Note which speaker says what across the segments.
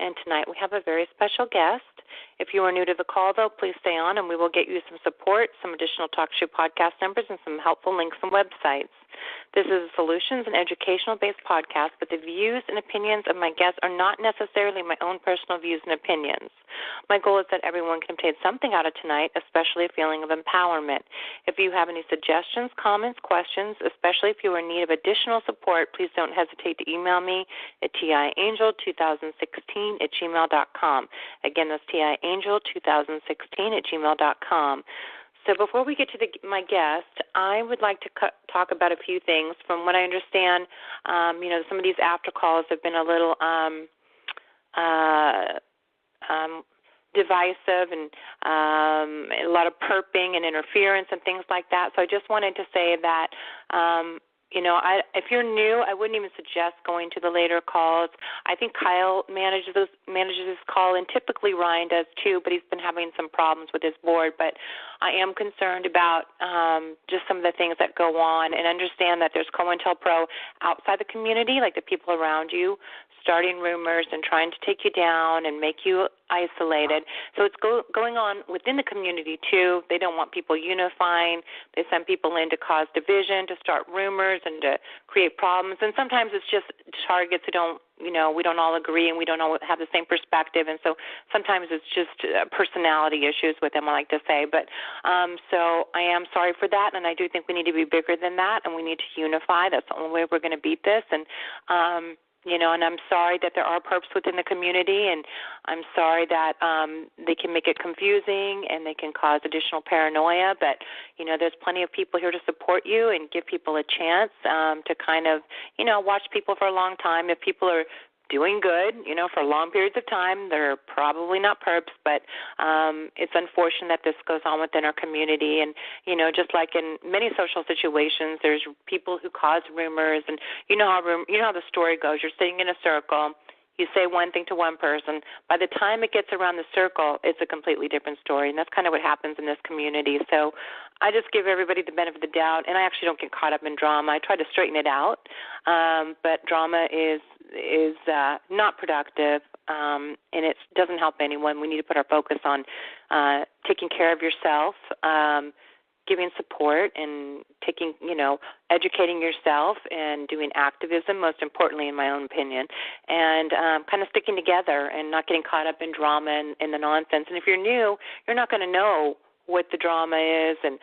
Speaker 1: and tonight we have a very special guest. If you are new to the call, though, please stay on, and we will get you some support, some additional TalkShoe podcast numbers, and some helpful links and websites. This is a solutions and educational-based podcast, but the views and opinions of my guests are not necessarily my own personal views and opinions. My goal is that everyone can obtain something out of tonight, especially a feeling of empowerment. If you have any suggestions, comments, questions, especially if you are in need of additional support, please don't hesitate to email me at tiangel2016@gmail.com. Again, that's tiangel2016@gmail.com. So before we get to my guest, I would like to talk about a few things. From what I understand, some of these after calls have been a little divisive and a lot of perping and interference and things like that. So I just wanted to say that, if you're new, I wouldn't even suggest going to the later calls. I think Kyle manages this call, and typically Ryan does too, but he's been having some problems with his board. But I am concerned about just some of the things that go on, and understand that there's COINTELPRO outside the community, like the people around you, starting rumors and trying to take you down and make you isolated. So it's going on within the community, too. They don't want people unifying. They send people in to cause division, to start rumors, and to create problems. And sometimes it's just targets who don't, we don't all agree, and we don't all have the same perspective. And so sometimes it's just personality issues with them, I like to say. But so I am sorry for that, and I do think we need to be bigger than that, and we need to unify. That's the only way we're going to beat this. And and I'm sorry that there are perps within the community, and I'm sorry that they can make it confusing and they can cause additional paranoia. But, there's plenty of people here to support you and give people a chance to kind of, watch people for a long time. If people are doing good, for long periods of time, they're probably not perps, but it's unfortunate that this goes on within our community. And, just like in many social situations, there's people who cause rumors, and you know how the story goes. You're sitting in a circle. You say one thing to one person. By the time it gets around the circle, it's a completely different story, and that's kind of what happens in this community. So I just give everybody the benefit of the doubt, and I actually don't get caught up in drama. I try to straighten it out, but drama is not productive, and it doesn't help anyone. We need to put our focus on taking care of yourself, giving support, and educating yourself and doing activism, most importantly, in my own opinion, and kind of sticking together and not getting caught up in drama and the nonsense. And if you're new, you're not going to know what the drama is and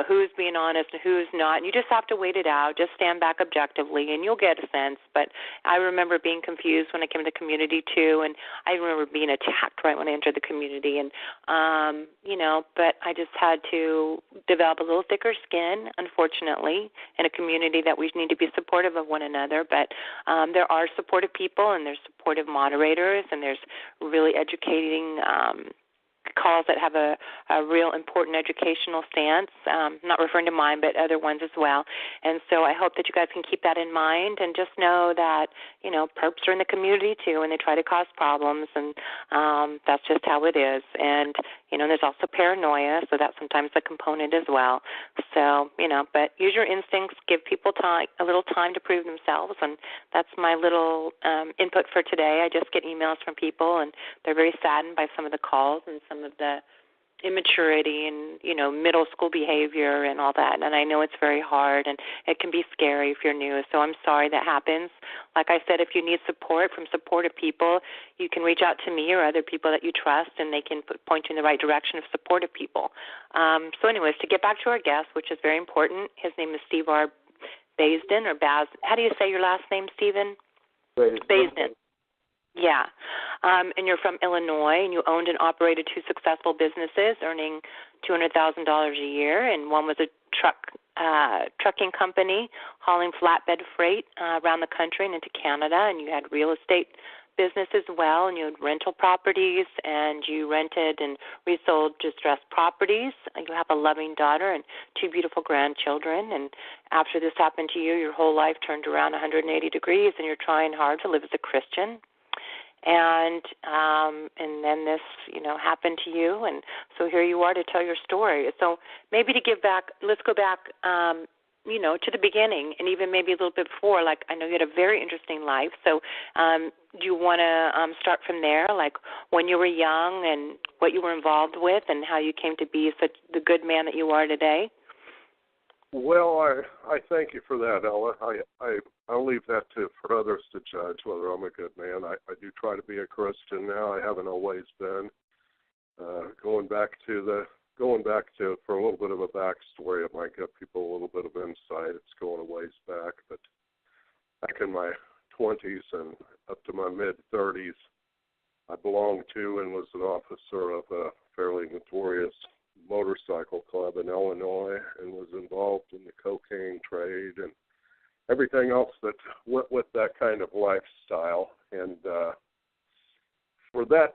Speaker 1: who's being honest and who's not. And you just have to wait it out. Just stand back objectively, and you'll get a sense. But I remember being confused when I came to the community, too, and I remember being attacked right when I entered the community. And, but I just had to develop a little thicker skin, unfortunately, in a community that we need to be supportive of one another. But there are supportive people, and there's supportive moderators, and there's really educating calls that have a real important educational stance, not referring to mine, but other ones as well. And so I hope that you guys can keep that in mind, and just know that, perps are in the community too, and they try to cause problems, and that's just how it is. And, there's also paranoia, so that's sometimes a component as well. So, but use your instincts, give people a little time to prove themselves, and that's my little input for today. I just get emails from people, and they're very saddened by some of the calls and some of the immaturity and, middle school behavior and all that. And I know it's very hard, and it can be scary if you're new. So I'm sorry that happens. Like I said, if you need support from supportive people, you can reach out to me or other people that you trust, and they can point you in the right direction of supportive people. So anyways, to get back to our guest, which is very important, his name is Steve R. Baysden, or Baz. How do you say your last name, Stephen? Baysden. Yeah. And you're from Illinois, and you owned and operated 2 successful businesses, earning $200,000 a year, and one was a trucking company hauling flatbed freight around the country and into Canada, and you had real estate business as well, and you had rental properties, and you rented and resold distressed properties. You have a loving daughter and 2 beautiful grandchildren, and after this happened to you, your whole life turned around 180 degrees, and you're trying hard to live as a Christian. And then this, happened to you, and so here you are to tell your story. So maybe to give back, let's go back to the beginning and even maybe a little bit before. Like, I know you had a very interesting life. So do you want to start from there, like when you were young and what you were involved with and how you came to be such the good man that you are today?
Speaker 2: Well, I thank you for that, Ella. I'll leave that for others to judge whether I'm a good man. I do try to be a Christian now. I haven't always been. Going back to for a little bit of a backstory, it might give people a little bit of insight. It's going a ways back, but back in my 20s and up to my mid-30s, I belonged to and was an officer of a fairly notorious motorcycle club in Illinois and was involved in the cocaine trade and everything else that went with that kind of lifestyle. And for that,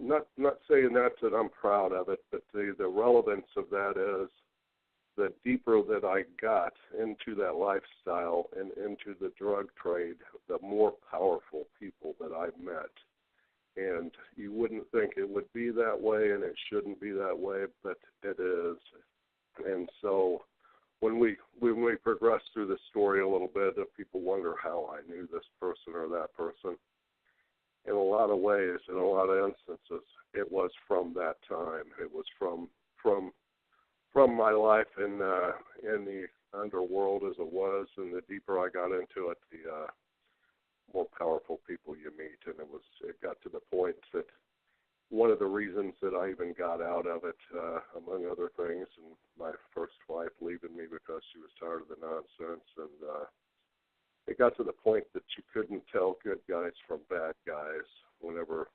Speaker 2: not saying that I'm proud of it, but the relevance of that is the deeper that I got into that lifestyle and into the drug trade, the more powerful people that I met. And you wouldn't think it would be that way, and it shouldn't be that way, but it is. And so when we progress through the story a little bit, if people wonder how I knew this person or that person, in a lot of ways, in a lot of instances, it was from that time. It was from my life in the underworld as it was, and the deeper I got into it, the more powerful people you meet. And it got to the point that one of the reasons that I even got out of it, among other things, and my first wife leaving me because she was tired of the nonsense, and it got to the point that you couldn't tell good guys from bad guys whenever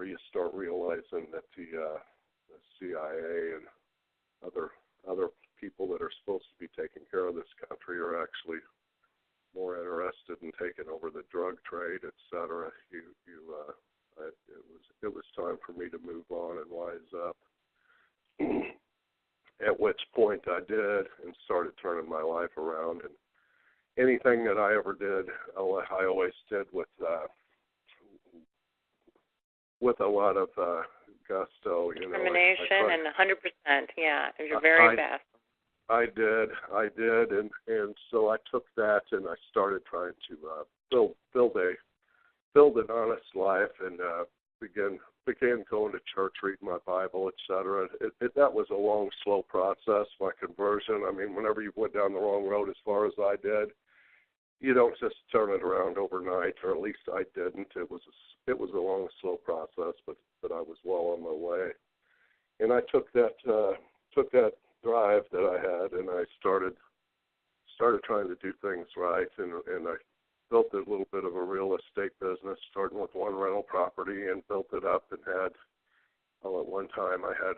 Speaker 2: you start realizing that the CIA and other people that are supposed to be taking care of this country are actually more interested in taking over the drug trade, et cetera. It was time for me to move on and wise up. At which point I did and started turning my life around. And anything that I ever did, I always did with a lot of gusto.
Speaker 1: Determination and 100%. Yeah, you're very best.
Speaker 2: I did, and so I took that and I started trying to build an honest life, and began going to church, reading my Bible, etc. That was a long, slow process. My conversion. I mean, whenever you went down the wrong road, as far as I did, you don't just turn it around overnight, or at least I didn't. It was a long, slow process, but I was well on my way, and I took that drive that I had, and I started trying to do things right, and I built a little bit of a real estate business, starting with one rental property, and built it up, and had, at one time I had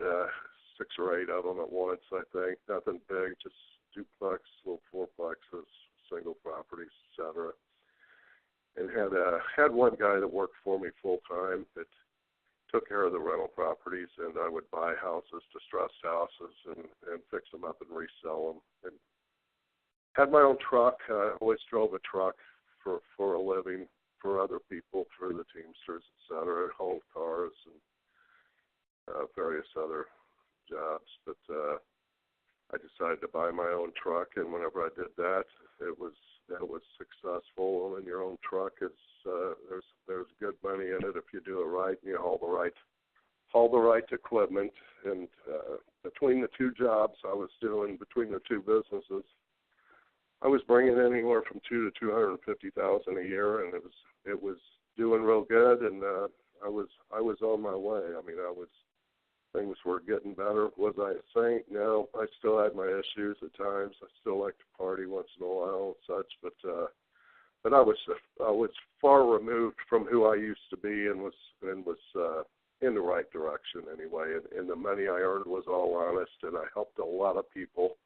Speaker 2: 6 or 8 of them at once, I think. Nothing big, just duplex, little fourplexes, single properties, etc. And had one guy that worked for me full time that took care of the rental properties, and I would buy houses, distressed houses, and fix them up and resell them. And had my own truck. I always drove a truck for a living for other people, for the Teamsters, et cetera, hauled cars and various other jobs. But I decided to buy my own truck, and whenever I did that, it was successful. Owning your own truck is there's good money in it if you do it right and you haul the right equipment. And between the 2 jobs I was doing, between the 2 businesses, I was bringing in anywhere from $200,000 to $250,000 a year, and it was doing real good. And I was on my way. I mean, things were getting better. Was I a saint? No. I still had my issues at times. I still like to party once in a while and such, but I was far removed from who I used to be, and was in the right direction anyway. And the money I earned was all honest, and I helped a lot of people.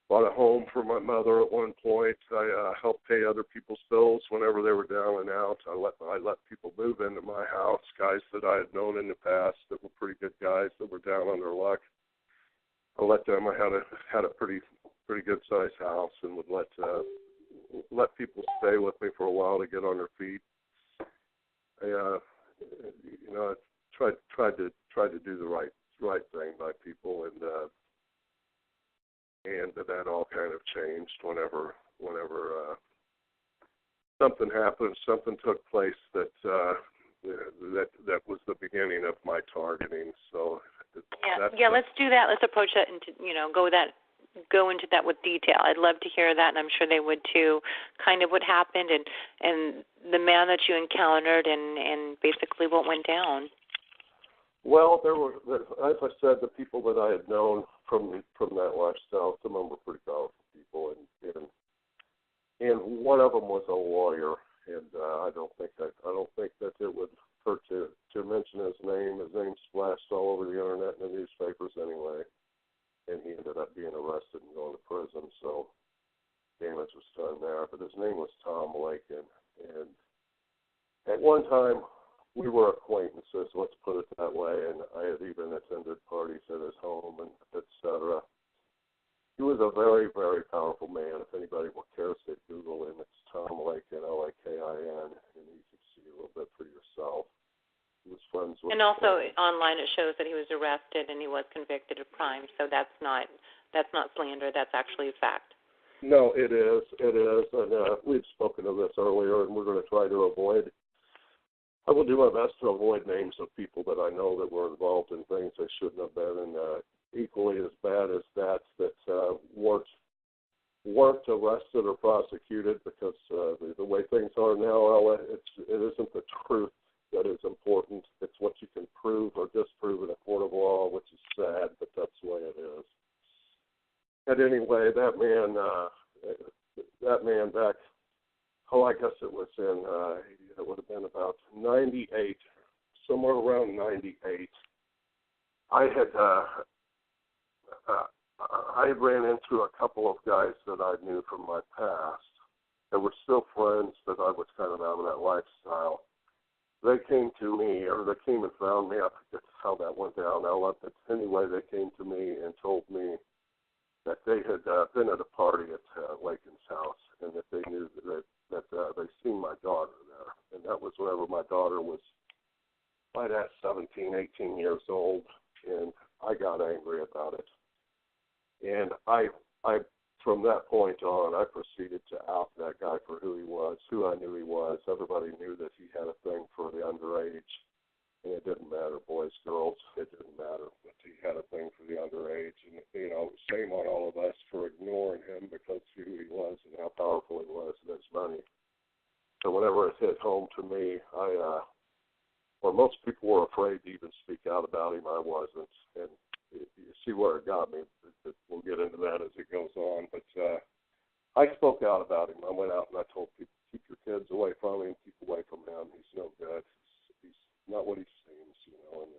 Speaker 2: Bought a home for my mother at one point. I helped pay other people's bills whenever they were down and out. I let people move into my house, guys that I had known in the past that were pretty good guys that were down on their luck. I let them. I had a pretty good sized house, and would let people stay with me for a while to get on their feet. I tried to do the right thing by people, and that all kind of changed whenever something happened, something took place that was the beginning of my targeting. So
Speaker 1: let's do that. Let's approach that into go into that with detail. I'd love to hear that, and I'm sure they would too. Kind of what happened and the man that you encountered and basically what went down.
Speaker 2: Well, there were, as I said, the people that I had known from that lifestyle. Some of them were pretty powerful people, and one of them was a lawyer. And I don't think that it would hurt to mention his name. His name splashed all over the internet and the newspapers anyway. And he ended up being arrested and going to prison. So damage was done there. But his name was Tom Lakin. And at one time, we were acquaintances, let's put it that way. And I had even attended parties at his home, and et cetera. He was a very, very powerful man. If anybody cares to Google him, it's Tom Lakin, Lakin, and you can see a little bit for yourself. He was friends with.
Speaker 1: And also online it shows that he was arrested and he was convicted of crime. So that's not slander. That's actually a fact.
Speaker 2: No, it is. And we've spoken of this earlier, and we're going to try to avoid. I will do my best to avoid names of people that I know that were involved in things they shouldn't have been, and equally as bad as that weren't arrested or prosecuted, because the way things are now, Ella, it isn't the truth that is important. It's what you can prove or disprove in a court of law, which is sad, but that's the way it is. And anyway, that man back, I guess it was it would have been about 98, somewhere around 98. I ran into a couple of guys that I knew from my past that were still friends, that I was kind of out of that lifestyle. They came to me, or they came and found me. I forget how that went down. But anyway, they came to me and told me that they had been at a party at Lakin's house, and that they knew that they seen my daughter there. And that was whenever my daughter was, by that 17, 18 years old, and I got angry about it. And I from that point on, I proceeded to out that guy for who he was, who I knew he was. Everybody knew that he had a thing for the underage, and it didn't matter, boys, girls, it didn't matter. But he had a thing for the underage, and shame on all of us for ignoring him because of who he was and how powerful he was and his money. So whenever it hit home to me, most people were afraid to even speak out about him. I wasn't, and you see where it got me. We'll get into that as it goes on. But I spoke out about him. I went out and I told people, keep your kids away from him, keep away from him. He's no good. He's not what he seems, and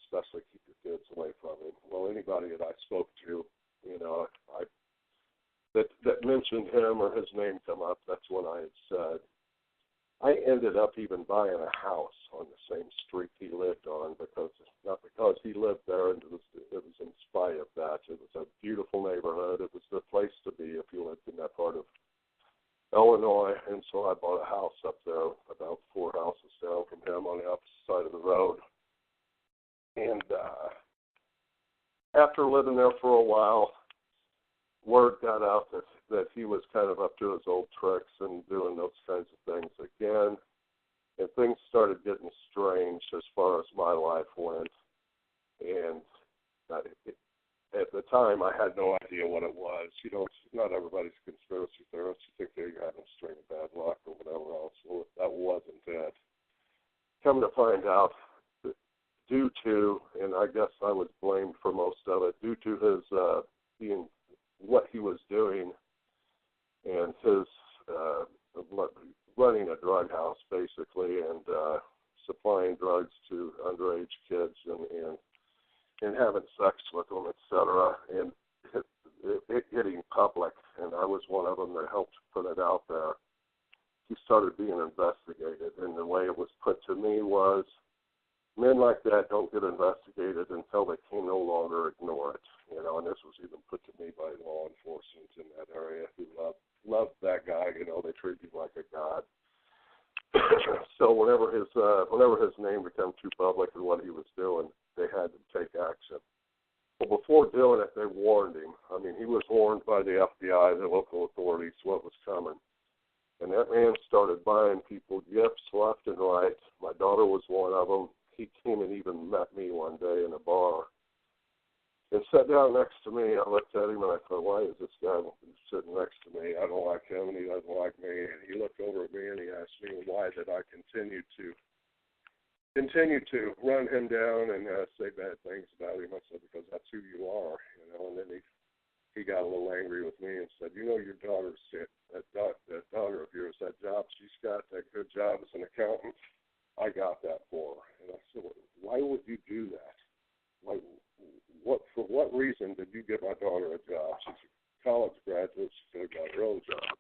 Speaker 2: especially keep your kids away from him. Well, anybody that I spoke to, that mentioned him or his name come up, that's when I had said. I ended up even buying a house on the same street he lived on, not because he lived there, and it was in spite of that. It was a beautiful neighborhood. It was the place to be if you lived in that part of Illinois. And so I bought a house up there, about 4 houses down from him on the opposite side of the road. And after living there for a while, word got out that he was kind of up to his old tricks and doing those kinds of things again. And things started getting strange as far as my life went. And at the time, I had no idea what it was. Not everybody's a conspiracy theorist. You think they're having a string of bad luck or whatever else. Well, that wasn't it. Come to find out, due to, and I guess I was blamed for most of it, due to his being what he was doing and his running a drug house, basically, and supplying drugs to underage kids and having sex with them, etc., and it hitting public, and I was one of them that helped put it out there. He started being investigated, and the way it was put to me was, men like that don't get investigated until they can no longer ignore it, and this was even put to me by law enforcement in that area who loved that guy, they treat him like a god. So whenever his name became too public and what he was doing, they had to take action. Well, before doing it, they warned him. I mean, he was warned by the FBI, the local authorities, what was coming. And that man started buying people gifts left and right. My daughter was one of them. He came and even met me one day in a bar and sat down next to me. I looked at him and I thought, why is this guy sitting next to me? I don't like him and he doesn't like me. And he looked over at me and he asked me why did I continue to run him down and say bad things about him. I said, because that's who you are, you know. And then he got a little angry with me and said, you know, your daughter's that daughter of yours, that job she's got, that good job as an accountant, I got that for her. And I said, why would you do that? Like, for what reason did you give my daughter a job? She's a college graduate. She could have got her own job.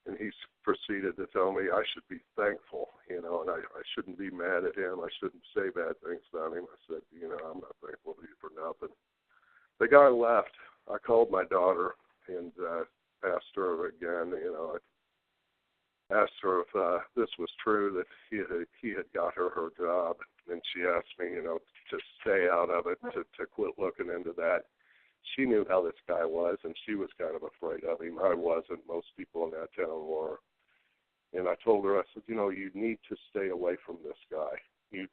Speaker 2: And he proceeded to tell me I should be thankful, you know, and I shouldn't be mad at him. I shouldn't say bad things about him. I said, you know, I'm not thankful to you for nothing. The guy left. I called my daughter and asked her again, you know, I asked her if this was true, that he had got her job. And she asked me, you know, to stay out of it, to quit looking into that. She knew how this guy was, and she was kind of afraid of him. I wasn't. Most people in that town were. And I told her, I said, you know, you need to stay away from this guy. You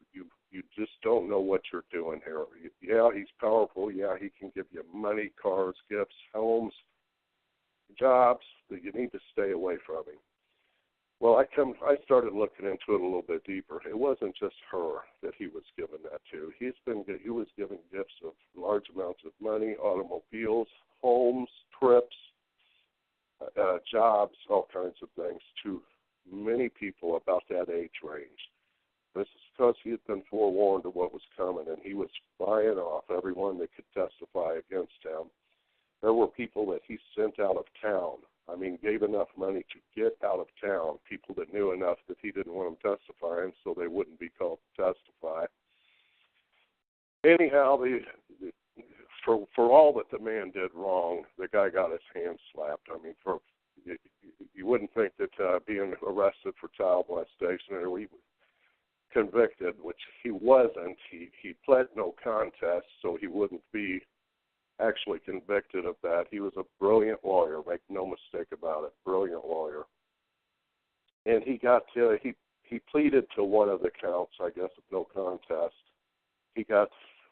Speaker 2: just don't know what you're doing here. Yeah, he's powerful. Yeah, he can give you money, cars, gifts, homes, jobs, but you need to stay away from him. Well, I started looking into it a little bit deeper. It wasn't just her that he was giving that to. He was giving gifts of large amounts of money, automobiles, homes, trips, jobs, all kinds of things to many people about that age range. This is because he had been forewarned of what was coming, and he was buying off everyone that could testify against him. There were people that he sent out of town. I mean, gave enough money to get out of town, people that knew enough that he didn't want them testifying so they wouldn't be called to testify. Anyhow, for all that the man did wrong, the guy got his hands slapped. I mean, you wouldn't think that being arrested for child molestation or even convicted, which he wasn't. He pled no contest, so he wouldn't be actually convicted of that. He was a brilliant lawyer, make no mistake about it, brilliant lawyer. And he pleaded to one of the counts, I guess, of no contest. He got,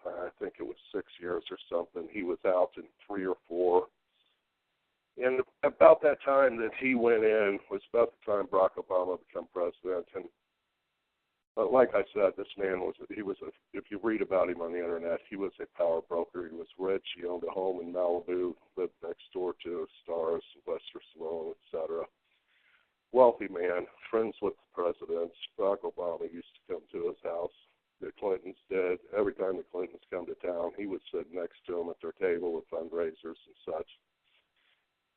Speaker 2: I think it was 6 years or something. He was out in 3 or 4. And about that time that he went in was about the time Barack Obama became president. And like I said, this man if you read about him on the internet, he was a power broker. He was rich. He owned a home in Malibu, lived next door to stars, Sylvester Stallone, etc. Wealthy man, friends with the presidents. Barack Obama used to come to his house. The Clintons did. Every time the Clintons come to town, he would sit next to them at their table with fundraisers and such.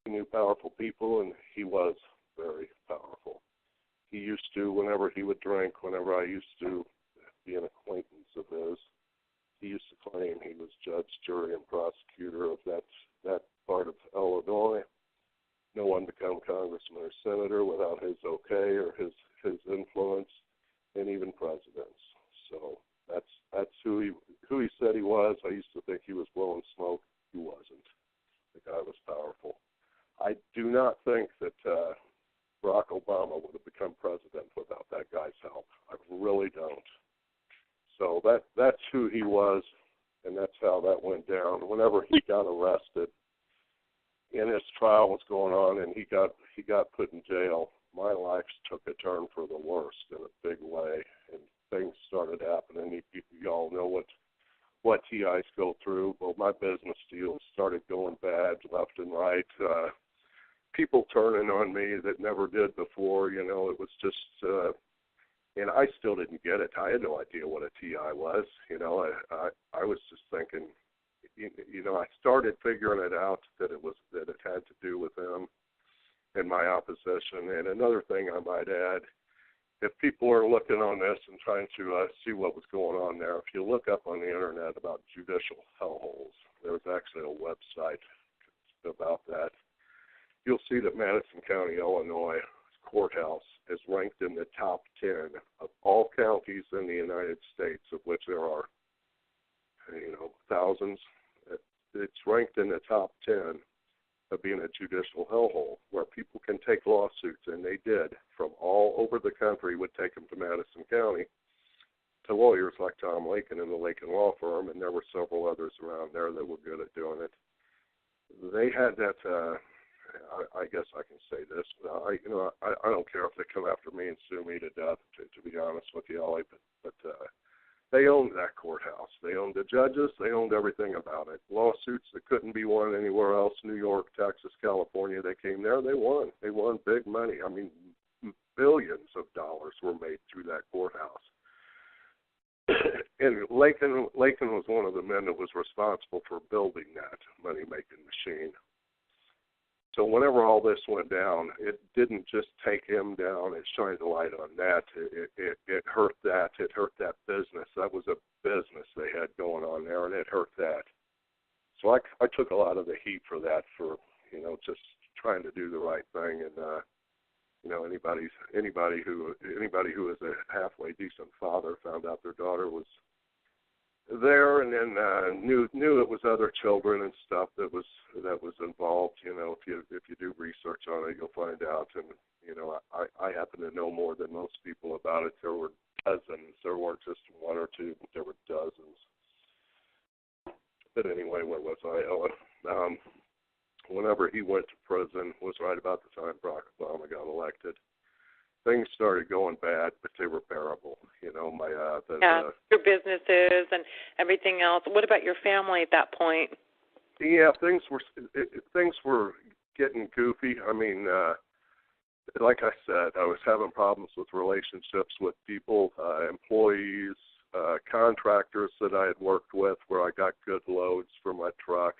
Speaker 2: He knew powerful people, and he was very powerful. He used to, whenever he would drink, whenever I used to be an acquaintance of his, he used to claim he was judge, jury, and prosecutor of that part of Illinois. No one become congressman or senator without his okay or his influence, and even presidents. So that's who he said he was. I used to think he was blowing smoke. He wasn't. The guy was powerful. I do not think that Barack Obama would have become president without that guy's help. I really don't. So that's who he was, and that's how that went down. Whenever he got arrested, and his trial was going on, and he got put in jail, my life took a turn for the worst in a big way, and things started happening. You all know what TIs go through. Well, my business deals started going bad left and right. People turning on me that never did before, you know, it was just, and I still didn't get it. I had no idea what a TI was, you know. I was just thinking, you know, I started figuring it out that it had to do with them and my opposition. And another thing I might add, if people are looking on this and trying to see what was going on there, if you look up on the internet about judicial hellholes, there's actually a website about that. You'll see that Madison County, Illinois courthouse is ranked in the top 10 of all counties in the United States, of which there are, you know, thousands it's ranked in the top 10 of being a judicial hellhole where people can take lawsuits, and they did, from all over the country, would take them to Madison County, to lawyers like Tom Lakin and the Lakin Law Firm, and there were several others around there that were good at doing it. They had that, I guess I can say this, I don't care if they come after me and sue me to death, to be honest with you, Ollie, but they owned that courthouse. They owned the judges. They owned everything about it. Lawsuits that couldn't be won anywhere else, New York, Texas, California, they came there. They won. They won big money. I mean, billions of dollars were made through that courthouse. And Lakin was one of the men that was responsible for building that money-making machine. So whenever all this went down, it didn't just take him down. It shined a light on that. It hurt that. It hurt that business. That was a business they had going on there, and it hurt that. So I took a lot of the heat for that, for just trying to do the right thing. And anybody who is a halfway decent father found out their daughter was there, and then knew it was other children and stuff that was involved. If you do research on it, you'll find out. And I happen to know more than most people about it. There were dozens. There weren't just one or two. There were dozens. But anyway, where was I, Ellen? Whenever he went to prison was right about the time Barack Obama got elected. Things started going bad, but they were bearable.
Speaker 1: Your businesses and everything else. What about your family at that point?
Speaker 2: Yeah, things were getting goofy. I mean, like I said, I was having problems with relationships with people, employees, contractors that I had worked with where I got good loads for my truck,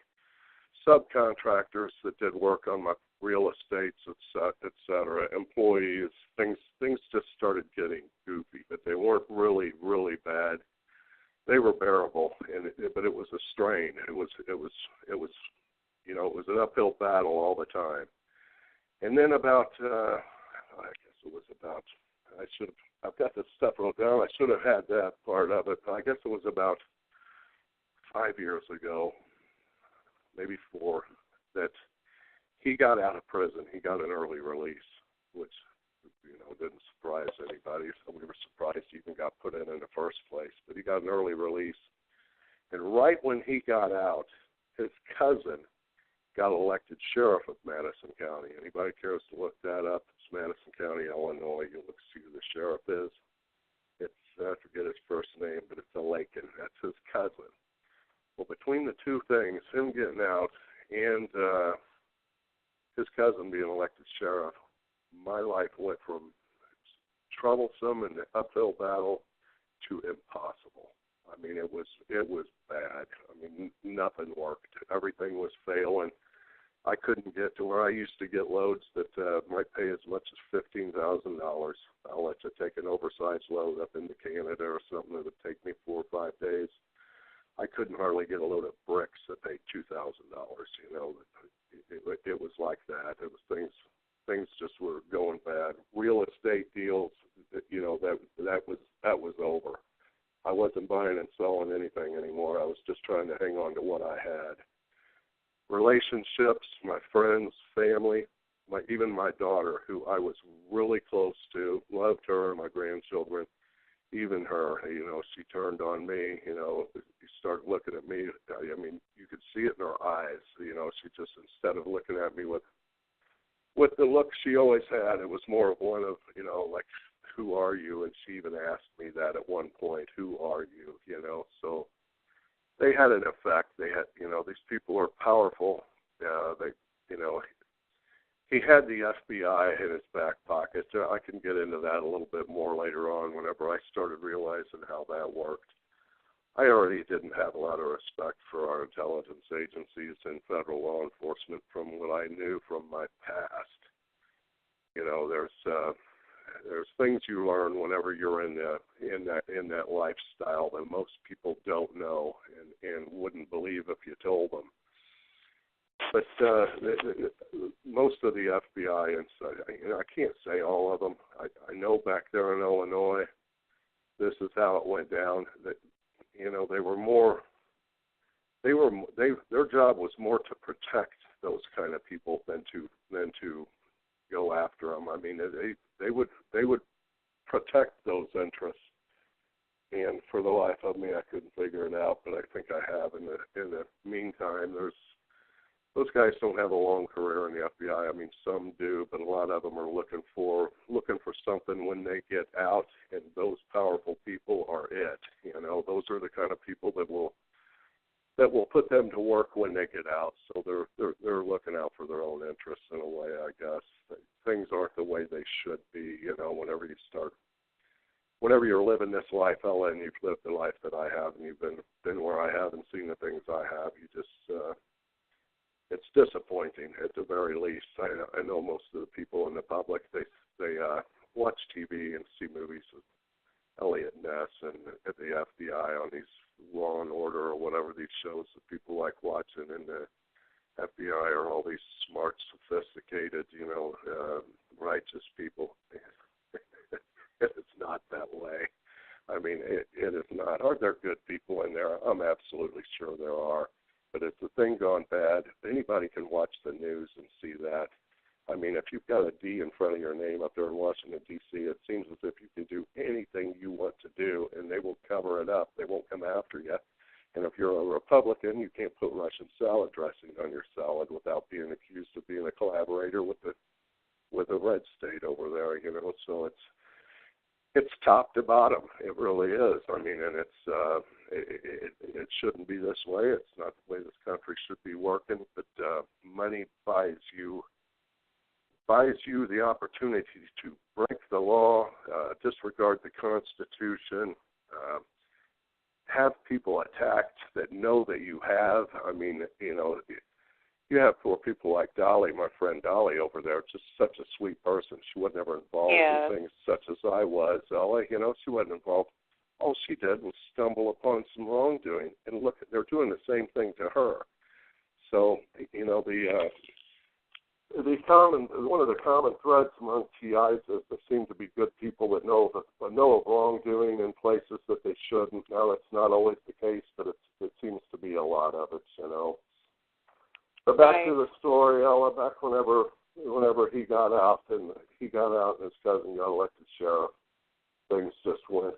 Speaker 2: subcontractors that did work on my real estates, et cetera, employees. Things just started getting goofy, but they weren't really, really bad. They were bearable, but it was a strain. It was an uphill battle all the time. And then I've got this stuff wrote down. I should have had that part of it, but I guess it was about 5 years ago, maybe 4, that he got out of prison. He got an early release, which, didn't surprise anybody. So we were surprised he even got put in the first place. But he got an early release. And right when he got out, his cousin got elected sheriff of Madison County. Anybody cares to look that up? It's Madison County, Illinois. You'll see who the sheriff is. I forget his first name, but it's a Lakin. That's his cousin. Well, between the two things, him getting out and his cousin being elected sheriff, my life went from troublesome and uphill battle to impossible. I mean, it was bad. I mean, nothing worked. Everything was failing. I couldn't get to where I used to get loads that might pay as much as $15,000. I'll let you take an oversized load up into Canada or something that would take me 4 or 5 days. I couldn't hardly get a load of bricks that paid $2,000. It was like that. It was things just were going bad. Real estate deals, that was over. I wasn't buying and selling anything anymore. I was just trying to hang on to what I had. Relationships, my friends, family, even my daughter, who I was really close to, loved her, my grandchildren, even her, she turned on me, she started looking at me. I mean, you could see it in her eyes, she just, instead of looking at me with the look she always had, it was more of one of, like, who are you? And she even asked me that at one point, who are you? So they had an effect. They had, these people are powerful. He had the FBI in his back pocket. I can get into that a little bit more later on whenever I started realizing how that worked. I already didn't have a lot of respect for our intelligence agencies and federal law enforcement from what I knew from my past. There's things you learn whenever you're in that lifestyle that most people don't know and wouldn't believe if you told them. But most of the FBI, and I can't say all of them. I know back there in Illinois, this is how it went down. That they were more their job was more to protect those kind of people than to go after them. I mean, they would protect those interests. And for the life of me, I couldn't figure it out, but I think I have. In the meantime, those guys don't have a long career in the FBI. I mean, some do, but a lot of them are looking for something when they get out, and those powerful people are it. You know, those are the kind of people that will put them to work when they get out. So they're looking out for their own interests in a way, I guess. Things aren't the way they should be. You know, whenever you're living this life, Ella, and you've lived the life that I have, and you've been where I have and seen the things I have, you just it's disappointing at the very least. I know most of the people in the public, they watch TV and see movies with Elliot Ness and at the FBI on these Law and Order or whatever these shows that people like watching, and the FBI are all these smart, sophisticated, righteous people. It's not that way. I mean, it is not. Are there good people in there? I'm absolutely sure there are. But it's a thing gone bad. Anybody can watch the news and see that. I mean, if you've got a D in front of your name up there in Washington, D.C., it seems as if you can do anything you want to do, and they will cover it up. They won't come after you. And if you're a Republican, you can't put Russian salad dressing on your salad without being accused of being a collaborator with the red state over there. So it's top to bottom. It really is. I mean, and it shouldn't be this way. It's not the way this country should be working. But money buys you the opportunity to break the law, disregard the Constitution, have people attacked that know that you have. I mean, you have poor people like Dolly, my friend Dolly over there, just such a sweet person. She wasn't ever involved in things such as I was. Ella, she wasn't involved. All she did was stumble upon some wrongdoing, and look, they're doing the same thing to her. So, one of the common threads among TIs is there seem to be good people that know of wrongdoing in places that they shouldn't. Now, that's not always the case, but it seems to be a lot of it, But back to the story, Ella, back whenever he got out and his cousin got elected sheriff, things just went,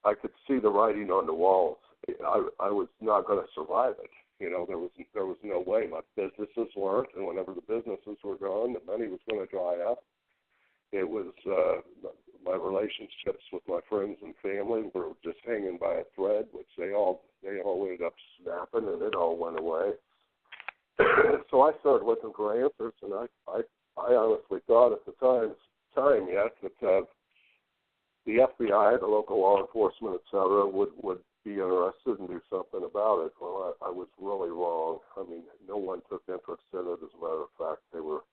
Speaker 2: I could see the writing on the walls. I was not going to survive it. There was no way. My businesses weren't, and whenever the businesses were gone, the money was going to dry up. It was my relationships with my friends and family were just hanging by a thread, which they all ended up snapping, and it all went away. So I started looking for answers, and I honestly thought at the time that the FBI, the local law enforcement, et cetera, would be interested and do something about it. Well, I was really wrong. I mean, no one took interest in it. As a matter of fact, they were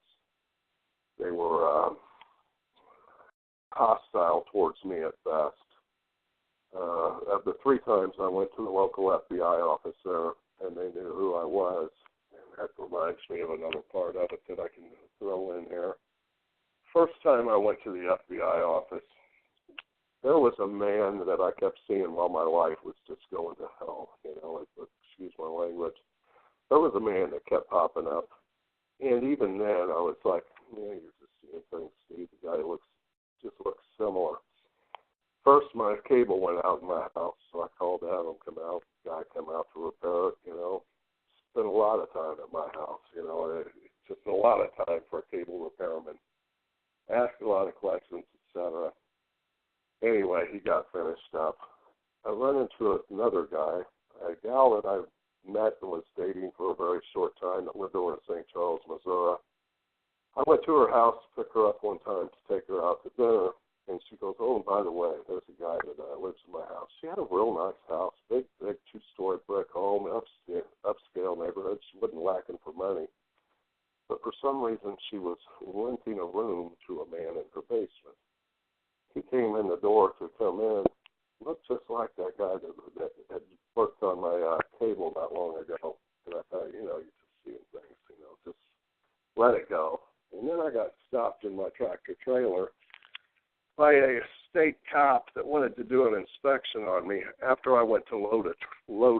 Speaker 2: hostile towards me at best. Of the 3 times I went to the local FBI office there, and they knew who I was, and that reminds me of another part of it that I can throw in here. First time I went to the FBI office, there was a man that I kept seeing while my life was just going to hell. Excuse my language. There was a man that kept popping up, and even then I was like, "Man, you're just seeing things, Steve. The guy looks similar." First, my cable went out in my house, so I called to have him come out. The guy come out to repair it. Spent a lot of time at my house. Just a lot of time for a cable repairman. Asked a lot of questions, etc. Anyway, he got finished up. I run into another guy, a gal that I met and was dating for a very short time that lived over in St. Charles, Missouri. I went to her house to pick her up one time to take her out to dinner, and she goes, "Oh, and by the way, there's a guy that lives in my house." She had a real nice house, big 2-story brick home, upscale neighborhood. She wasn't lacking for money. But for some reason, she was renting a room to a man in her basement. He came in the door to come in, looked just like that guy that had worked on my cable not long ago. And I thought, you're just seeing things, just let it go. And then I got stopped in my tractor trailer by a state cop that wanted to do an inspection on me after I went to load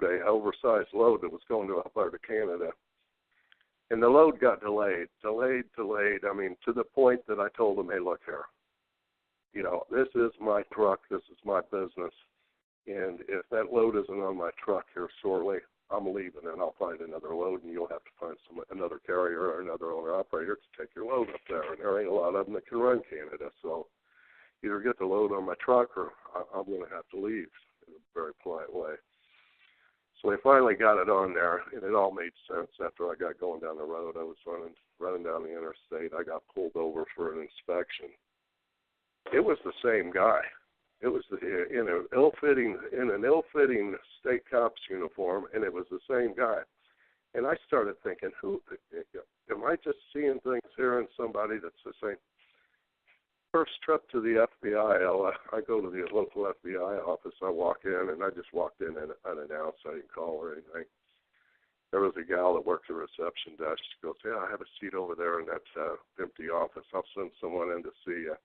Speaker 2: a oversized load that was going to Alberta, Canada. And the load got delayed. I mean, to the point that I told him, hey, look here, you know, this is my truck, this is my business, and if that load isn't on my truck here shortly, I'm leaving, and I'll find another load, and you'll have to find another carrier or another owner-operator to take your load up there, and there ain't a lot of them that can run Canada, so either get the load on my truck or I'm going to have to leave in a very polite way. So we finally got it on there, and it all made sense after I got going down the road. I was running down the interstate. I got pulled over for an inspection. It was the same guy. It was in an ill-fitting state cop's uniform, and it was the same guy. And I started thinking, am I just seeing things here in somebody that's the same? First trip to the FBI, I go to the local FBI office. I walk in, and I just walked in unannounced. I didn't call or anything. There was a gal that worked the reception desk. She goes, yeah, I have a seat over there in that empty office. I'll send someone in to see you.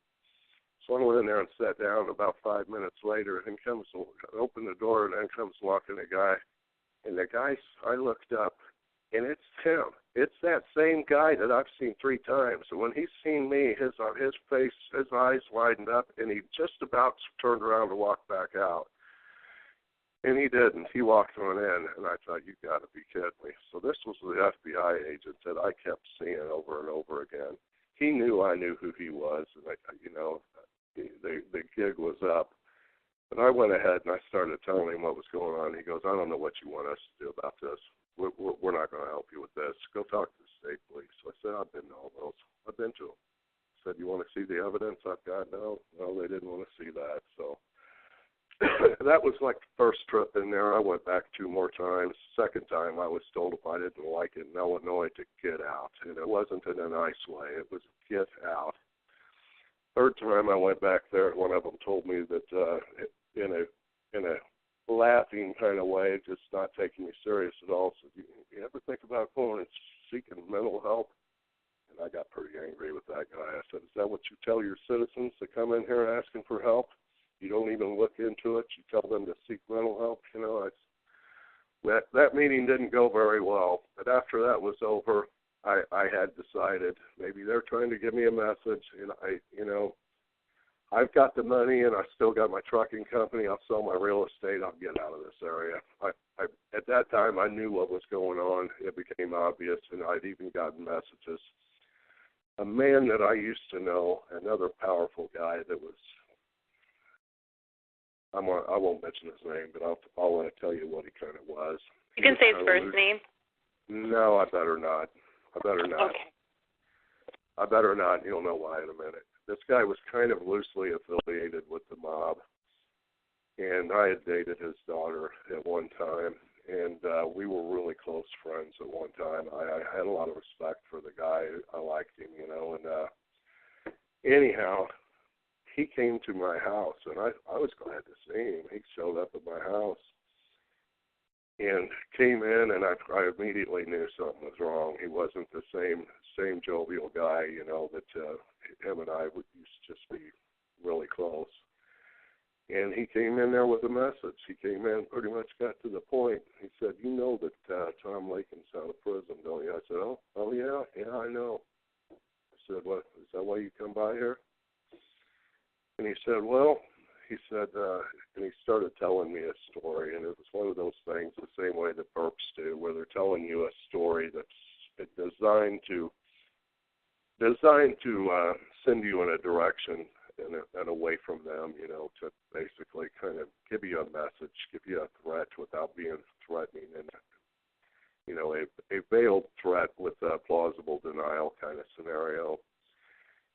Speaker 2: So I went in there and sat down. About 5 minutes later, and opened the door, and then comes walking a guy. And the guy, I looked up, and it's him. It's that same guy that I've seen 3 times. And when he's seen me, his face, his eyes widened up, and he just about turned around to walk back out. And he didn't. He walked on in, and I thought, you got to be kidding me. So this was the FBI agent that I kept seeing over and over again. He knew I knew who he was, and the gig was up. But I went ahead and I started telling him what was going on. He goes, I don't know what you want us to do about this. We're not going to help you with this. Go talk to the state police. So I said, I've been to all those. I've been to them. I said, you want to see the evidence I've got? No, they didn't want to see that. So that was like the first trip in there. I went back 2 more times. Second time, I was told if I didn't like it in Illinois to get out. And it wasn't in a nice way. It was get out. Third time I went back there, one of them told me that in a laughing kind of way, just not taking me serious at all, said, you ever think about going and seeking mental help? And I got pretty angry with that guy. I said, is that what you tell your citizens that come in here asking for help? You don't even look into it. You tell them to seek mental help. You know, that meeting didn't go very well. But after that was over, I had decided maybe they're trying to give me a message, and I've got the money, and I still got my trucking company. I'll sell my real estate. I'll get out of this area. At that time, I knew what was going on. It became obvious, and I'd even gotten messages. A man that I used to know, another powerful guy that was, I won't mention his name, but I'll want to tell you what he kind of was.
Speaker 1: You can say his first name.
Speaker 2: No, I better not.
Speaker 1: Okay.
Speaker 2: I better not. You'll know why in a minute. This guy was kind of loosely affiliated with the mob, and I had dated his daughter at one time, and we were really close friends at one time. I had a lot of respect for the guy. I liked him, and anyhow, he came to my house, and I was glad to see him. He showed up at my house and came in, and I immediately knew something was wrong. He wasn't the same jovial guy, that him and I used to just be really close. And he came in there with a message. He came in, pretty much got to the point. He said, you know that Tom Lakin's out of prison, don't you? I said, oh yeah, I know. I said, what, is that why you come by here? And he said, and he started telling me a story, and it was one of those things, the same way the perps do, where they're telling you a story that's designed to send you in a direction and away from them, to basically kind of give you a message, give you a threat without being threatening, and a veiled threat with a plausible denial kind of scenario.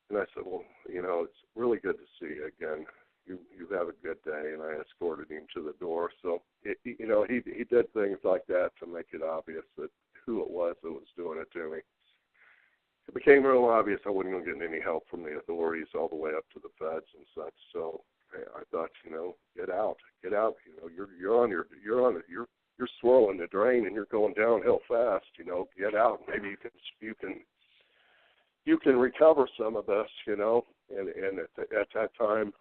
Speaker 2: And I said, well, it's really good to see you again. You have a good day, and I escorted him to the door. So, he did things like that to make it obvious that who it was that was doing it to me. It became real obvious I wasn't going to get any help from the authorities all the way up to the feds and such. So I thought, get out. You're swirling the drain and you're going downhill fast. Get out. Maybe you can recover some of this. And at that time,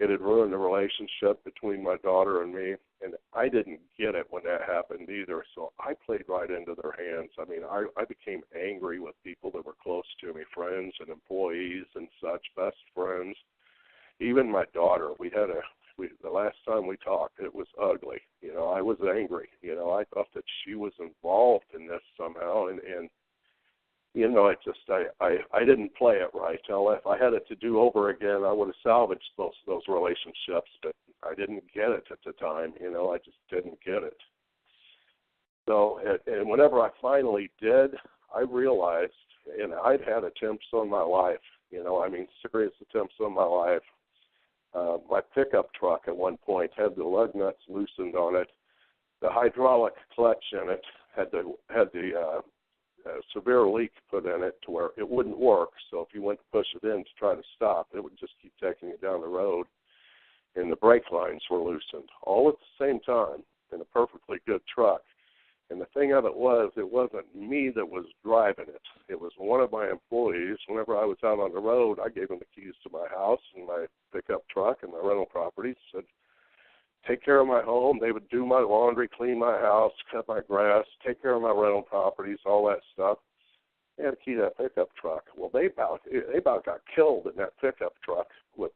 Speaker 2: It had ruined the relationship between my daughter and me, and I didn't get it when that happened either, so I played right into their hands. I mean, I became angry with people that were close to me, friends and employees and such, best friends. Even my daughter, the last time we talked, it was ugly. You know, I was angry. You know, I thought that she was involved in this somehow, and you know, I didn't play it right. If I had it to do over again, I would have salvaged those relationships, but I didn't get it at the time. You know, I just didn't get it. So, and whenever I finally did, I realized, and I'd had attempts on my life. You know, I mean, serious attempts on my life. My pickup truck at one point had the lug nuts loosened on it. The hydraulic clutch in it had the severe leak put in it to where it wouldn't work. So if you went to push it in to try to stop, it would just keep taking it down the road. And the brake lines were loosened all at the same time in a perfectly good truck. And the thing of it wasn't me that was driving it. It was one of my employees. Whenever I was out on the road, I gave them the keys to my house and my pickup truck and my rental properties. Said, take care of my home. They would do my laundry, clean my house, cut my grass, take care of my rental properties, all that stuff. They had to key that pickup truck. Well, they about got killed in that pickup truck with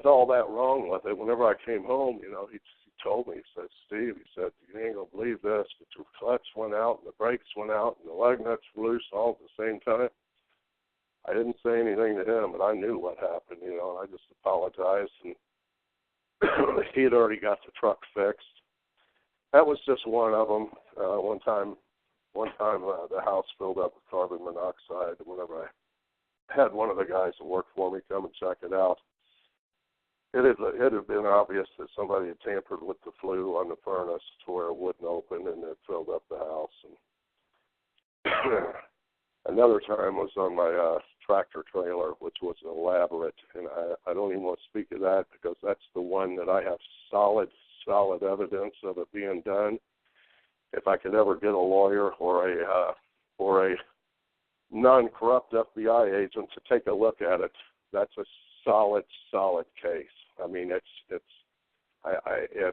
Speaker 2: all that wrong with it. Whenever I came home, you know, he told me, he said, Steve, he said, you ain't going to believe this, but your clutch went out and the brakes went out and the lug nuts were loose all at the same time. I didn't say anything to him, but I knew what happened, you know, and I just apologized, and he had already got the truck fixed. That was just one of them. One time, the house filled up with carbon monoxide. Whenever I had one of the guys that worked for me come and check it out, it had been obvious that somebody had tampered with the flue on the furnace to where it wouldn't open, and it filled up the house. And another time was on my tractor trailer, which was elaborate, and I don't even want to speak of that because that's the one that I have solid evidence of it being done. If I could ever get a lawyer or a non-corrupt FBI agent to take a look at it, that's a solid case. I mean, if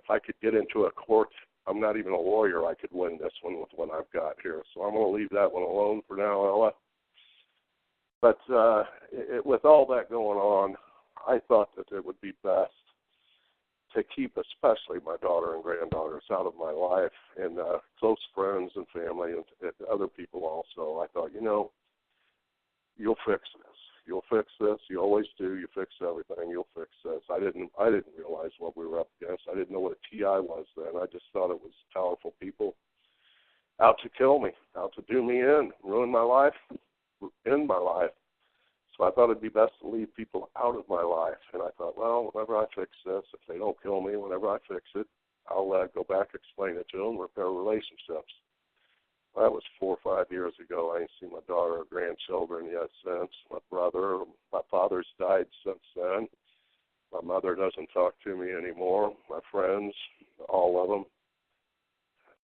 Speaker 2: I could get into a court, I'm not even a lawyer, I could win this one with what I've got here. So I'm going to leave that one alone for now, Ella. But with all that going on, I thought that it would be best to keep especially my daughter and granddaughters out of my life, and close friends and family and other people also. I thought, you know, you'll fix this. You'll fix this. You always do. You fix everything. You'll fix this. I didn't realize what we were up against. I didn't know what a TI was then. I just thought it was powerful people out to kill me, out to do me in, ruin my life, end my life. So I thought it'd be best to leave people out of my life. And I thought, well, whenever I fix this, if they don't kill me, whenever I fix it, I'll go back, explain it to them, repair relationships. That was 4 or 5 years ago. I ain't seen my daughter or grandchildren yet since. My brother, my father's died since then. My mother doesn't talk to me anymore. My friends, all of them,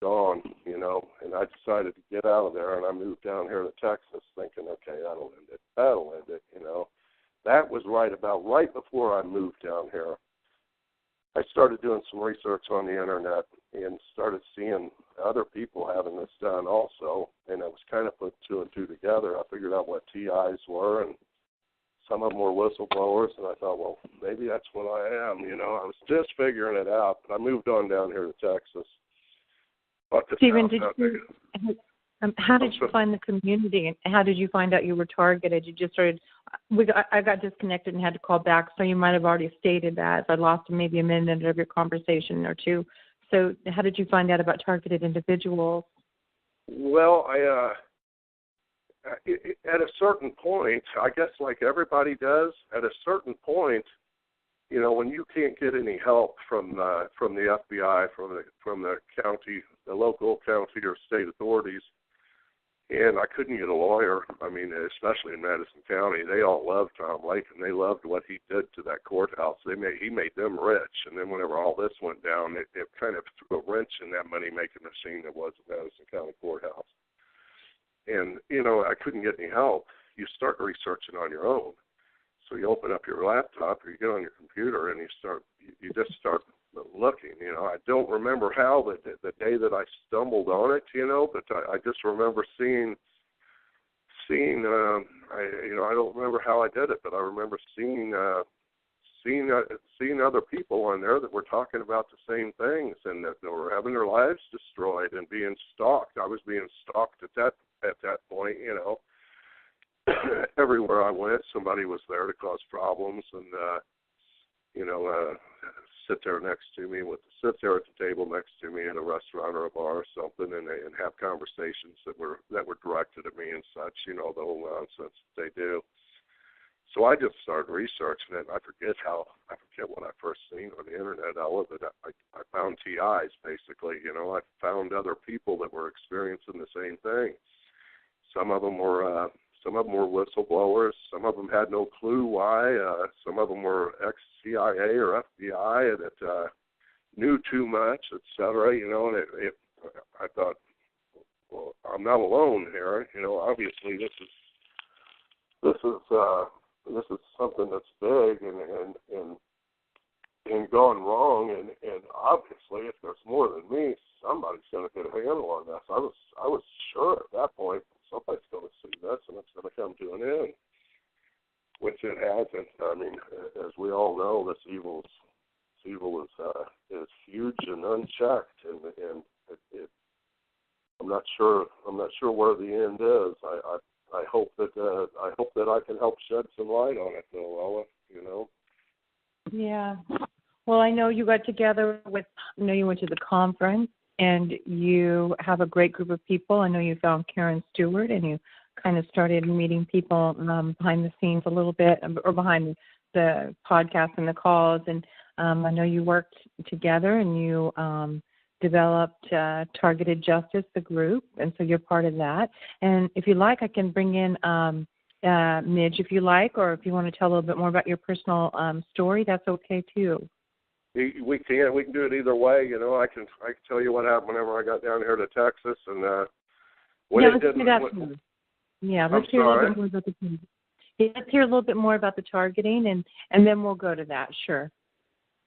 Speaker 2: gone, you know. And I decided to get out of there, and I moved down here to Texas thinking, okay, that'll end it, you know. That was right before I moved down here. I started doing some research on the internet and started seeing other people having this done also, and I was kind of put 2 and 2 together. I figured out what TIs were, and some of them were whistleblowers, and I thought, well, maybe that's what I am, you know. I was just figuring it out, but I moved on down here to Texas.
Speaker 3: Stephen, how did you find the community, and how did you find out you were targeted? You just started, I got disconnected and had to call back, so you might have already stated that. I lost maybe a minute of your conversation or two. So how did you find out about targeted individuals?
Speaker 2: Well, at a certain point, I guess like everybody does, at a certain point, you know, when you can't get any help from the FBI, from the county, the local county or state authorities, and I couldn't get a lawyer. I mean, especially in Madison County, they all loved Tom Lake, and they loved what he did to that courthouse. He made them rich, and then whenever all this went down, it kind of threw a wrench in that money-making machine that was the Madison County Courthouse. And, you know, I couldn't get any help. You start researching on your own. So you open up your laptop or you get on your computer and you just start looking. I don't remember how the day that I stumbled on it, but I just remember seeing. I don't remember how I did it, but I remember seeing other people on there that were talking about the same things and that they were having their lives destroyed and being stalked. I was being stalked at that point. Everywhere I went, somebody was there to cause problems and sit there next to me, sit there at the table next to me in a restaurant or a bar or something, and have conversations that were directed at me and such. The whole nonsense that they do. So I just started researching it. I forget what I first seen on the internet. I found TIs basically. I found other people that were experiencing the same thing. Some of them were whistleblowers. Some of them had no clue why. Some of them were ex-CIA or FBI that knew too much, etc. And I thought, well, I'm not alone here. Obviously this is something that's big and gone wrong. And obviously, if there's more than me, somebody's going to get a handle on this. I was sure at that point. Somebody's going to see this, and it's going to come to an end, which it hasn't. I mean, as we all know, this evil is huge and unchecked, and I'm not sure where the end is. I hope that I can help shed some light on it, though, Ella.
Speaker 3: Yeah. Well, I know you got together you went to the conference. And you have a great group of people. I know you found Karen Stewart, and you kind of started meeting people behind the scenes a little bit, or behind the podcast and the calls. And I know you worked together, and you developed Targeted Justice, the group, and so you're part of that. And if you like, I can bring in Midge, if you like, or if you want to tell a little bit more about your personal story, that's okay too.
Speaker 2: We can do it either way. I can tell you what happened whenever I got down here to Texas, and
Speaker 3: let's hear a little bit more about the targeting. Let's hear a little bit more about the targeting, and then we'll go to that. Sure,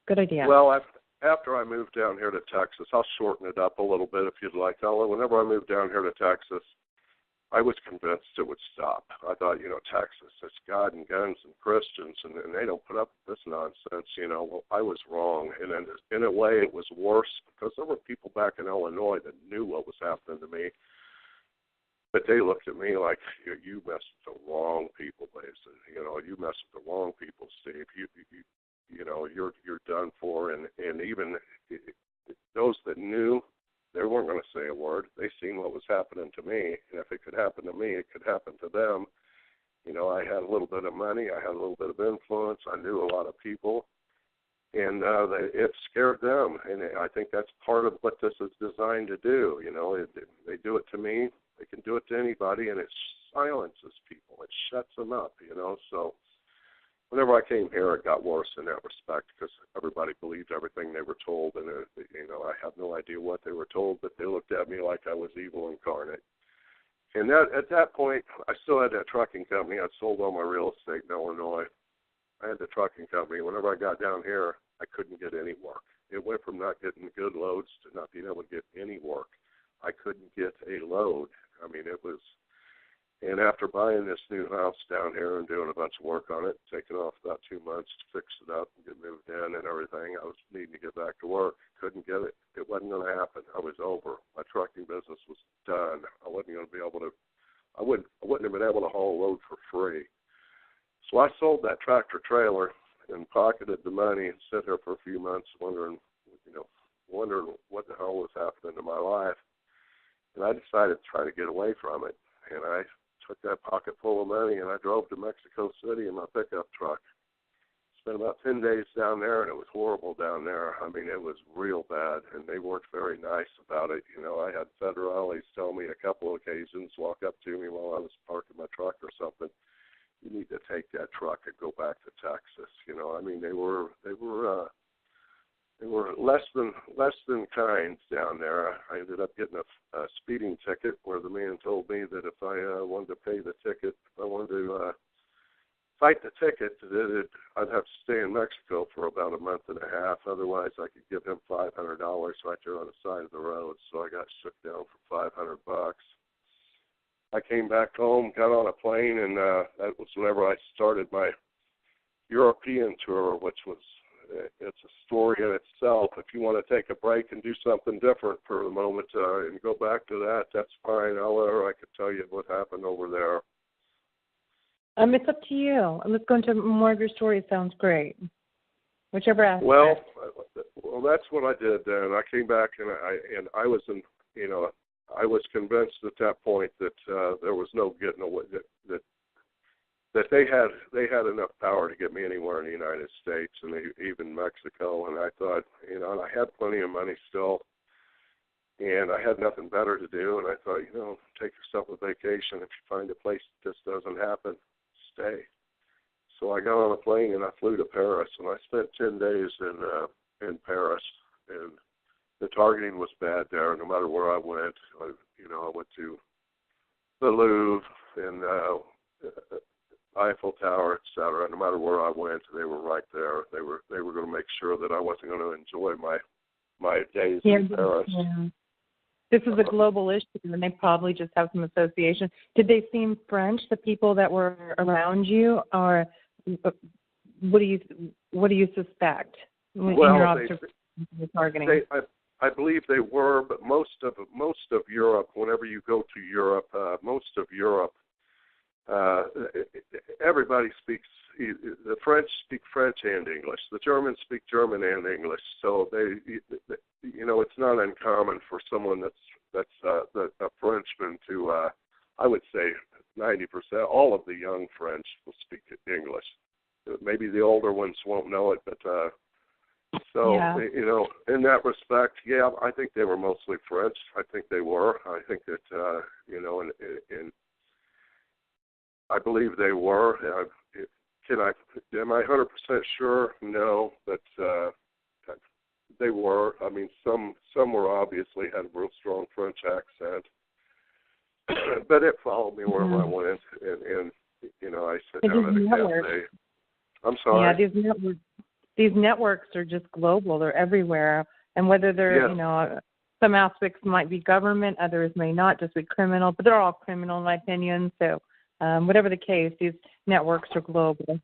Speaker 3: good idea.
Speaker 2: Well, after I moved down here to Texas, I'll shorten it up a little bit if you'd like, Ella. Whenever I moved down here to Texas, I was convinced it would stop. I thought, Texas, it's God and guns and Christians, and they don't put up with this nonsense. Well, I was wrong. And in a way, it was worse because there were people back in Illinois that knew what was happening to me. But they looked at me like, you messed with the wrong people, Baysden. You messed with the wrong people, Steve. You're done for. And even those that knew, they weren't going to say a word. They seen what was happening to me, and if it could happen to me, it could happen to them. I had a little bit of money. I had a little bit of influence. I knew a lot of people, and it scared them. And I think that's part of what this is designed to do. They do it to me. They can do it to anybody, and it silences people. It shuts them up, So whenever I came here, it got worse in that respect because everybody believed everything they were told, and I have no idea what they were told, but they looked at me like I was evil incarnate. And at that point, I still had that trucking company. I'd sold all my real estate in Illinois. I had the trucking company. Whenever I got down here, I couldn't get any work. It went from not getting good loads to not being able to get any work. I couldn't get a load. I mean, it was. And after buying this new house down here and doing a bunch of work on it, taking off about 2 months to fix it up and get moved in and everything, I was needing to get back to work. Couldn't get it. It wasn't going to happen. I was over. My trucking business was done. I wasn't going to be able to. I wouldn't have been able to haul a load for free. So I sold that tractor trailer and pocketed the money and sat there for a few months wondering what the hell was happening to my life. And I decided to try to get away from it. And I took that pocket full of money, and I drove to Mexico City in my pickup truck. Spent about 10 days down there, and it was horrible down there. I mean, it was real bad, and they weren't very nice about it. I had federales tell me a couple of occasions, walk up to me while I was parking my truck or something, you need to take that truck and go back to Texas. I mean, they were less than kind down there. I ended up getting a speeding ticket where the man told me that if I wanted to pay the ticket, if fight the ticket, I'd have to stay in Mexico for about a month and a half. Otherwise, I could give him $500 right there on the side of the road. So I got shook down for $500. I came back home, got on a plane, and that was whenever I started my European tour, which was, it's a story in itself. If you want to take a break and do something different for a moment and go back to that, that's fine. However, I could tell you what happened over there.
Speaker 3: It's up to you. Let's go into more of your story. It sounds great. Whichever aspect.
Speaker 2: Well, that's what I did then. I came back and I was I was convinced at that point that there was no getting away, that they had enough power to get me anywhere in the United States and even Mexico. And I thought, and I had plenty of money still, and I had nothing better to do. And I thought, take yourself a vacation. If you find a place that this doesn't happen, stay. So I got on a plane and I flew to Paris, and I spent 10 days in Paris. And the targeting was bad there. No matter where I went, I went to the Louvre and Eiffel Tower, etc. No matter where I went, they were right there. They were going to make sure that I wasn't going to enjoy my days in Paris.
Speaker 3: Yeah. This is a global issue, and they probably just have some association. Did they seem French, the people that were around you, or what do you suspect in your observation of targeting?
Speaker 2: I believe they were, but most of Europe, whenever you go to Europe, everybody speaks. The French speak French and English. The Germans speak German and English. So it's not uncommon for someone that's a Frenchman to, I would say, 90%. All of the young French will speak English. Maybe the older ones won't know it, but in that respect, I think they were mostly French. I think they were. I think that and I believe they were. Am I 100% sure? No, but they were. I mean, some were obviously had a real strong French accent, but it followed me wherever I went, and I sat down at a cafe. I'm sorry.
Speaker 3: Yeah, these networks are just global. They're everywhere, and whether they're some aspects might be government, others may not, just be criminal, but they're all criminal in my opinion. So. Whatever the case, these networks are global.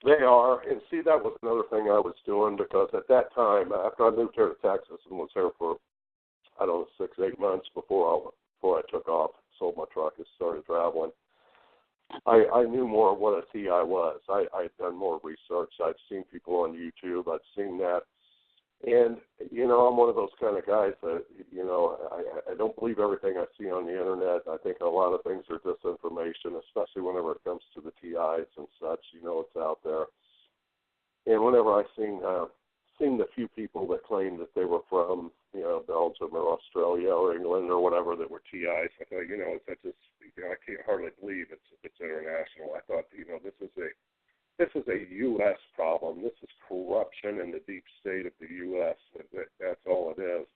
Speaker 2: They are. And see, that was another thing I was doing, because at that time, after I moved here to Texas and was here for, 6-8 months before I took off, sold my truck and started traveling, I knew more of what a TI was. I'd done more research. I'd seen people on YouTube. I'd seen that. And, I'm one of those kind of guys that, I don't believe everything I see on the Internet. I think a lot of things are disinformation, especially whenever it comes to the TIs and such. It's out there. And whenever I seen the few people that claimed that they were from, Belgium or Australia or England or whatever that were TIs, I thought, that just, I can't hardly believe it's international. I thought, this is a U.S. problem. This is corruption in the deep state of the U.S. That's all it is.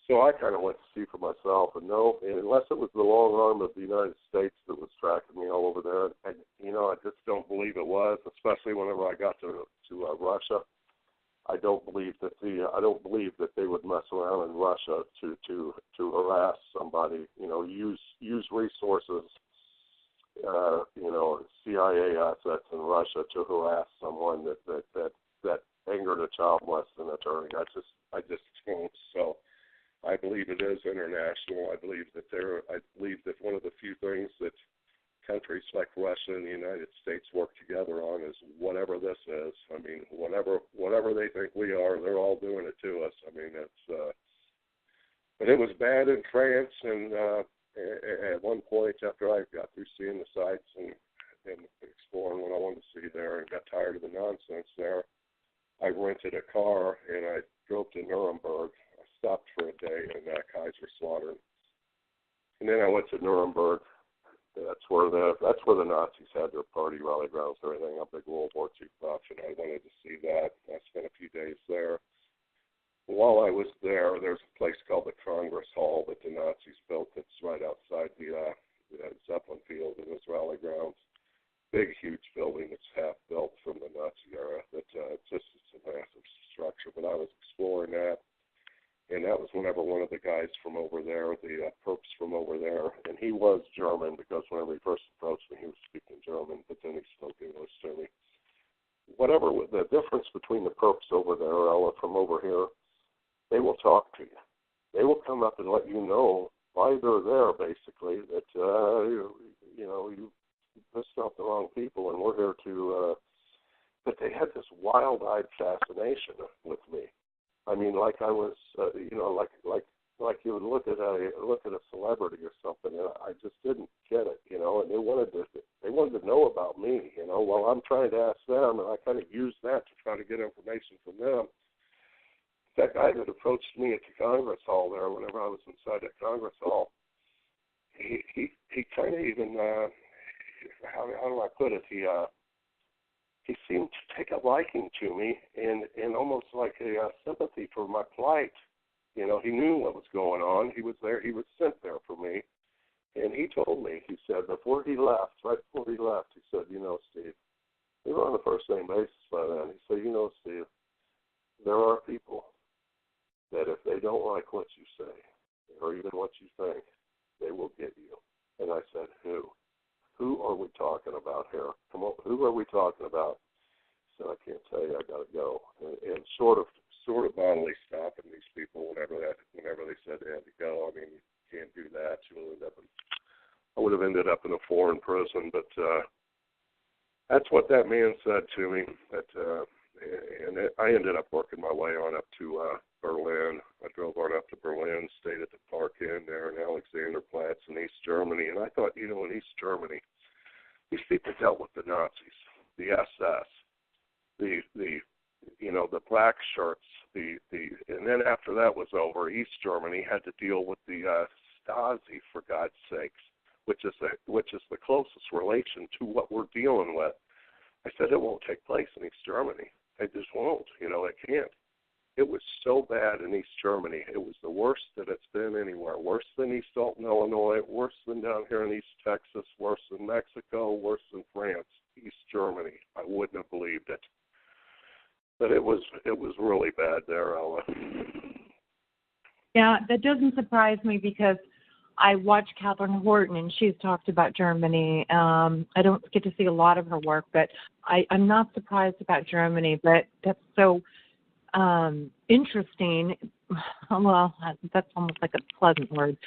Speaker 2: So I kind of went to see for myself, and unless it was the long arm of the United States that was tracking me all over there, I just don't believe it was. Especially whenever I got to Russia, I don't believe that they would mess around in Russia to harass somebody. Use resources. CIA assets in Russia to harass someone that angered a child molesting attorney. I just can't. So I believe it is international. I believe that one of the few things that countries like Russia and the United States work together on is whatever this is. I mean, whatever they think we are, they're all doing it to us. I mean, but it was bad in France, and at one point, after I got through seeing the sights and exploring what I wanted to see there and got tired of the nonsense there, I rented a car and I drove to Nuremberg. I stopped for a day in Kaiserslautern, and then I went to Nuremberg. That's where the Nazis had their party rally grounds and everything. A big World War II buff, and I wanted to see that. I spent a few days there. While I was there, there's a place called the Congress Hall that the Nazis built that's right outside the Zeppelin field in those rally grounds. big, huge building that's half built from the Nazi era. It's a massive structure. But I was exploring that, and that was whenever one of the guys from over there, the perps from over there, and he was German because whenever he first approached me, he was speaking German, but then he spoke English to me. Whatever the difference between the perps over there or from over here, they will talk to you. They will come up and let you know why they're there, basically, that, you pissed off the wrong people, and we're here to, but they had this wild-eyed fascination with me. I mean, like I was, like you would look at a celebrity or something, and I just didn't get it, and they wanted to know about me, while I'm trying to ask them, and I kind of used that to try to get information from them. That guy that approached me at the Congress Hall there, whenever I was inside that Congress Hall, he kind of even, how do I put it? He seemed to take a liking to me and almost like a sympathy for my plight. He knew what was going on. He was there. He was sent there for me. And he told me, he said, right before he left, he said, Steve, we were on the first name basis by then. He said, Steve, there are people that if they don't like what you say or even what you think, they will get you. And I said, who? Who are we talking about here? Come on, who are we talking about? He said, I can't tell you, I got to go. And sort of bodily stopping these people whenever they said they had to go. I mean, you can't do that. I would have ended up in a foreign prison, but that's what that man said to me. I ended up working my way on up to Berlin. I drove on up to Berlin, stayed at the Park Inn there in Alexanderplatz in East Germany. And I thought, in East Germany, these people dealt with the Nazis, the SS, the black shirts, and then after that was over, East Germany had to deal with the Stasi, for God's sakes, which is the closest relation to what we're dealing with. I said, it won't take place in East Germany. It just won't. It can't. It was so bad in East Germany. It was the worst that it's been anywhere. Worse than East Alton, Illinois. Worse than down here in East Texas. Worse than Mexico. Worse than France. East Germany. I wouldn't have believed it. But it was really bad there, Ella.
Speaker 3: Yeah, that doesn't surprise me because I watch Catherine Horton, and she's talked about Germany. I don't get to see a lot of her work, but I'm not surprised about Germany. But that's so interesting. Well, that's almost like a pleasant word.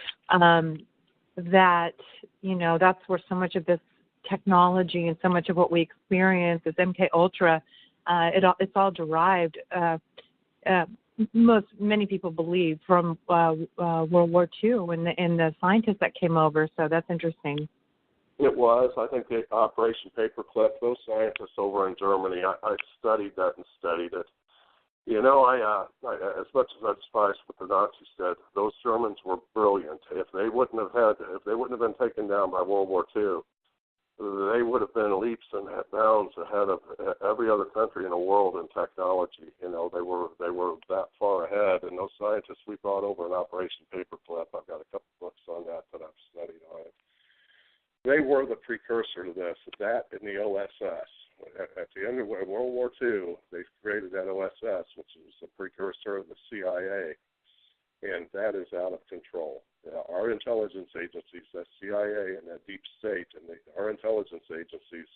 Speaker 3: That, that's where so much of this technology and so much of what we experience is MK Ultra. It's all derived. Many people believe from World War II and the scientists that came over. So that's interesting.
Speaker 2: It was. I think the Operation Paperclip. Those scientists over in Germany. I studied that and studied it. I as much as I despise what the Nazis did, those Germans were brilliant. If they wouldn't have been taken down by World War II, they would have been leaps and bounds ahead of every other country in the world in technology. They were that far ahead. And those scientists we brought over in Operation Paperclip, I've got a couple books on that I've studied on it. They were the precursor to this. That and the OSS. At the end of World War II, they created that OSS, which was the precursor of the CIA, and that is out of control. Our intelligence agencies, that CIA and that deep state, and our intelligence agencies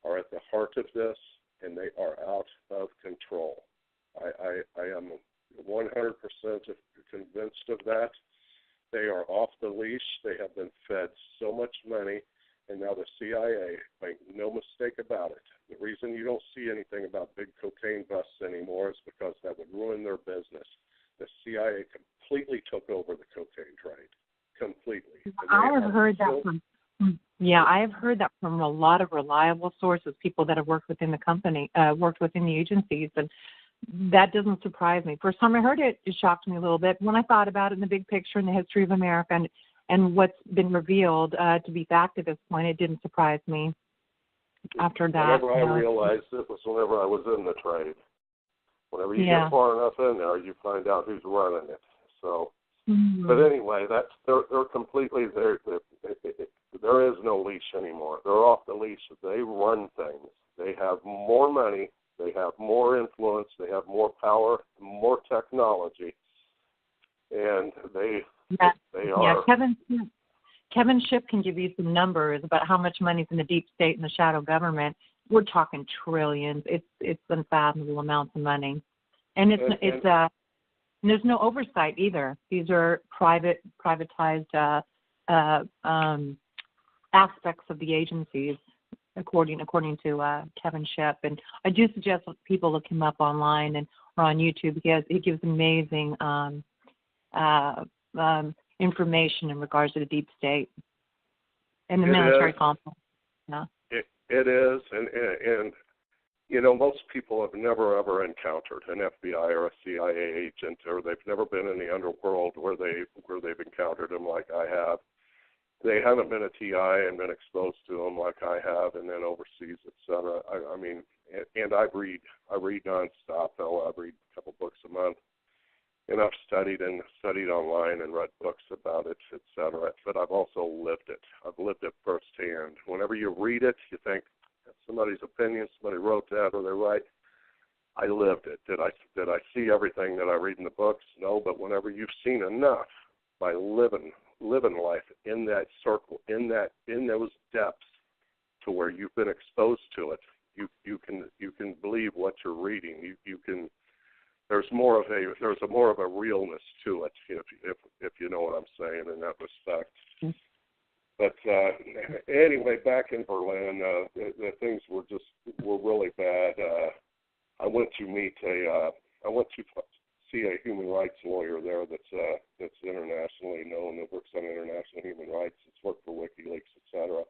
Speaker 2: are at the heart of this, and they are out of control. I am 100% convinced of that. They are off the leash. They have been fed so much money, and now the CIA, make no mistake about it, the reason you don't see anything about big cocaine busts anymore is because that would ruin their business. The CIA completely took over the cocaine trade, completely.
Speaker 3: I have heard that from a lot of reliable sources, people that have worked within the company, worked within the agencies, and that doesn't surprise me. First time I heard it, it shocked me a little bit. When I thought about it in the big picture in the history of America and what's been revealed to be fact at this point, it didn't surprise me. After that,
Speaker 2: whenever I realized it was whenever I was in the trade. Whenever you get far enough in there, you find out who's running it. So, but anyway, they're completely there is no leash anymore. They're off the leash. They run things. They have more money. They have more influence. They have more power, more technology, and they are.
Speaker 3: Kevin Shipp can give you some numbers about how much money's in the deep state and the shadow government. We're talking trillions. It's unfathomable amounts of money, and there's no oversight either. These are privatized aspects of the agencies, according to Kevin Shipp. And I do suggest people look him up online or on YouTube, because he gives amazing information in regards to the deep state and the military complex. Yeah.
Speaker 2: It is, and you know, most people have never ever encountered an FBI or a CIA agent, or they've never been in the underworld where they've encountered them like I have. They haven't been a TI and been exposed to them like I have, and then overseas, etc. I mean, and I read nonstop. I read a couple books a month, and I've studied online and read books about it, etc. But I've also lived it. I've lived it firsthand. Whenever you read it, you think that's somebody's opinion. Somebody wrote that, or they're right. I lived it. Did I see everything that I read in the books? No. But whenever you've seen enough by living life in that circle, in those depths, to where you've been exposed to it, you can believe what you're reading. You can. There's more of a realness to it, if you know what I'm saying in that respect. But anyway, back in Berlin, the things were really bad. I went to see a human rights lawyer there that's internationally known, that works on international human rights. It's worked for WikiLeaks, etc.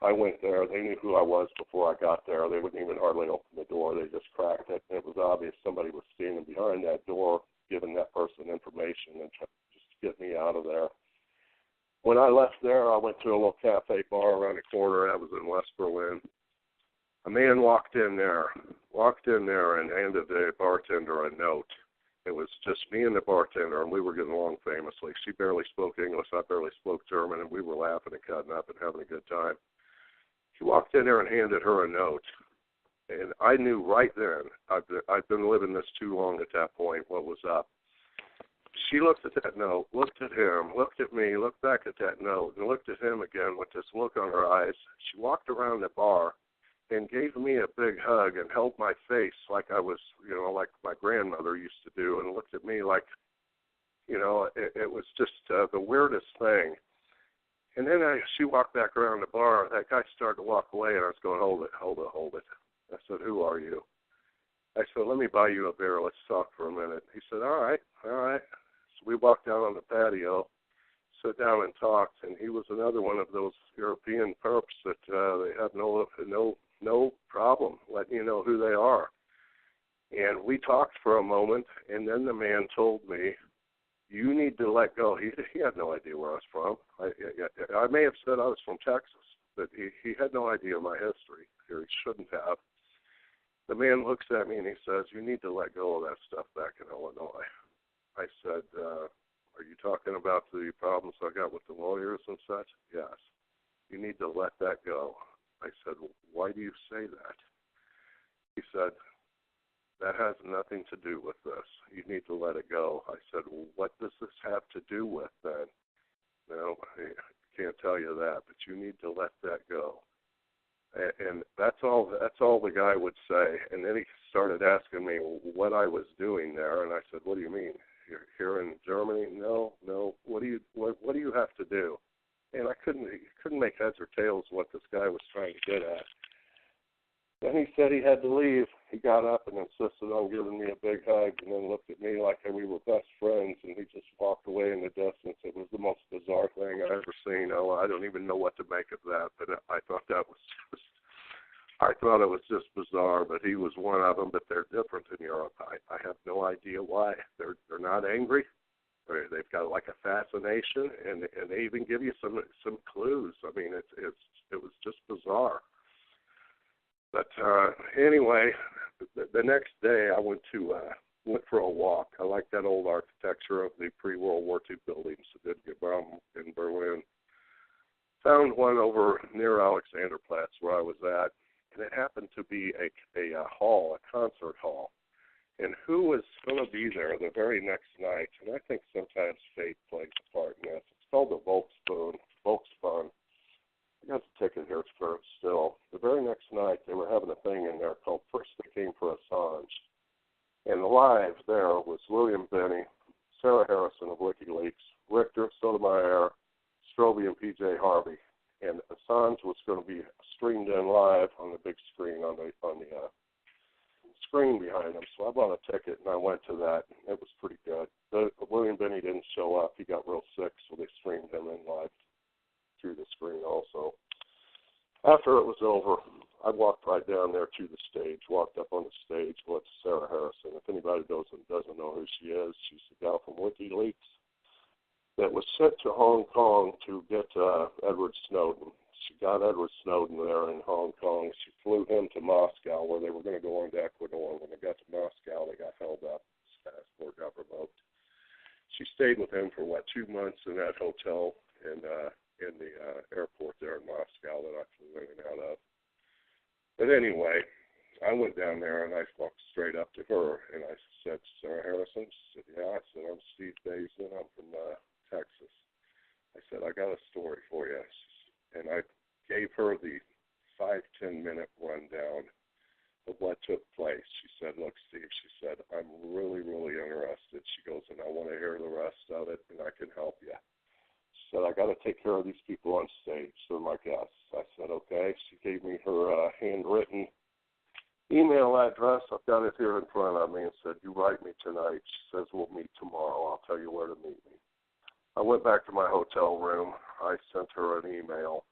Speaker 2: I went there. They knew who I was before I got there. They wouldn't even hardly open the door. They just cracked it. And it was obvious somebody was standing behind that door, giving that person information and trying to just get me out of there. When I left there, I went to a little cafe bar around the corner. That was in West Berlin. A man walked in there and handed the bartender a note. It was just me and the bartender, and we were getting along famously. She barely spoke English. I barely spoke German, and we were laughing and cutting up and having a good time. He walked in there and handed her a note. And I knew right then, I'd been living this too long at that point, what was up. She looked at that note, looked at him, looked at me, looked back at that note, and looked at him again with this look on her eyes. She walked around the bar and gave me a big hug and held my face like I was, like my grandmother used to do, and looked at me like, it was just the weirdest thing. And then she walked back around the bar. That guy started to walk away, and I was going, hold it. I said, who are you? I said, let me buy you a beer. Let's talk for a minute. He said, all right. So we walked down on the patio, sat down and talked, and he was another one of those European perps that they have no problem letting you know who they are. And we talked for a moment, and then the man told me, you need to let go. He had no idea where I was from. I may have said I was from Texas, but he had no idea my history, or he shouldn't have. The man looks at me and he says, you need to let go of that stuff back in Illinois. I said, are you talking about the problems I got with the lawyers and such? Yes. You need to let that go. I said, well, why do you say that? He said, that has nothing to do with this. You need to let it go. I said, well, what does this have to do with then? No, I can't tell you that, but you need to let that go. And that's all the guy would say. And then he started asking me what I was doing there, and I said, what do you mean? You're here in Germany? No. What do you have to do? And I couldn't make heads or tails what this guy was trying to get at. Then he said he had to leave. He got up and insisted on giving me a big hug, and then looked at me like we were best friends, and he just walked away in the distance. It was the most bizarre thing I've ever seen. Oh, I don't even know what to make of that, but I thought it was just bizarre. But he was one of them. But they're different in Europe. I have no idea why. They're not angry. They've got like a fascination, and they even give you some clues. I mean, it was just bizarre. But anyway, the next day I went for a walk. I like that old architecture of the pre-World War II buildings, the Baysden in Berlin. found one over near Alexanderplatz where I was at, and it happened to be a hall, a concert hall. And who was going to be there the very next night? And I think sometimes fate plays a part in this. It's called the Volksbund. I got the ticket here for it still. The very next night, they were having a thing in there called First They Came for Assange. And live there was William Benny, Sarah Harrison of WikiLeaks, Richter, Sotomayor, Strobe, and P.J. Harvey. And Assange was going to be streamed in live on the big screen on the screen behind him. So I bought a ticket and I went to that. It was pretty good. William Benny didn't show up. He got real sick, so they streamed him in live through the screen also. After it was over, I walked right down there to the stage, walked up on the stage with Sarah Harrison. If anybody doesn't know who she is, she's the gal from WikiLeaks that was sent to Hong Kong to get Edward Snowden. She got Edward Snowden there in Hong Kong. She flew him to Moscow where they were going to go on to Ecuador. When they got to Moscow, they got held up. His passport got revoked. She stayed with him for, 2 months in that hotel in the airport there in Moscow that I flew in and out of. But anyway, I went down there and I walked straight up to her and I said, Sarah Harrison? She said, yeah. I said, I'm Steve Baysden. I'm from Texas. I said, I got a story for you. And I gave her the 5-10 minute rundown of what took place. She said, look, Steve, she said, I'm really, really interested. She goes, and I want to hear the rest of it, and I can help you. She said, I got to take care of these people on stage. They're my guests. I said, okay. She gave me her handwritten email address. I've got it here in front of me and said, you write me tonight. She says, we'll meet tomorrow. I'll tell you where to meet me. I went back to my hotel room. I sent her an email.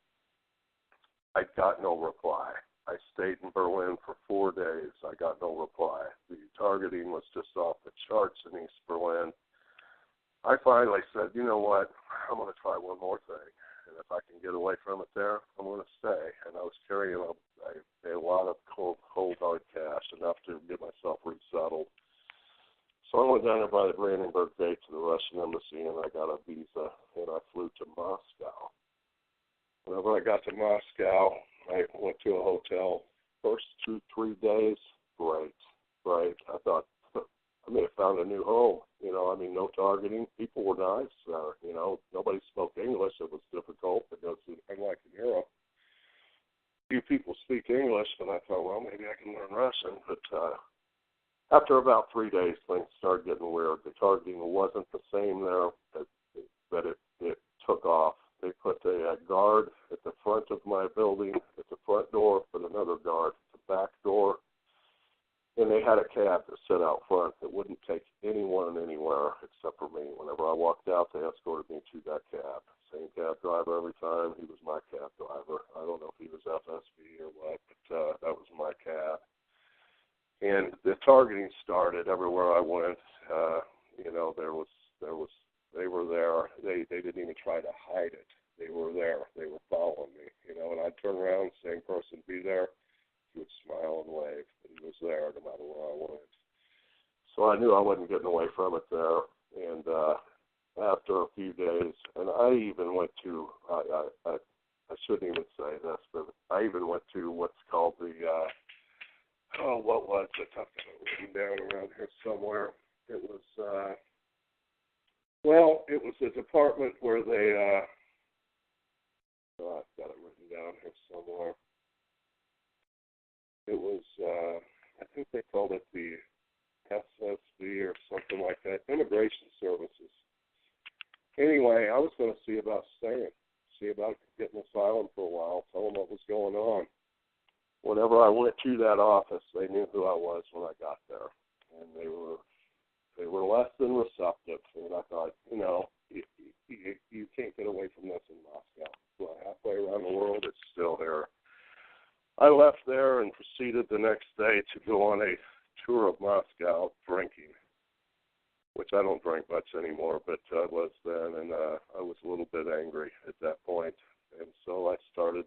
Speaker 2: I got no reply. I stayed in Berlin for 4 days. I got no reply. The targeting was just off the charts in East Berlin. I finally said, you know what, I'm going to try one more thing. And if I can get away from it there, I'm going to stay. And I was carrying a lot of cold hard cash, enough to get myself resettled. So I went down there by the Brandenburg Gate to the Russian embassy, and I got a visa, and I flew to Moscow. Whenever I got to Moscow, I went to a hotel. First 2-3 days, great. I thought, I may have found a new home. No targeting. People were nice. Nobody spoke English. It was difficult because, unlike in Europe, few people speak English, but I thought, well, maybe I can learn Russian. But after about 3 days, things started getting weird. The targeting wasn't the same there, but it took off. They put a guard at the front of my building, at the front door, put another guard at the back door, and they had a cab that sat out front that wouldn't take anyone anywhere except for me. Whenever I walked out, they escorted me to that cab. Same cab driver every time. He was my cab driver. I don't know if he was FSB or what, but that was my cab. And the targeting started everywhere I went. They were there. They didn't even try to hide it. They were there. They were following me, and I'd turn around, same person be there. He would smile and wave, but he was there no matter where I went. So I knew I wasn't getting away from it there. And after a few days, and I even went to, I shouldn't even say this, but I even went to what's called the, what was it? I've got it written down around here somewhere. It was, it was a department where they, I've got it written down here somewhere. It was, I think they called it the SSB or something like that, Immigration Services. Anyway, I was going to see about staying, see about getting asylum for a while, tell them what was going on. Whenever I went to that office, they knew who I was when I got there, and they were less than receptive. And I thought, you can't get away from this in Moscow. Well, halfway around the world, it's still there. I left there and proceeded the next day to go on a tour of Moscow drinking, which I don't drink much anymore, but I was then, and I was a little bit angry at that point. And so I started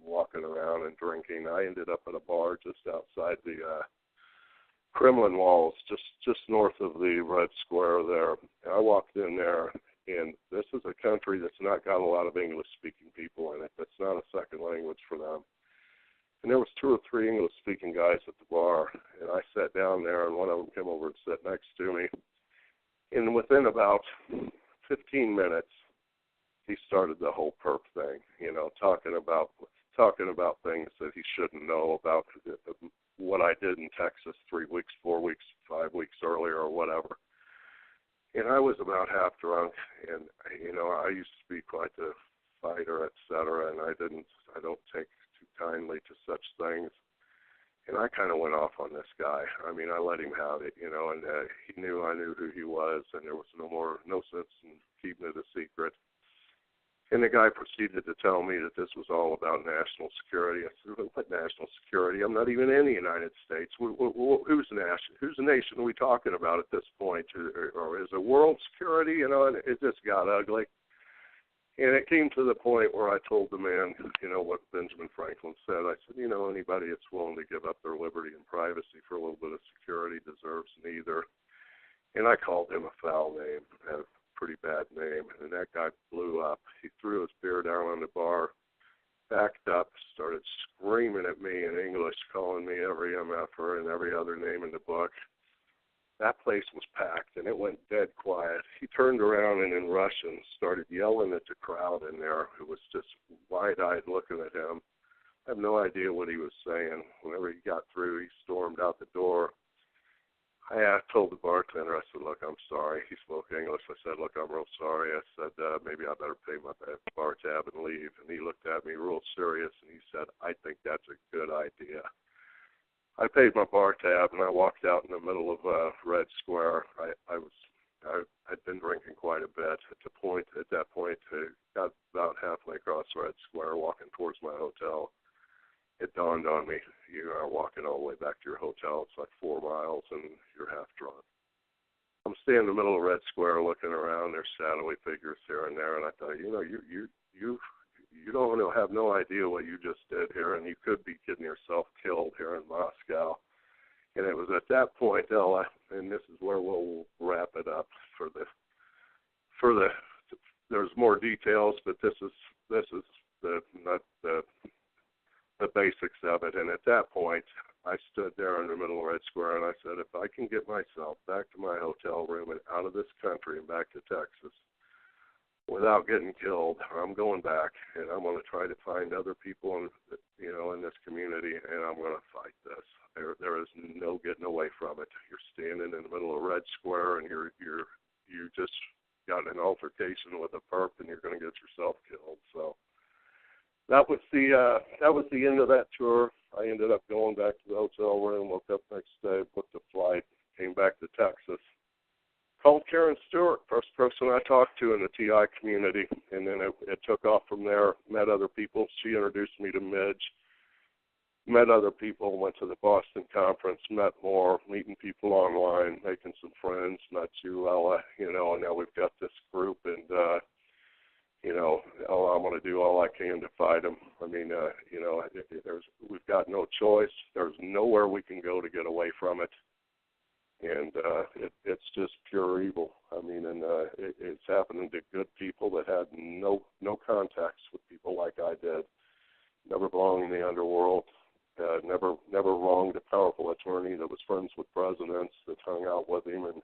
Speaker 2: walking around and drinking. I ended up at a bar just outside the Kremlin walls, just north of the Red Square there. I walked in there, And this is a country that's not got a lot of English-speaking people in it. That's not a second language for them. And there was 2 or 3 English-speaking guys at the bar, and I sat down there, and one of them came over and sat next to me. And within about 15 minutes, he started the whole perp thing, talking about things that he shouldn't know about what I did in Texas 3 weeks, 4 weeks, 5 weeks earlier or whatever. And I was about half drunk, and, I used to be quite the fighter, et cetera, and I don't take too kindly to such things. And I kind of went off on this guy. I mean, I let him have it, and he knew I knew who he was, and there was no sense in keeping it a secret. And the guy proceeded to tell me that this was all about national security. I said, what national security? I'm not even in the United States. Whose nation are we talking about at this point? Or is it world security? And it just got ugly. And it came to the point where I told the man, what Benjamin Franklin said. I said, anybody that's willing to give up their liberty and privacy for a little bit of security deserves neither. And I called him a foul name, a pretty bad name, and that guy blew up. He threw his beer down on the bar, backed up, started screaming at me in English, calling me every MFer and every other name in the book. That place was packed, and it went dead quiet. He turned around and in Russian started yelling at the crowd in there, who was just wide-eyed looking at him. I have no idea what he was saying. Whenever he got through, he stormed out the door. I told the bartender, I said, look, I'm sorry. He spoke English. I said, look, I'm real sorry. I said, maybe I better pay my bar tab and leave. And he looked at me real serious, and he said, I think that's a good idea. I paid my bar tab, and I walked out in the middle of Red Square. I'd been drinking quite a bit. At that point, I got about halfway across Red Square, walking towards my hotel. It dawned on me, you are walking all the way back to your hotel. It's like 4 miles, and you're half drunk. I'm standing in the middle of Red Square looking around. There's shadowy figures here and there, and I thought, you don't have no idea what you just did here, and you could be getting yourself killed here in Moscow. And it was at that point, Ella, and this is where we'll wrap it up there's more details, but this is the basics of it. And at that point, I stood there in the middle of Red Square, and I said, if I can get myself back to my hotel room and out of this country and back to Texas without getting killed, I'm going back, and I'm going to try to find other people in this community, and I'm going to fight this. There is no getting away from it. You're standing in the middle of Red Square, and you just got an altercation with a perp, and you're going to get yourself killed. So that was the end of that tour. I ended up going back to the hotel room, woke up next day, booked a flight, came back to Texas, called Karen Stewart, first person I talked to in the TI community, and then it took off from there, met other people. She introduced me to Midge, met other people, went to the Boston conference, met more, meeting people online, making some friends, met you, Ella, and now we've got this group, and I'm going to do all I can to fight them. I mean, we've got no choice. There's nowhere we can go to get away from it. And it's just pure evil. I mean, and it's happening to good people that had no contacts with people like I did. Never belonged in the underworld. Never wronged a powerful attorney that was friends with presidents that hung out with him. And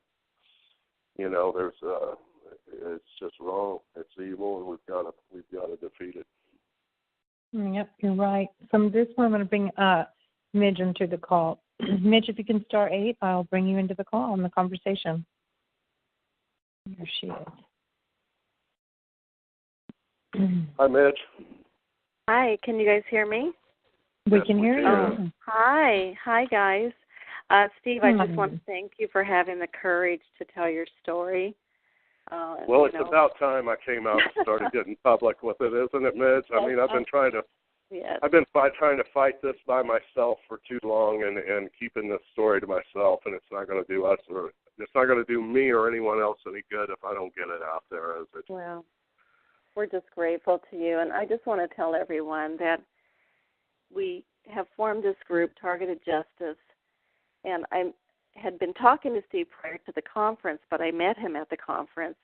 Speaker 2: it's just wrong. It's evil, and we've got to defeat it.
Speaker 3: Yep, you're right. From this point, I'm going to bring Midge into the call. Midge, if you can star 8, I'll bring you into the call and the conversation. There she is.
Speaker 2: Hi, Midge.
Speaker 4: Hi, can you guys hear me?
Speaker 3: We can hear you.
Speaker 4: Hi, guys. Steve, I just want to thank you for having the courage to tell your story.
Speaker 2: Well, it's about time I came out and started getting public with it, isn't it, Midge? I mean, I've been trying to fight this by myself for too long, and keeping this story to myself, and it's not going to do us, or it's not going to do me or anyone else any good if I don't get it out there, is it?
Speaker 4: Well, we're just grateful to you, and I just want to tell everyone that we have formed this group, Targeted Justice, and I had been talking to Steve prior to the conference, but I met him at the conference,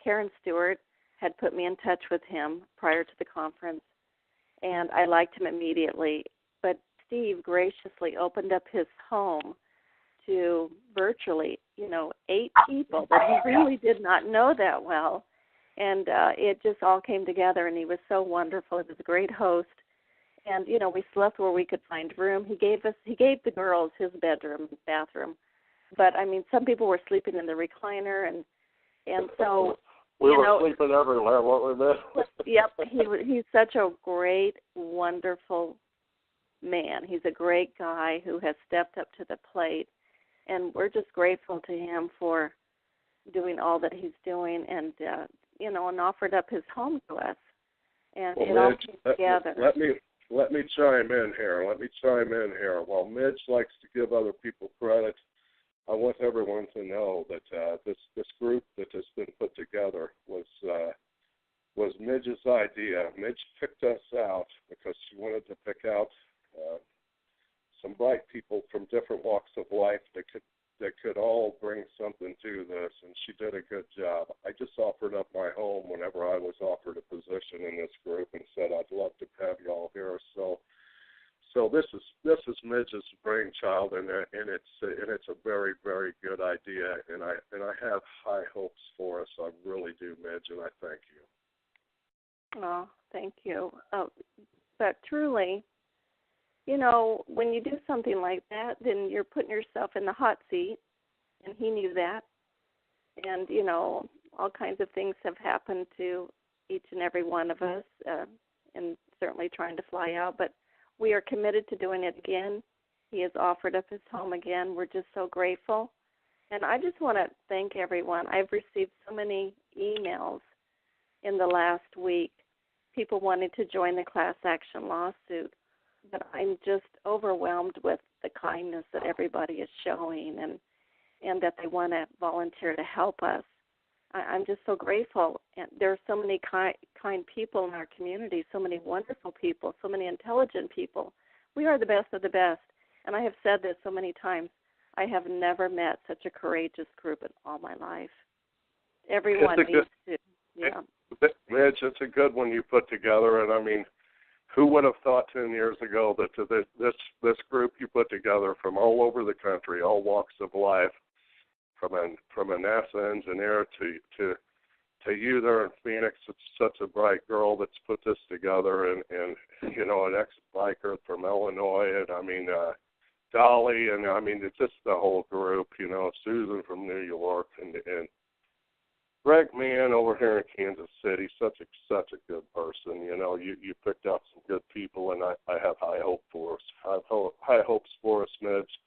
Speaker 4: Karen Stewart had put me in touch with him prior to the conference, and I liked him immediately. But Steve graciously opened up his home to virtually, 8 people that he really did not know that well. And it just all came together, and he was so wonderful. He was a great host. And, we slept where we could find room. He gave the girls his bedroom, bathroom. But, some people were sleeping in the recliner, and so,
Speaker 2: we were sleeping everywhere, weren't we, Miss?
Speaker 4: Yep, he's such a great, wonderful man. He's a great guy who has stepped up to the plate, and we're just grateful to him for doing all that he's doing, and and offered up his home to us, and it all came together.
Speaker 2: Let me chime in here. While Midge likes to give other people credit, I want everyone to know that this group that has been put together was Midge's idea. Midge picked us out because she wanted to pick out some bright people from different walks of life that could all bring something to this, and she did a good job. I just offered up my home whenever I was offered a position in this group and said I'd love to have you all here. So this is Midge's brainchild, and it's a very, very good idea, and I have high hopes for us. I really do, Midge, and I thank you.
Speaker 4: Oh, thank you. But truly, when you do something like that, then you're putting yourself in the hot seat, and he knew that. And, all kinds of things have happened to each and every one of us, and certainly trying to fly out. But we are committed to doing it again. He has offered up his home again. We're just so grateful. And I just want to thank everyone. I've received so many emails in the last week, people wanting to join the class action lawsuit. But I'm just overwhelmed with the kindness that everybody is showing, and that they want to volunteer to help us. I'm just so grateful. And there are so many kind people in our community, so many wonderful people, so many intelligent people. We are the best of the best. And I have said this so many times. I have never met such a courageous group in all my life. Everyone needs to. Yeah.
Speaker 2: Midge, it's a good one you put together, and who would have thought 10 years ago that this group you put together from all over the country, all walks of life, from a NASA engineer to you there in Phoenix, it's such a bright girl that's put this together, and an ex-biker from Illinois, and Dolly, and it's just the whole group, Susan from New York, and Greg Mann over here in Kansas City, such a good person. You picked out some good people, and I have high hope for us. High hopes for us, Midge,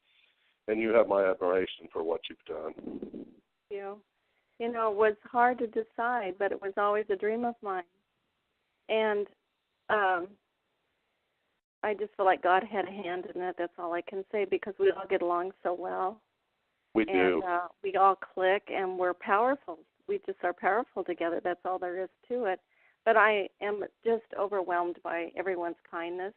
Speaker 2: and you have my admiration for what you've done.
Speaker 4: Thank you. It was hard to decide, but it was always a dream of mine. And I just feel like God had a hand in it. That's all I can say, because we all get along so well.
Speaker 2: We do.
Speaker 4: And we all click, and we're powerful. We just are powerful together. That's all there is to it. But I am just overwhelmed by everyone's kindness,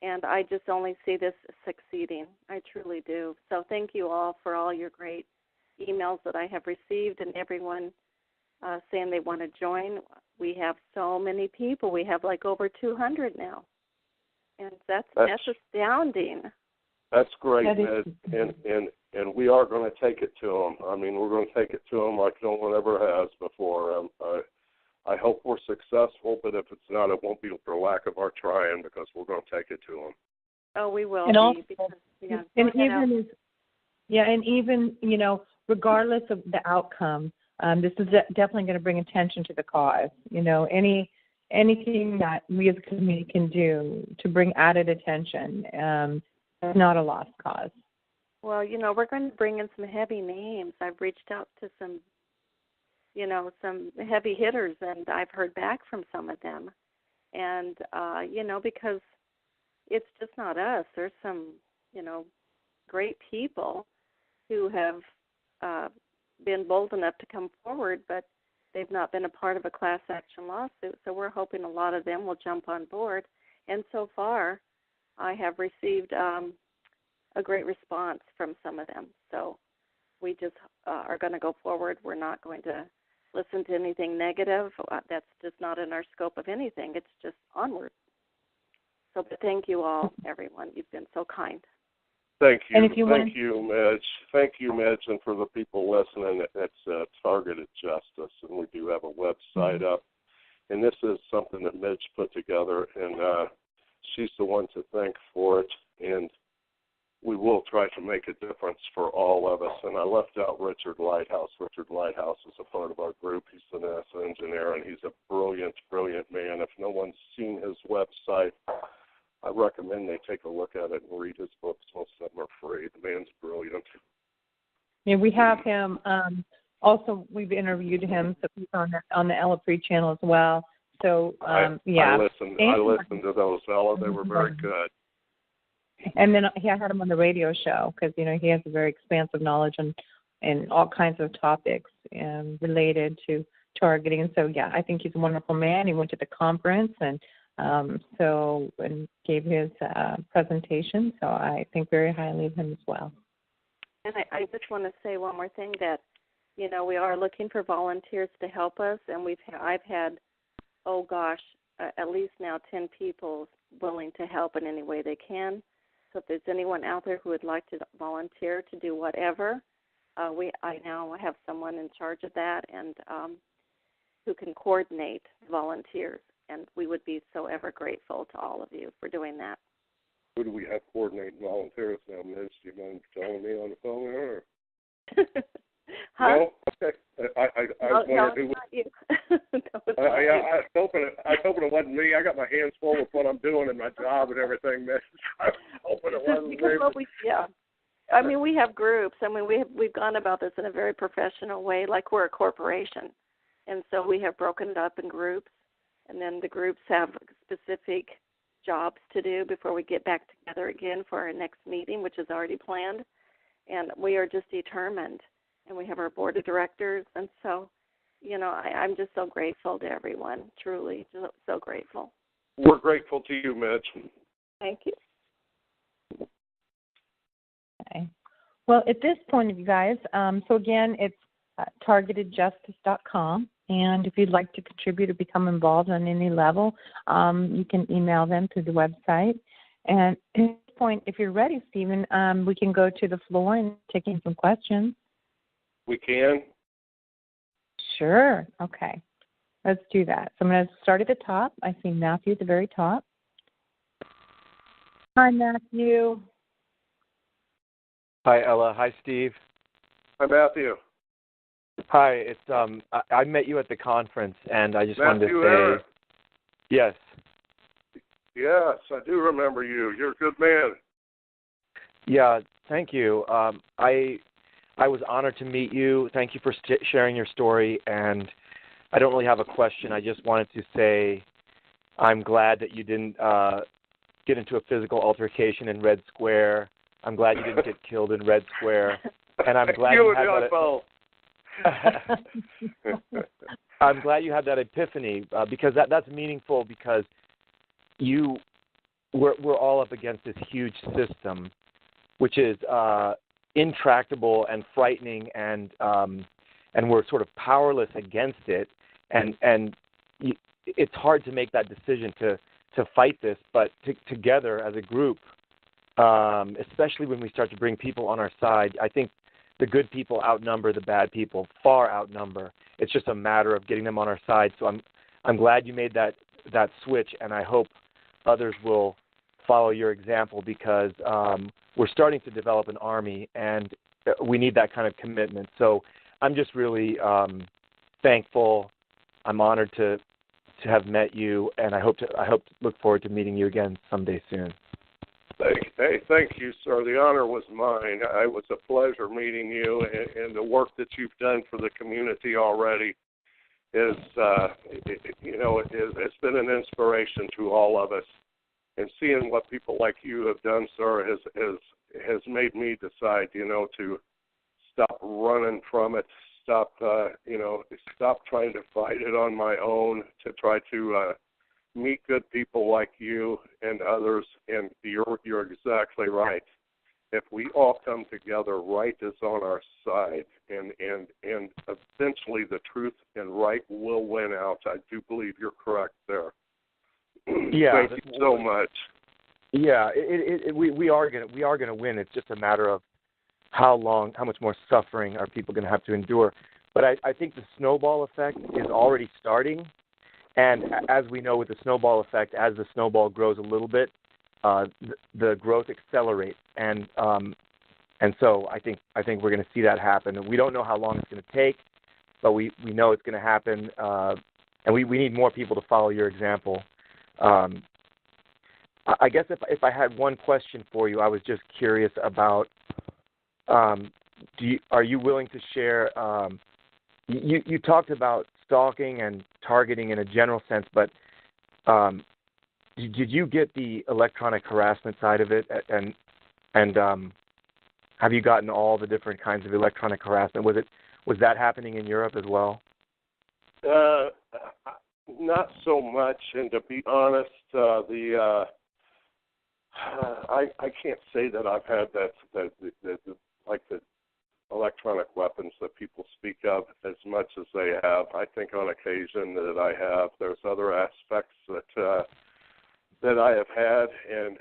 Speaker 4: and I just only see this succeeding. I truly do. So thank you all for all your great emails that I have received, and everyone saying they want to join. We have so many people. We have like over 200 now, and that's astounding.
Speaker 2: That's great, and we are going to take it to them. We're going to take it to them like no one ever has before. I hope we're successful, but if it's not, it won't be for lack of our trying, because we're going to take it to them.
Speaker 4: Oh, we will.
Speaker 3: And also, even regardless of the outcome, this is definitely going to bring attention to the cause. Anything that we as a community can do to bring added attention, it's not a lost cause.
Speaker 4: Well, we're going to bring in some heavy names. I've reached out to some heavy hitters, and I've heard back from some of them. And, because it's just not us. There's some, great people who have been bold enough to come forward, but they've not been a part of a class action lawsuit. So we're hoping a lot of them will jump on board. And so far, I have received a great response from some of them. So we just are going to go forward. We're not going to listen to anything negative. That's just not in our scope of anything. It's just onward. So, but thank you all, everyone. You've been so kind.
Speaker 2: Thank you. Thank you, Midge. Thank you, Midge, and for the people listening, it's Targeted Justice, and we do have a website up. And this is something that Midge put together, and she's the one to thank for it. And we will try to make a difference for all of us. And I left out Richard Lighthouse. Richard Lighthouse is a part of our group. He's an NASA engineer, and he's a brilliant, brilliant man. If no one's seen his website, I recommend they take a look at it and read his books. Most of them are free. The man's brilliant.
Speaker 3: Yeah, we have him. Also, we've interviewed him, so he's on the Ella Free channel as well. So, yeah.
Speaker 2: I listened to those, Ella. They were very good.
Speaker 3: And then I had him on the radio show because, he has a very expansive knowledge in all kinds of topics related to targeting. And so, yeah, I think he's a wonderful man. He went to the conference and gave his presentation. So I think very highly of him as well.
Speaker 4: And I just want to say one more thing that, we are looking for volunteers to help us, and I've had, at least now 10 people willing to help in any way they can. So if there's anyone out there who would like to volunteer to do whatever, I now have someone in charge of that and who can coordinate volunteers, and we would be so ever grateful to all of you for doing that.
Speaker 2: Who do we have coordinating volunteers now, Miss? Do you mind telling me on the phone or?
Speaker 4: Huh?
Speaker 2: No? Okay. I was wondering who.
Speaker 4: Not you.
Speaker 2: I was hoping it wasn't me. I got my hands full with what I'm doing in my job and everything, Miss. I was hoping it wasn't me.
Speaker 4: Yeah. I mean, we have groups. I mean, we've gone about this in a very professional way, like we're a corporation. And so we have broken it up in groups, and then the groups have specific jobs to do before we get back together again for our next meeting, which is already planned. And we are just determined. And we have our board of directors. And so, I'm just so grateful to everyone, truly, so grateful.
Speaker 2: We're grateful to you, Mitch.
Speaker 4: Thank you.
Speaker 3: Okay. Well, at this point, you guys, so again, it's targetedjustice.com. And if you'd like to contribute or become involved on any level, you can email them through the website. And at this point, if you're ready, Stephen, we can go to the floor and take in some questions.
Speaker 2: We can?
Speaker 3: Sure. Okay. Let's do that. So I'm going to start at the top. I see Matthew at the very top. Hi, Matthew.
Speaker 5: Hi, Ella. Hi, Steve.
Speaker 2: Hi, Matthew.
Speaker 5: Hi. It's I met you at the conference, and I just wanted to say,
Speaker 2: Youre.
Speaker 5: Yes.
Speaker 2: Yes, I do remember you. You're a good man.
Speaker 5: Yeah. Thank you. I was honored to meet you. Thank you for sharing your story. And I don't really have a question. I just wanted to say I'm glad that you didn't get into a physical altercation in Red Square. I'm glad you didn't get killed in Red Square. And I'm glad you had I'm glad you had that epiphany because that's meaningful because we're all up against this huge system, which is intractable and frightening, and we're sort of powerless against it, and it's hard to make that decision to fight this, but together as a group, especially when we start to bring people on our side, I think the good people outnumber the bad people, far outnumber. It's just a matter of getting them on our side. So I'm glad you made that switch, and I hope others will follow your example because we're starting to develop an army, and we need that kind of commitment. So I'm just really thankful. I'm honored to have met you, and I look forward to meeting you again someday soon.
Speaker 2: Thank you, sir. The honor was mine. It was a pleasure meeting you, and the work that you've done for the community already is, it's been an inspiration to all of us. And seeing what people like you have done, sir, has made me decide, to stop running from it, stop trying to fight it on my own, to try to meet good people like you and others. And you're exactly right. if we all come together, right is on our side, and eventually the truth and right will win out. I do believe you're correct there.
Speaker 5: Yeah.
Speaker 2: Thank you so much.
Speaker 5: Yeah, we are gonna win. It's just a matter of how much more suffering are people going to have to endure. But I think the snowball effect is already starting, and as we know with the snowball effect, as the snowball grows a little bit, the growth accelerates, and so I think we're going to see that happen. And we don't know how long it's going to take, but we know it's going to happen, and we need more people to follow your example. I guess if I had one question for you, I was just curious about. Are you willing to share? You talked about stalking and targeting in a general sense, but did you get the electronic harassment side of it? And have you gotten all the different kinds of electronic harassment? Was that happening in Europe as well?
Speaker 2: Not so much, and to be honest, I can't say that I've had that like the electronic weapons that people speak of as much as they have. I think on occasion that I have. There's other aspects that I have had, and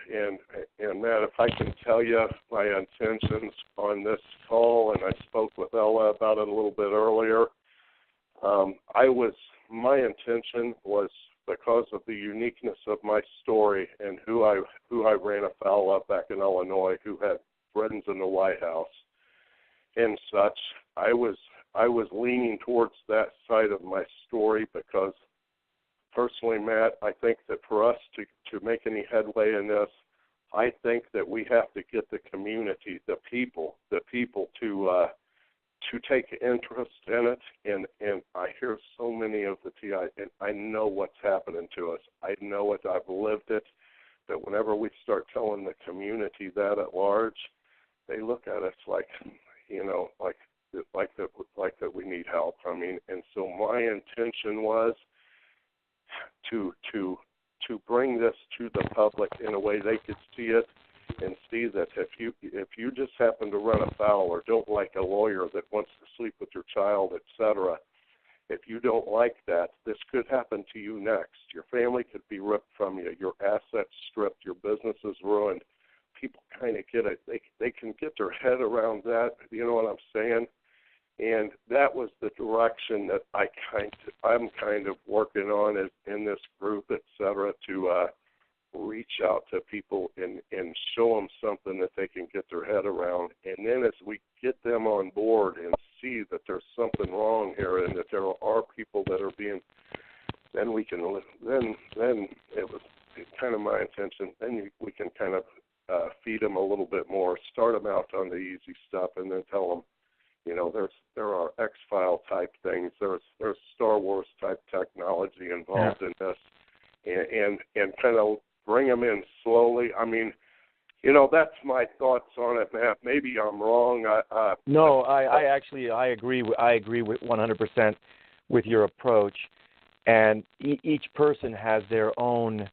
Speaker 2: Matt, if I can tell you my intentions on this call, and I spoke with Ella about it a little bit earlier. My intention was because of the uniqueness of my story and who I ran afoul of back in Illinois, who had friends in the White House and such. I was leaning towards that side of my story because, personally, Matt, I think that for us to make any headway in this, I think that we have to get the community, the people to take interest in it, and I hear so many of the TI, and I know what's happening to us. I know it. I've lived it. But whenever we start telling the community that at large, they look at us like that we need help. I mean, and so my intention was to bring this to the public in a way they could see it. And see that if you just happen to run afoul or don't like a lawyer that wants to sleep with your child, etc., if you don't like that, this could happen to you next. Your family could be ripped from you, your assets stripped, your business is ruined. People kind of get it. They can get their head around that. You know what I'm saying? And that was the direction that I'm kind of working on in this group, etc., to reach out to people and show them something that they can get their head around. And then as we get them on board and see that there's something wrong here and that there are people that are being, then we can, then it was kind of my intention, then we can kind of feed them a little bit more, start them out on the easy stuff, and then tell them, there are X-File type things, there's Star Wars type technology involved in this, and kind of bring them in slowly. I mean, that's my thoughts on it, Matt. Maybe I'm wrong.
Speaker 5: No, I agree. I agree with 100% with your approach, and each person has their own.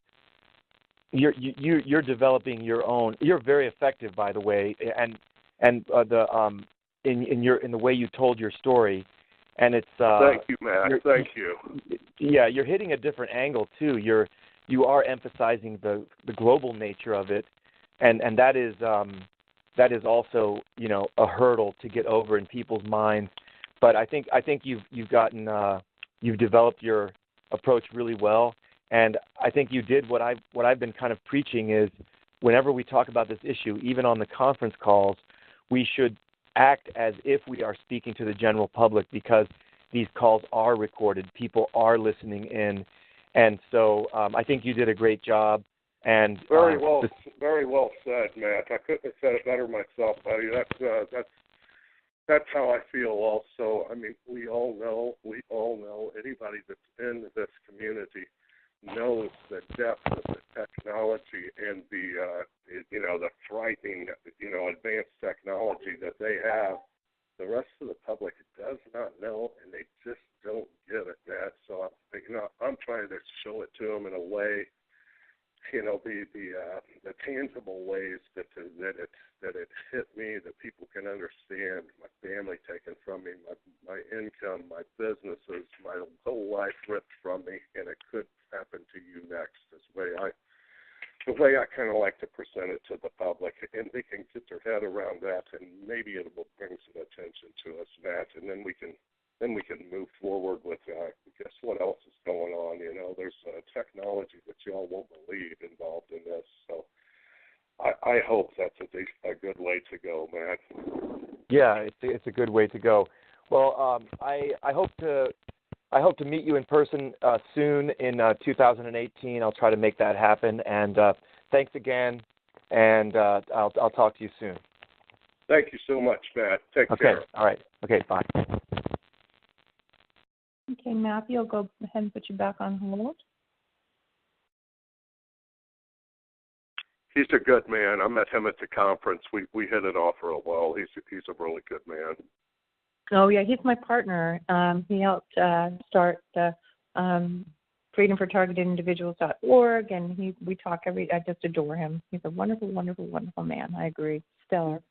Speaker 5: You're developing your own. You're very effective, by the way, and in the way you told your story, and it's.
Speaker 2: Thank you, Matt. Thank you.
Speaker 5: Yeah, you're hitting a different angle too. You are emphasizing the global nature of it, and that is also a hurdle to get over in people's minds. But I think you've developed your approach really well, and I think you did what I've been kind of preaching is whenever we talk about this issue, even on the conference calls, we should act as if we are speaking to the general public because these calls are recorded, people are listening in. And so I think you did a great job. And
Speaker 2: very well said, Matt. I couldn't have said it better myself, buddy. That's how I feel. Also, I mean, we all know. Anybody that's in this community knows the depth of the technology and the frightening, advanced technology that they have. The rest of the public does not know, and they just don't get it, Matt. So, I'm trying to show it to them in a way the tangible ways that it hit me, that people can understand. My family taken from me, my income, my businesses, my whole life ripped from me, and it could happen to you next. Is the way I kind of like to present it to the public, and they can get their head around that, and maybe it will bring some attention to us, Matt, and then we can move forward with, guess what else is going on. There's technology that y'all won't believe involved in this. So I hope that's a good way to go, Matt.
Speaker 5: Yeah, it's a good way to go. Well, I hope to meet you in person soon in 2018. I'll try to make that happen. And thanks again, and I'll talk to you soon.
Speaker 2: Thank you so much, Matt. Take care.
Speaker 5: Okay. All right. Okay. Bye.
Speaker 3: Okay, Matthew, I'll go ahead and put you back on hold.
Speaker 2: He's a good man. I met him at the conference. We hit it off real well. He's a really good man.
Speaker 3: Oh, yeah, he's my partner. He helped start the freedomfortargeted.individuals.org, and we talk I just adore him. He's a wonderful, wonderful, wonderful man. I agree. Stellar.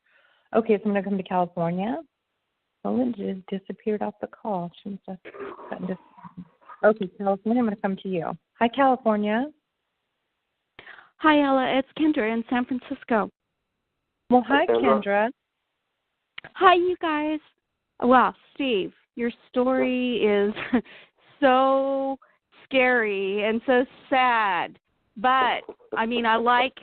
Speaker 3: Okay, so I'm going to come to California. Oh, it just disappeared off the call. Okay, California, I'm going to come to you. Hi, California.
Speaker 6: Hi, Ella. It's Kendra in San Francisco.
Speaker 3: Well, hi, Kendra.
Speaker 6: Hi, you guys. Wow, Steve, your story is so scary and so sad. But, I mean, I like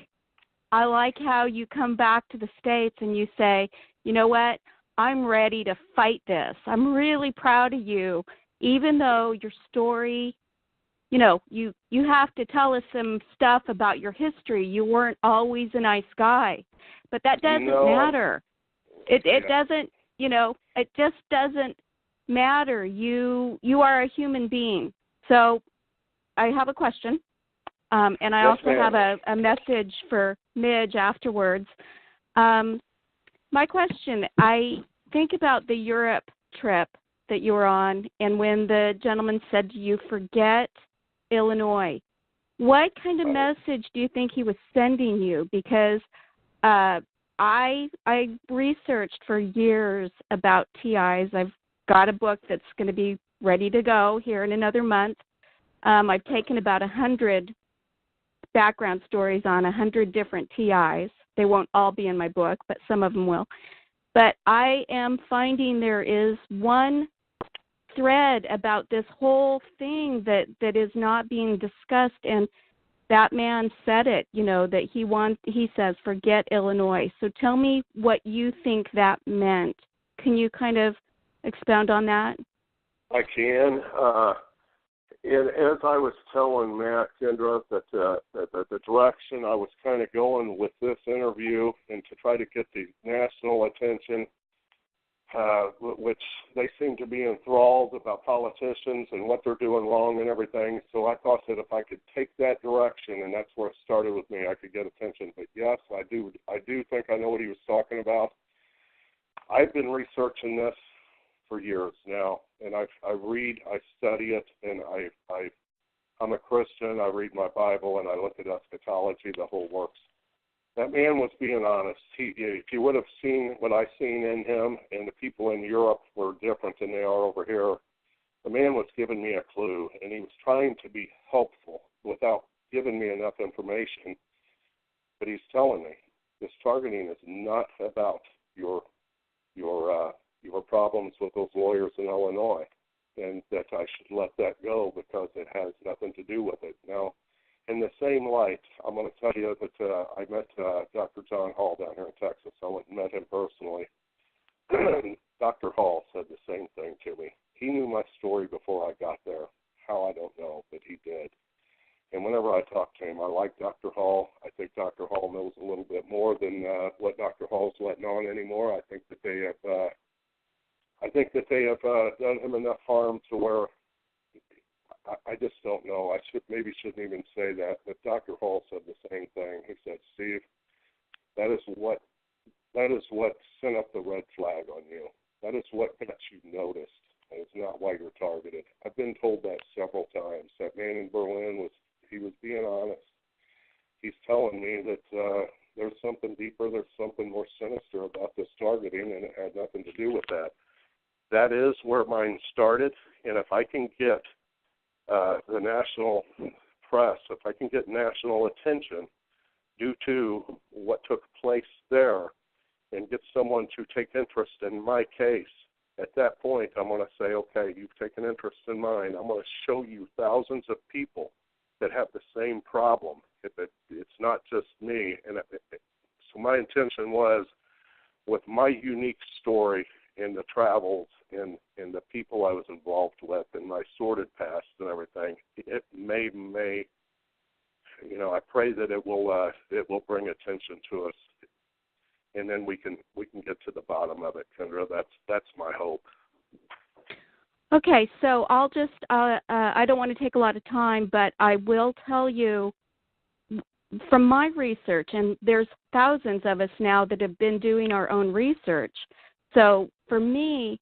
Speaker 6: how you come back to the States and you say, you know what? I'm ready to fight this. I'm really proud of you, even though your story, you have to tell us some stuff about your history. You weren't always a nice guy, but that doesn't matter. It doesn't, it just doesn't matter. You are a human being. So I have a question, and I also have a message for Midge afterwards. My question, I think about the Europe trip that you were on, and when the gentleman said to you, forget Illinois, what kind of message do you think he was sending you? Because I researched for years about TIs. I've got a book that's going to be ready to go here in another month. I've taken about 100 background stories on 100 different TIs. They won't all be in my book, but some of them will. But I am finding there is one thread about this whole thing that is not being discussed, and that man said it, that he says, forget Illinois. So tell me what you think that meant. Can you kind of expound on that?
Speaker 2: I can. And as I was telling Matt, Kendra, that the direction I was kind of going with this interview and to try to get the national attention, which they seem to be enthralled about politicians and what they're doing wrong and everything. So I thought that if I could take that direction, and that's where it started with me, I could get attention. But yes, I do think I know what he was talking about. I've been researching this for years now, and I read, I study it, and I'm a Christian. I read my Bible, and I look at eschatology, the whole works. That man was being honest. If you would have seen what I seen in him, and the people in Europe were different than they are over here, the man was giving me a clue, and he was trying to be helpful without giving me enough information. But he's telling me this targeting is not about your problems with those lawyers in Illinois, and that I should let that go because it has nothing to do with it. Now, in the same light, I'm going to tell you that I met Dr. John Hall down here in Texas. I went and met him personally. Dr. Hall said the same thing to me. He knew my story before I got there. How, I don't know, but he did. And whenever I talk to him, I like Dr. Hall. I think Dr. Hall knows a little bit more than what Dr. Hall's letting on anymore. I think that they have done him enough harm to where I just don't know. I shouldn't even say that. But Dr. Hall said the same thing. He said, Steve, that is what sent up the red flag on you. That is what got you noticed. And it's not why you're targeted. I've been told that several times. That man in Berlin was being honest. he's telling me that there's something deeper, there's something more sinister about this targeting, and it had nothing to do with that. That is where mine started, and if I can get the national press, if I can get national attention due to what took place there and get someone to take interest in my case, at that point I'm going to say, okay, you've taken interest in mine. I'm going to show you thousands of people that have the same problem. It's not just me. And so my intention was, with my unique story and the travels and the people I was involved with and my sordid past and everything, it may I pray that it will bring attention to us, and then we can get to the bottom of it, Kendra. That's my hope.
Speaker 6: Okay, so I'll just I don't want to take a lot of time, but I will tell you from my research, and there's thousands of us now that have been doing our own research. So for me,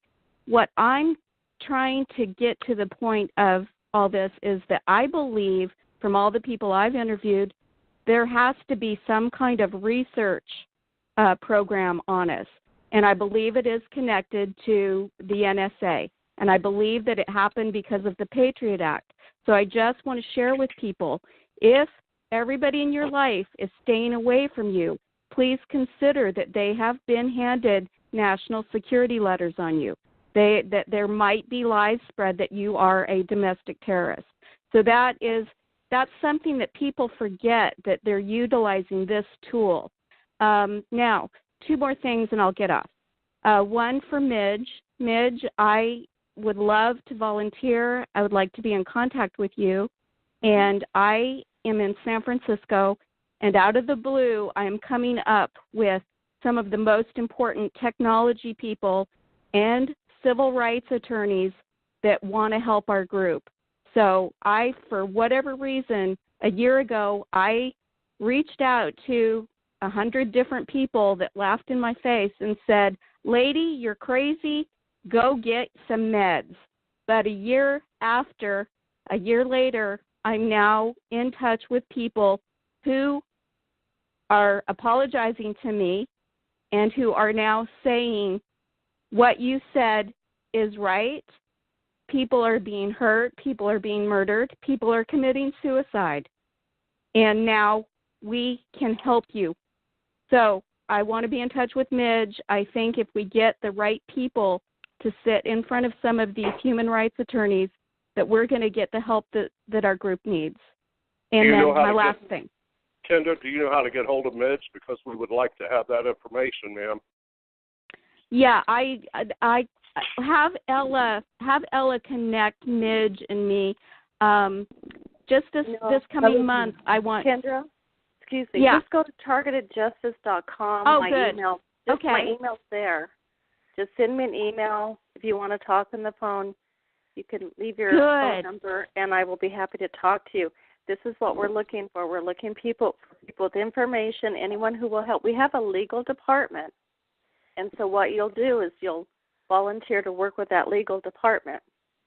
Speaker 6: what I'm trying to get to the point of all this is that I believe, from all the people I've interviewed, there has to be some kind of research program on us. And I believe it is connected to the NSA. And I believe that it happened because of the Patriot Act. So I just want to share with people, if everybody in your life is staying away from you, please consider that they have been handed national security letters on you, that there might be lies spread that you are a domestic terrorist. So that's something that people forget, that they're utilizing this tool. Now, two more things and I'll get off. One for Midge. Midge, I would love to volunteer. I would like to be in contact with you. And I am in San Francisco, and out of the blue, I am coming up with some of the most important technology people and civil rights attorneys that want to help our group. So I, for whatever reason, a year ago, I reached out to 100 different people that laughed in my face and said, "Lady, you're crazy. Go get some meds." But a year later, I'm now in touch with people who are apologizing to me and who are now saying, what you said is right. People are being hurt. People are being murdered. People are committing suicide. And now we can help you. So I want to be in touch with Midge. I think if we get the right people to sit in front of some of these human rights attorneys, that we're going to get the help that our group needs. And then my last thing.
Speaker 2: Kendra, do you know how to get hold of Midge? Because we would like to have that information, ma'am.
Speaker 6: Yeah, I have Ella connect Midge and me. Just this coming month, I want.
Speaker 4: Kendra, excuse me.
Speaker 6: Yeah.
Speaker 4: Just go to targetedjustice.com.
Speaker 6: Oh,
Speaker 4: my
Speaker 6: good.
Speaker 4: Email.
Speaker 6: Okay.
Speaker 4: My email's there. Just send me an email if you want to talk on the phone. You can leave your phone number, and I will be happy to talk to you. This is what we're looking for. We're looking for people with information, anyone who will help. We have a legal department, and so what you'll do is you'll volunteer to work with that legal department.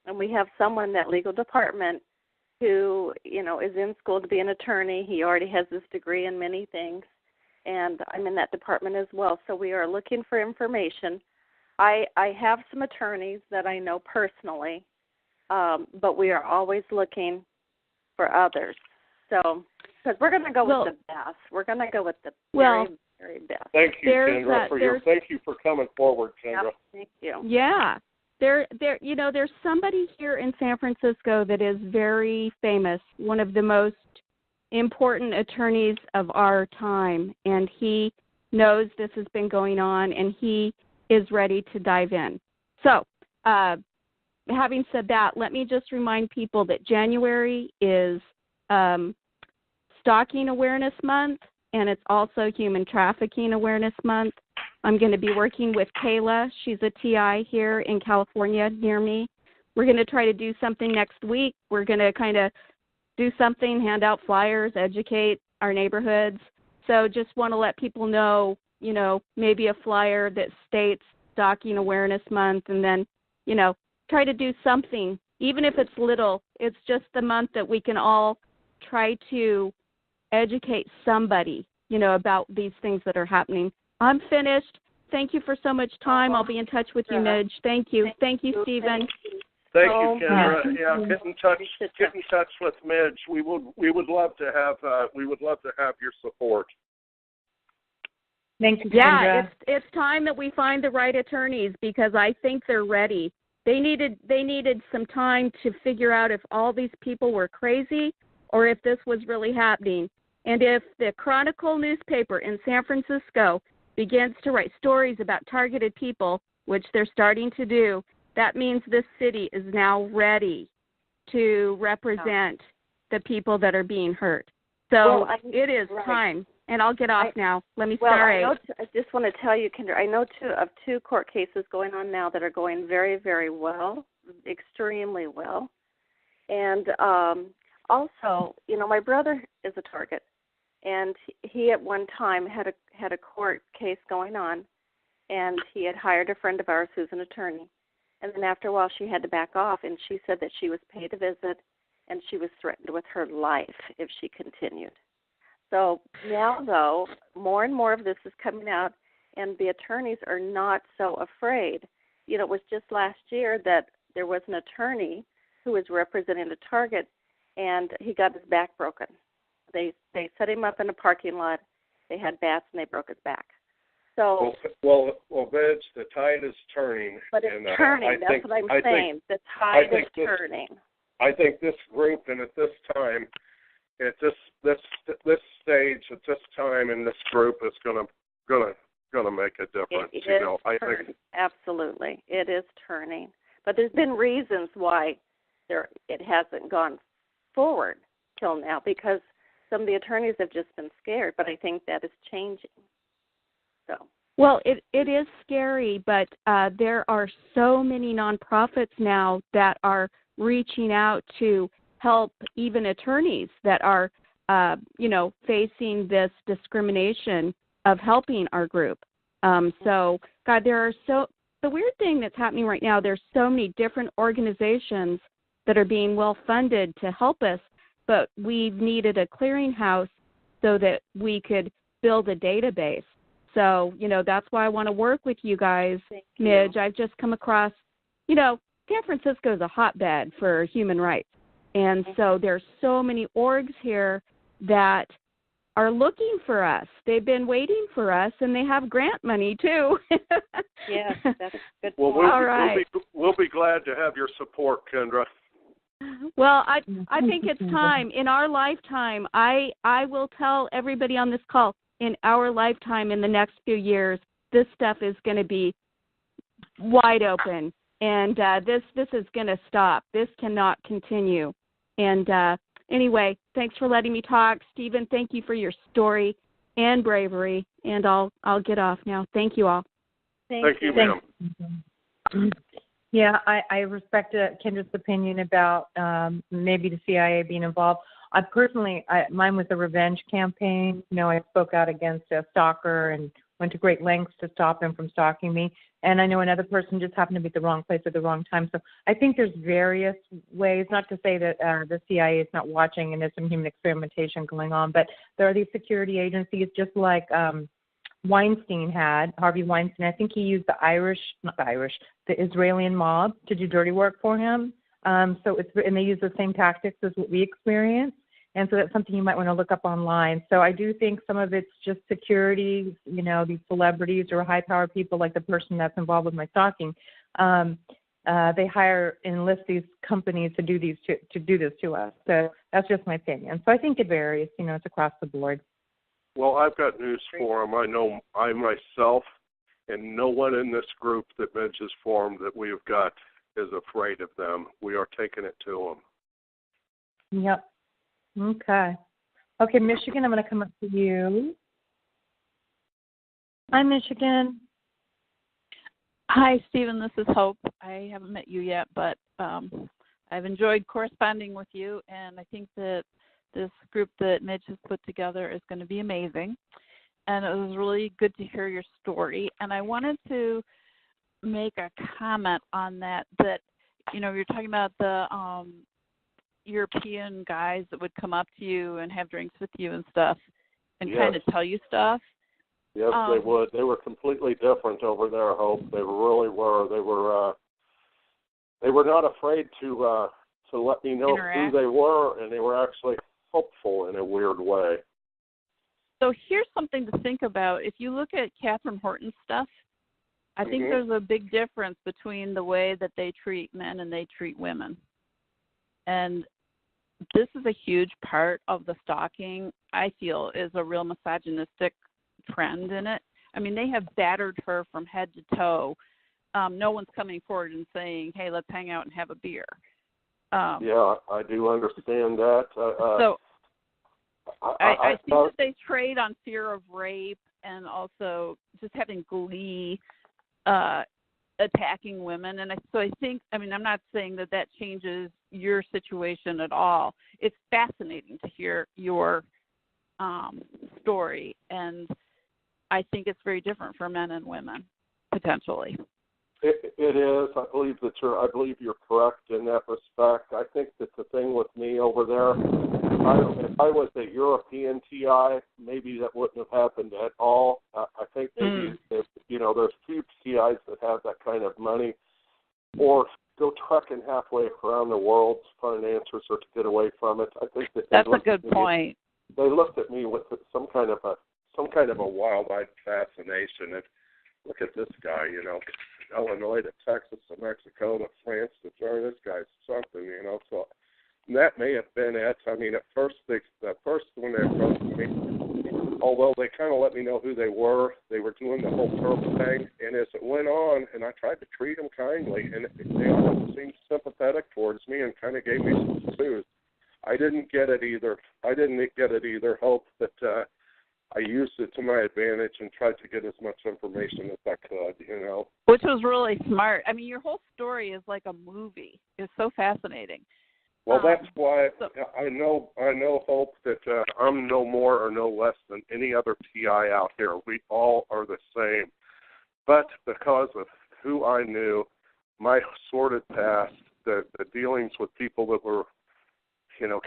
Speaker 4: And we have someone in that legal department who, is in school to be an attorney. He already has this degree in many things, and I'm in that department as well. So we are looking for information. I have some attorneys that I know personally, but we are always looking for others. So, because we're going to go with the best. We're going to go with the very, very best.
Speaker 2: Thank you, Kendra, thank you for coming forward, Kendra.
Speaker 4: Yep, thank you.
Speaker 6: Yeah. There's somebody here in San Francisco that is very famous, one of the most important attorneys of our time, and he knows this has been going on, and he is ready to dive in. So, having said that, let me just remind people that January is Stalking Awareness Month, and it's also Human Trafficking Awareness Month. I'm going to be working with Kayla. She's a TI here in California near me. We're going to try to do something next week. We're going to kind of do something, hand out flyers, educate our neighborhoods. So just want to let people know, maybe a flyer that states Stalking Awareness Month, and then, try to do something, even if it's little. It's just the month that we can all try to educate somebody, about these things that are happening. I'm finished. Thank you for so much time. I'll be in touch with you, Midge. Thank you. Thank you, Stephen.
Speaker 2: Thank you, Kendra. Yeah, get in touch with Midge. We would love to have your support.
Speaker 3: Thank you, Kendra.
Speaker 6: Yeah, it's time that we find the right attorneys, because I think they're ready. They needed some time to figure out if all these people were crazy or if this was really happening. And if the Chronicle newspaper in San Francisco begins to write stories about targeted people, which they're starting to do, that means this city is now ready to represent the people that are being hurt. So it is time. And I'll get off now. Let me start.
Speaker 4: I just want to tell you, Kendra, I know two court cases going on now that are going very, very well, extremely well. And also, my brother is a target. And he at one time had a court case going on, and he had hired a friend of ours who's an attorney. And then after a while, she had to back off, and she said that she was paid a visit, and she was threatened with her life if she continued. So now, though, more and more of this is coming out, and the attorneys are not so afraid. It was just last year that there was an attorney who was representing a target, and he got his back broken. They set him up in a parking lot. They had bats, and they broke his back. So
Speaker 2: well, Midge, the tide is turning.
Speaker 4: But it's turning. That's what I'm saying. The tide is turning.
Speaker 2: I think this group, and at this time, at this stage, at this time, in this group, is gonna make a difference.
Speaker 4: It is turning. Absolutely, it is turning. But there's been reasons why it hasn't gone forward till now, because some of the attorneys have just been scared. But I think that is changing. So.
Speaker 6: Well, it is scary, but there are so many nonprofits now that are reaching out to help even attorneys that are, facing this discrimination of helping our group. So, God, the weird thing that's happening right now, there's so many different organizations that are being well funded to help us, but we've needed a clearinghouse so that we could build a database. So, that's why I want to work with you guys, Midge. I've just come across, San Francisco is a hotbed for human rights. And so there's so many orgs here that are looking for us. They've been waiting for us, and they have grant money, too.
Speaker 4: Yes, that's good.
Speaker 2: Well,
Speaker 6: All right.
Speaker 2: We'll be glad to have your support, Kendra.
Speaker 6: Well, I think it's time. In our lifetime, I will tell everybody on this call, in our lifetime, in the next few years, this stuff is going to be wide open, and this is going to stop. This cannot continue. And anyway, thanks for letting me talk, Stephen. Thank you for your story and bravery. And I'll get off now. Thank you all.
Speaker 2: Thank you, ma'am.
Speaker 3: Yeah, I respect Kendra's opinion about maybe the CIA being involved. I personally, mine was a revenge campaign. I spoke out against a stalker and went to great lengths to stop him from stalking me. And I know another person just happened to be at the wrong place at the wrong time. So I think there's various ways, not to say that the CIA is not watching and there's some human experimentation going on, but there are these security agencies just like Weinstein had, Harvey Weinstein. I think he used the Israeli mob to do dirty work for him. And they use the same tactics as what we experience. And so that's something you might want to look up online. So I do think some of it's just security, these celebrities or high-powered people like the person that's involved with my stalking. They hire and enlist these companies to do this to us. So that's just my opinion. So I think it varies. It's across the board.
Speaker 2: Well, I've got news for them. I know I myself and no one in this group that Midge has formed that we have got is afraid of them. We are taking it to them.
Speaker 3: Yep. Okay, Michigan, I'm going to come up to you. Hi, Michigan.
Speaker 7: Hi, Stephen. This is Hope. I haven't met you yet, but I've enjoyed corresponding with you, and I think that this group that Midge has put together is going to be amazing. And it was really good to hear your story. And I wanted to make a comment on that you're talking about the European guys that would come up to you and have drinks with you and stuff and
Speaker 2: Yes.
Speaker 7: kind of tell you stuff?
Speaker 2: Yes, they would. They were completely different over there, Hope. They really were. They were not afraid to let me know
Speaker 7: interact.
Speaker 2: who they were, and they were actually hopeful in a weird way.
Speaker 7: So here's something to think about. If you look at Catherine Horton's stuff, I think there's a big difference between the way that they treat men and they treat women. And this is a huge part of the stalking, I feel, is a real misogynistic trend in it. I mean, they have battered her from head to toe. No one's coming forward and saying, hey, let's hang out and have a beer.
Speaker 2: Yeah, I do understand that.
Speaker 7: So I think that they trade on fear of rape and also just having glee attacking women. And so I think, I mean, I'm not saying that changes your situation at all. It's fascinating to hear your story, and I think it's very different for men and women, potentially.
Speaker 2: It is. I believe you're correct in that respect. I think that the thing with me over there, if I was a European TI, maybe that wouldn't have happened at all. I think maybe there's few TIs that have that kind of money, or go trekking halfway around the world to find answers or to get away from it. I think that's
Speaker 7: a good point.
Speaker 2: They looked at me with some kind of a wild-eyed fascination. And look at this guy, Illinois to Texas to Mexico to France to Germany. This guy's something, So that may have been it. I mean, at first when they approached me, although they kind of let me know who they were doing the whole turtle thing. And as it went on, and I tried to treat them kindly, and they almost seemed sympathetic towards me and kind of gave me some clues. I didn't get it either. Hope that I used it to my advantage and tried to get as much information as I could,
Speaker 7: Which was really smart. I mean, your whole story is like a movie. It's so fascinating.
Speaker 2: Well, that's why I know, Hope, that I'm no more or no less than any other TI out here. We all are the same. But because of who I knew, my sordid past, the dealings with people that were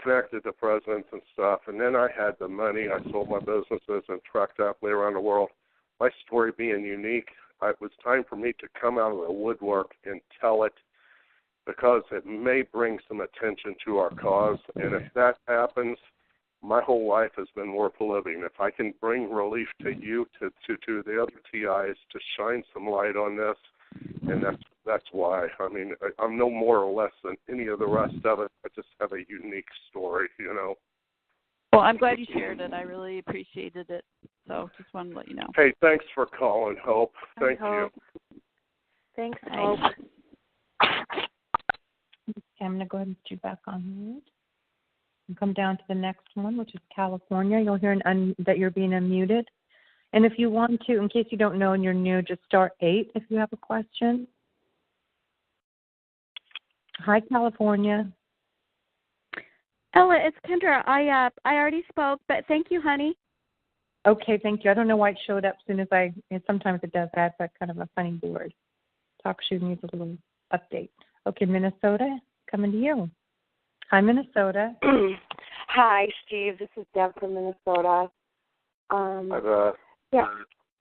Speaker 2: connected to presidents and stuff. And then I had the money. I sold my businesses and trekked halfway around the world. My story being unique, it was time for me to come out of the woodwork and tell it, because it may bring some attention to our cause. And if that happens, my whole life has been worth living. If I can bring relief to you, to the other TIs, to shine some light on this, and that's why. I mean, I'm no more or less than any of the rest of it. I just have a unique story,
Speaker 7: Well, I'm glad you shared it. I really appreciated it. So just wanted to let you know.
Speaker 2: Hey, thanks for calling, Hope. Thank you.
Speaker 4: Thanks, Hope.
Speaker 3: Okay, I'm going to go ahead and put you back on mute. And come down to the next one, which is California. You'll hear that you're being unmuted. And if you want to, in case you don't know and you're new, just start 8 if you have a question. Hi, California.
Speaker 6: Ella, it's Kendra. I already spoke, but thank you, honey.
Speaker 3: Okay, thank you. I don't know why it showed up as soon as sometimes it does that. That's kind of a funny board. TalkShoe needs a little update. Okay, Minnesota, coming to you. Hi, Minnesota.
Speaker 8: Hi, Steve. This is Deb from Minnesota.
Speaker 2: Yeah,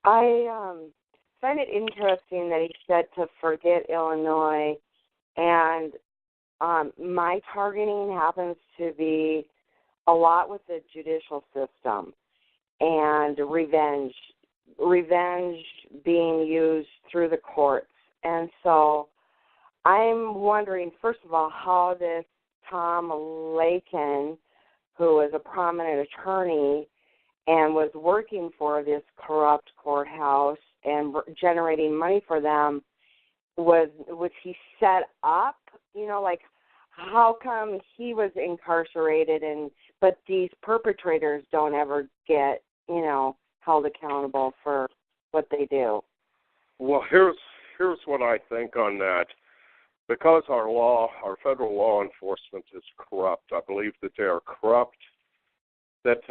Speaker 8: I find it interesting that he said to forget Illinois, and my targeting happens to be a lot with the judicial system and revenge being used through the courts. And so I'm wondering, first of all, how this Tom Lakin, who is a prominent attorney and was working for this corrupt courthouse and generating money for them, was he set up? Like, how come he was incarcerated but these perpetrators don't ever get, held accountable for what they do?
Speaker 2: Well, here's what I think on that. Because our federal law enforcement is corrupt, I believe that they are corrupt, that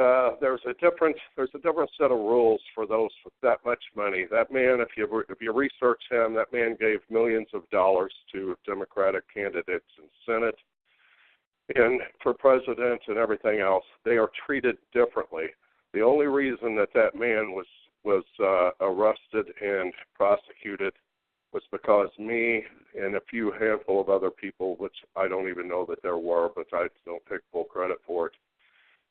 Speaker 2: there's a different set of rules for those with that much money. That man, if you research him, that man gave millions of dollars to Democratic candidates in Senate. and for president and everything else, they are treated differently. The only reason that man was arrested and prosecuted was because me and a few handful of other people, which I don't even know that there were, but I don't take full credit for it,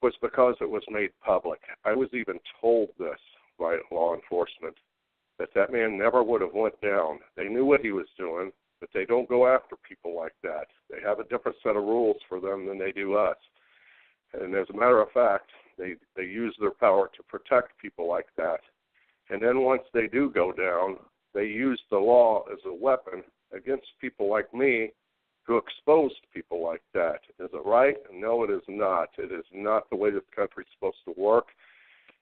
Speaker 2: was because it was made public. I was even told this by law enforcement, that man never would have went down. They knew what he was doing, but they don't go after people like that. They have a different set of rules for them than they do us. And as a matter of fact, they use their power to protect people like that. And then once they do go down, they use the law as a weapon against people like me who exposed people like that. Is it right? No, it is not. It is not the way this country is supposed to work.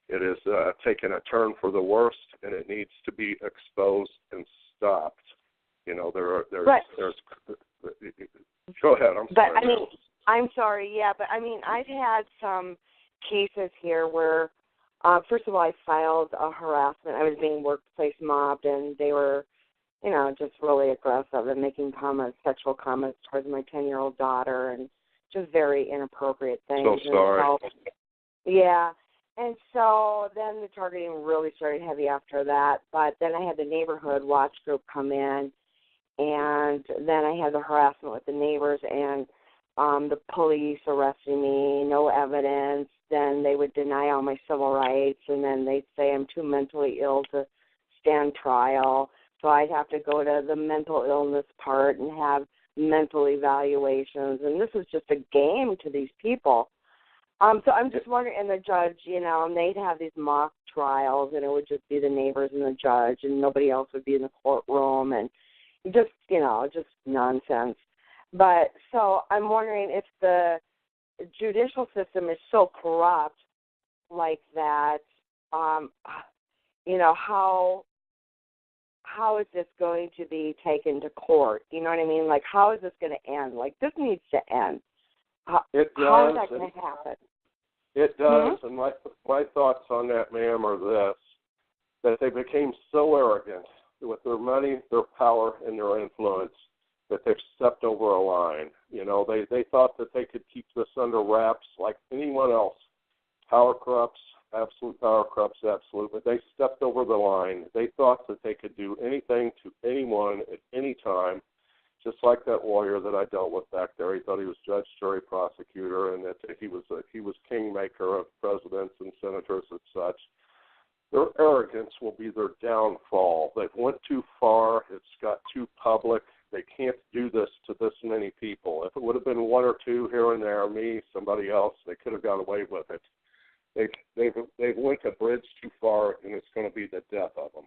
Speaker 2: It is taking a turn for the worst, and it needs to be exposed and stopped. You know, there's go ahead.
Speaker 8: I'm sorry. Yeah, but I mean, I've had some cases here where, first of all, I filed a harassment. I was being workplace mobbed, and they were, you know, just really aggressive and making sexual comments towards my 10-year-old daughter, and just very inappropriate things.
Speaker 2: So sorry.
Speaker 8: Yeah. And so then the targeting really started heavy after that. But then I had the neighborhood watch group come in, and then I had the harassment with the neighbors, and the police arresting me, no evidence. Then they would deny all my civil rights, and then they'd say I'm too mentally ill to stand trial. So I'd have to go to the mental illness part and have mental evaluations. And this was just a game to these people. So I'm just wondering, and the judge, you know, and they'd have these mock trials, and it would just be the neighbors and the judge, and nobody else would be in the courtroom, and just, you know, just nonsense. But so I'm wondering if the judicial system is so corrupt like that, you know, how is this going to be taken to court? You know what I mean? Like, how is this going to end? Like, this needs to end. How is that going to happen?
Speaker 2: It does, and my thoughts on that, ma'am, are this, that they became so arrogant with their money, their power, and their influence that they've stepped over a line. You know, they thought that they could keep this under wraps like anyone else. Power corrupts, absolute power corrupts, absolute, but they stepped over the line. They thought that they could do anything to anyone at any time, just like that lawyer that I dealt with back there. He thought he was judge, jury, prosecutor, and that he was kingmaker of presidents and senators and such. Their arrogance will be their downfall. They've went too far. It's got too public. They can't do this to this many people. If it would have been one or two here and there, me, somebody else, they could have got away with it. They've went a bridge too far, and it's going to be the death of them.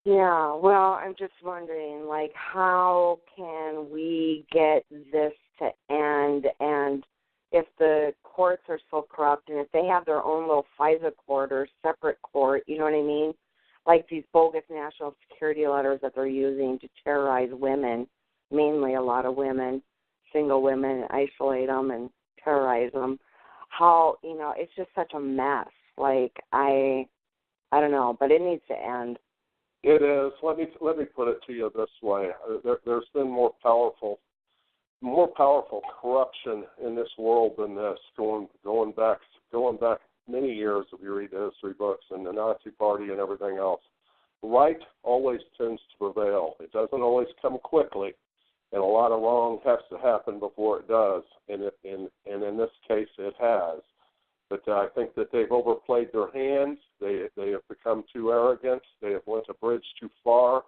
Speaker 8: Yeah, well, I'm just wondering, like, how can we get this to end? And if the courts are so corrupt, and if they have their own little FISA court or separate court, you know what I mean? Like these bogus national security letters that they're using to terrorize women, mainly a lot of women, single women, isolate them and terrorize them. How, you know, it's just such a mess. Like, I don't know, but it needs to end.
Speaker 2: It is. Let me put it to you this way. There's been more powerful corruption in this world than this, going back many years if you read the history books and the Nazi Party and everything else. Right always tends to prevail. It doesn't always come quickly, and a lot of wrong has to happen before it does. And in this case, it has. But I think that they've overplayed their hands. They have become too arrogant. They have went a bridge too far.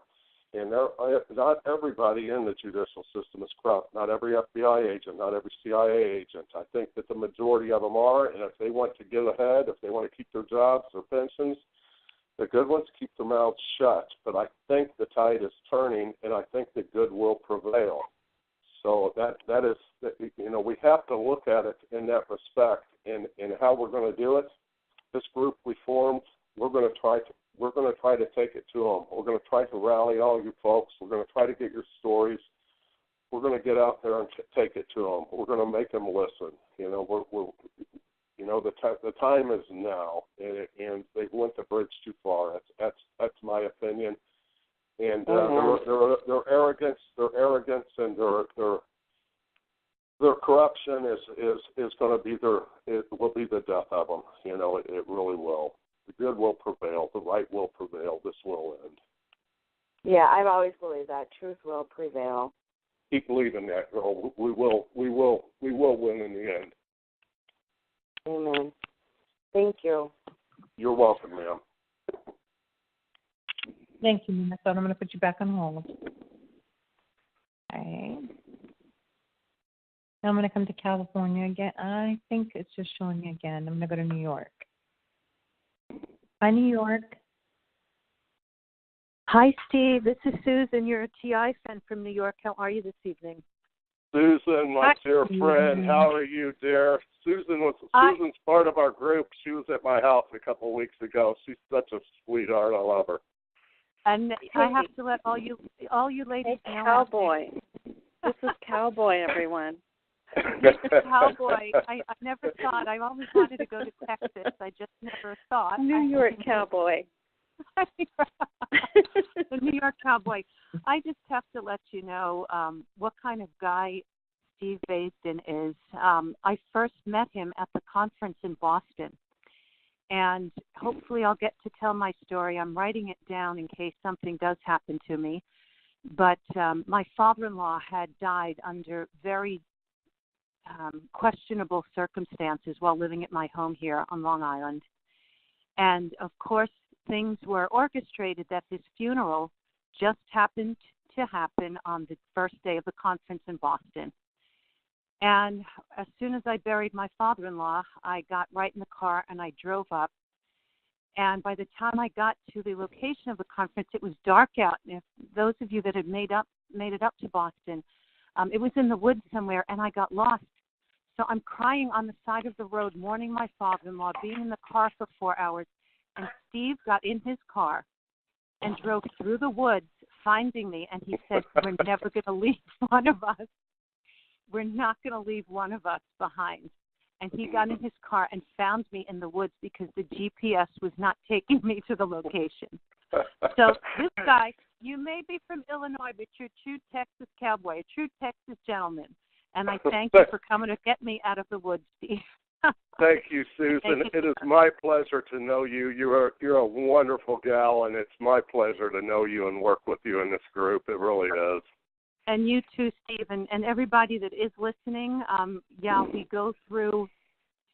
Speaker 2: And not everybody in the judicial system is corrupt. Not every FBI agent, not every CIA agent. I think that the majority of them are, and if they want to get ahead, if they want to keep their jobs, their pensions, the good ones keep their mouths shut. But I think the tide is turning, and I think the good will prevail. So that is, you know, we have to look at it in that respect, and how we're going to do it. This group we formed, we're going to try to take it to them. We're going to try to rally all you folks. We're going to try to get your stories. We're going to get out there and take it to them. We're going to make them listen. You know, you know, the time is now, and they've went the bridge too far. That's my opinion. And their arrogance and their their corruption is going to be it will be the death of them. You know, it really will. The good will prevail. The right will prevail. This will end.
Speaker 8: Yeah, I've always believed that truth will prevail.
Speaker 2: Keep believing that, girl. We will win in the end.
Speaker 8: Amen. Thank you.
Speaker 2: You're welcome, ma'am.
Speaker 3: Thank you, Minnesota. I'm going to put you back on hold. Okay. Now I'm going to come to California again. I think it's just showing me again. I'm going to go to New York. Hi, New York.
Speaker 9: Hi, Steve. This is Susan. You're a TI fan from New York. How are you this evening?
Speaker 2: Susan, my dear friend, how are you, dear? Susan's part of our group. She was at my house a couple of weeks ago. She's such a sweetheart. I love her.
Speaker 9: And I have to let all you ladies know.
Speaker 4: Cowboy. This is Cowboy, everyone.
Speaker 9: This is Cowboy. I never thought. I always wanted to go to Texas. I just never thought.
Speaker 4: New York Cowboy.
Speaker 9: The New York Cowboy. I just have to let you know what kind of guy Steve Baysden is. I first met him at the conference in Boston, and hopefully I'll get to tell my story. I'm writing it down in case something does happen to me. But my father-in-law had died under very questionable circumstances while living at my home here on Long Island. And, of course, things were orchestrated that his funeral just happened to happen on the first day of the conference in Boston. And as soon as I buried my father-in-law, I got right in the car and I drove up. And by the time I got to the location of the conference, it was dark out. And if those of you that had made it up to Boston, it was in the woods somewhere, and I got lost. So I'm crying on the side of the road, mourning my father-in-law, being in the car for 4 hours. And Steve got in his car and drove through the woods, finding me. And he said, "We're never going to leave one of us. We're not going to leave one of us behind." And he got in his car and found me in the woods because the GPS was not taking me to the location. So this guy, you may be from Illinois, but you're a true Texas cowboy, a true Texas gentleman. And I thank you for coming to get me out of the woods, Steve.
Speaker 2: Thank you, Susan. It is my pleasure to know you. You're a wonderful gal, and it's my pleasure to know you and work with you in this group. It really is.
Speaker 9: And you too, Steve, and everybody that is listening. We go through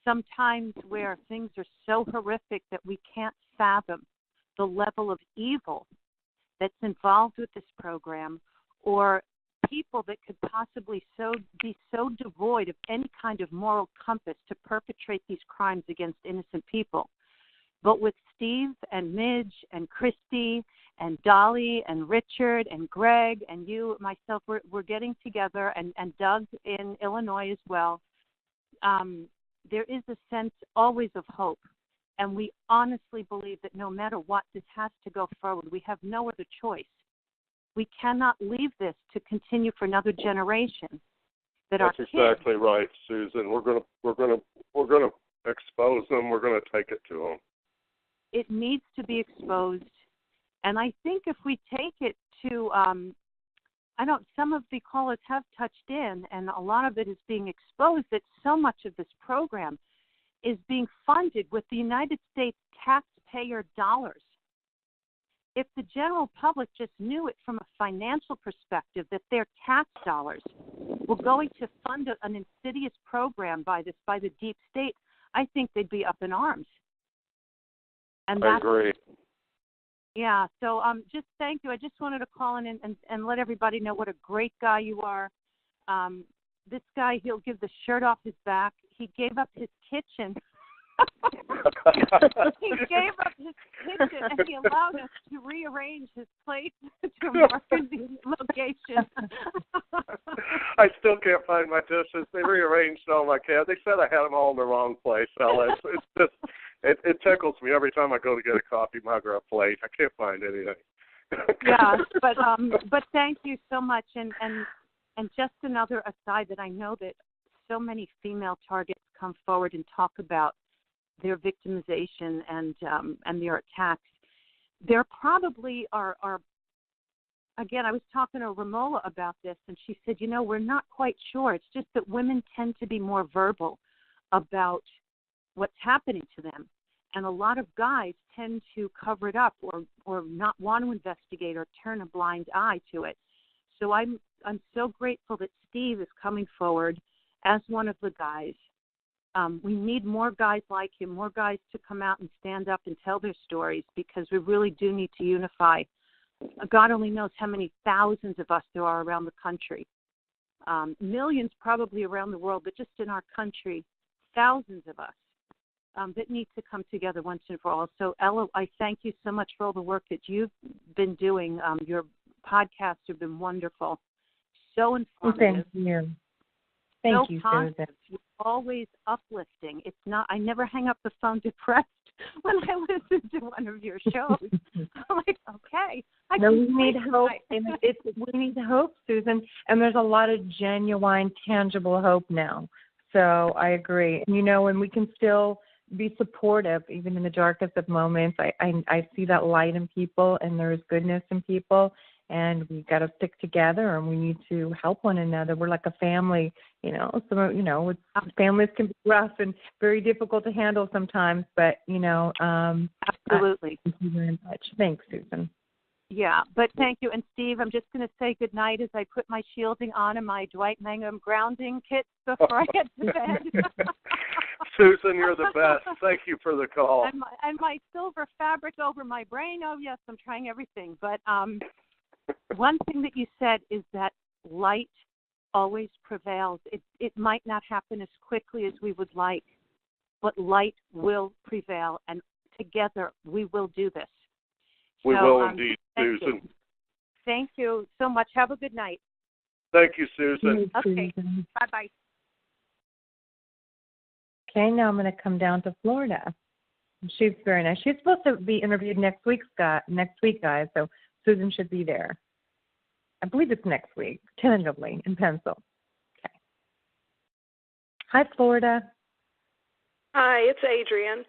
Speaker 9: some times where things are so horrific that we can't fathom the level of evil that's involved with this program, or people that could possibly be so devoid of any kind of moral compass to perpetrate these crimes against innocent people. But with Steve and Midge and Christy and Dolly and Richard and Greg and you, myself, we're getting together, and Doug in Illinois as well. There is a sense always of hope. And we honestly believe that no matter what, this has to go forward. We have no other choice. We cannot leave this to continue for another generation.
Speaker 2: That's exactly right, Susan. We're gonna expose them. We're gonna take it to them.
Speaker 9: It needs to be exposed, and I think if we take it to, some of the callers have touched in, and a lot of it is being exposed. That so much of this program is being funded with the United States taxpayer dollars. If the general public just knew it from a financial perspective, that their tax dollars were going to fund an insidious program by the deep state, I think they'd be up in arms. And
Speaker 2: I agree.
Speaker 9: Yeah, so just thank you. I just wanted to call in and let everybody know what a great guy you are. This guy, he'll give the shirt off his back. He gave up his kitchen. He gave up his kitchen, and he allowed us to rearrange his plate to a more convenient location.
Speaker 2: I still can't find my dishes. They rearranged all my cabinets. They said I had them all in the wrong place. It's just, it tickles me every time I go to get a coffee mug or a plate. I can't find anything.
Speaker 9: Yeah, but thank you so much. And just another aside, that I know that so many female targets come forward and talk about their victimization and their attacks. There probably are again, I was talking to Ramola about this, and she said, we're not quite sure. It's just that women tend to be more verbal about what's happening to them. And a lot of guys tend to cover it up or not want to investigate or turn a blind eye to it. So I'm so grateful that Steve is coming forward as one of the guys. We need more guys like him, more guys to come out and stand up and tell their stories, because we really do need to unify. God only knows how many thousands of us there are around the country. Millions probably around the world, but just in our country, thousands of us that need to come together once and for all. So, Ella, I thank you so much for all the work that you've been doing. Your podcasts have been wonderful, so informative.
Speaker 3: Thank you. Thank you,
Speaker 9: Susan. You're always uplifting. It's not. I never hang up the phone depressed when I listen to one of your shows. I'm like, okay.
Speaker 3: We need hope. We need hope, Susan. And there's a lot of genuine, tangible hope now. So I agree. And, and we can still be supportive, even in the darkest of moments. I see that light in people, and there is goodness in people. And we got to stick together, and we need to help one another. We're like a family, families can be rough and very difficult to handle sometimes, but,
Speaker 9: absolutely.
Speaker 3: Thank you very much. Thanks, Susan.
Speaker 9: Yeah, but thank you. And Steve, I'm just going to say goodnight as I put my shielding on and my Dwight Mangum grounding kit before I get to bed.
Speaker 2: Susan, you're the best. Thank you for the call.
Speaker 9: And my silver fabric over my brain. Oh, yes, I'm trying everything. But one thing that you said is that light always prevails. It might not happen as quickly as we would like, but light will prevail, and together we will do this.
Speaker 2: We will indeed, Susan.
Speaker 9: Thank you so much. Have a good night.
Speaker 2: Thank you, Susan.
Speaker 9: Okay. Bye-bye.
Speaker 3: Okay, now I'm going to come down to Florida. She's very nice. She's supposed to be interviewed next week, guys, so Susan should be there. I believe it's next week, tentatively, in pencil. Okay. Hi, Florida.
Speaker 10: Hi, it's Adrian.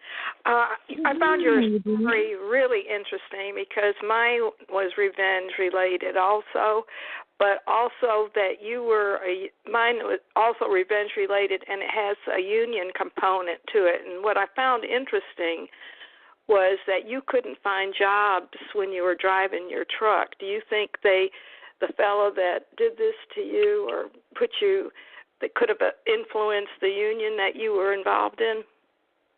Speaker 10: I found your story really interesting because mine was revenge related also, but also that mine was also revenge related, and it has a union component to it. And what I found interesting was that you couldn't find jobs when you were driving your truck. Do you think the fellow that did this to you or that could have influenced the union that you were involved in?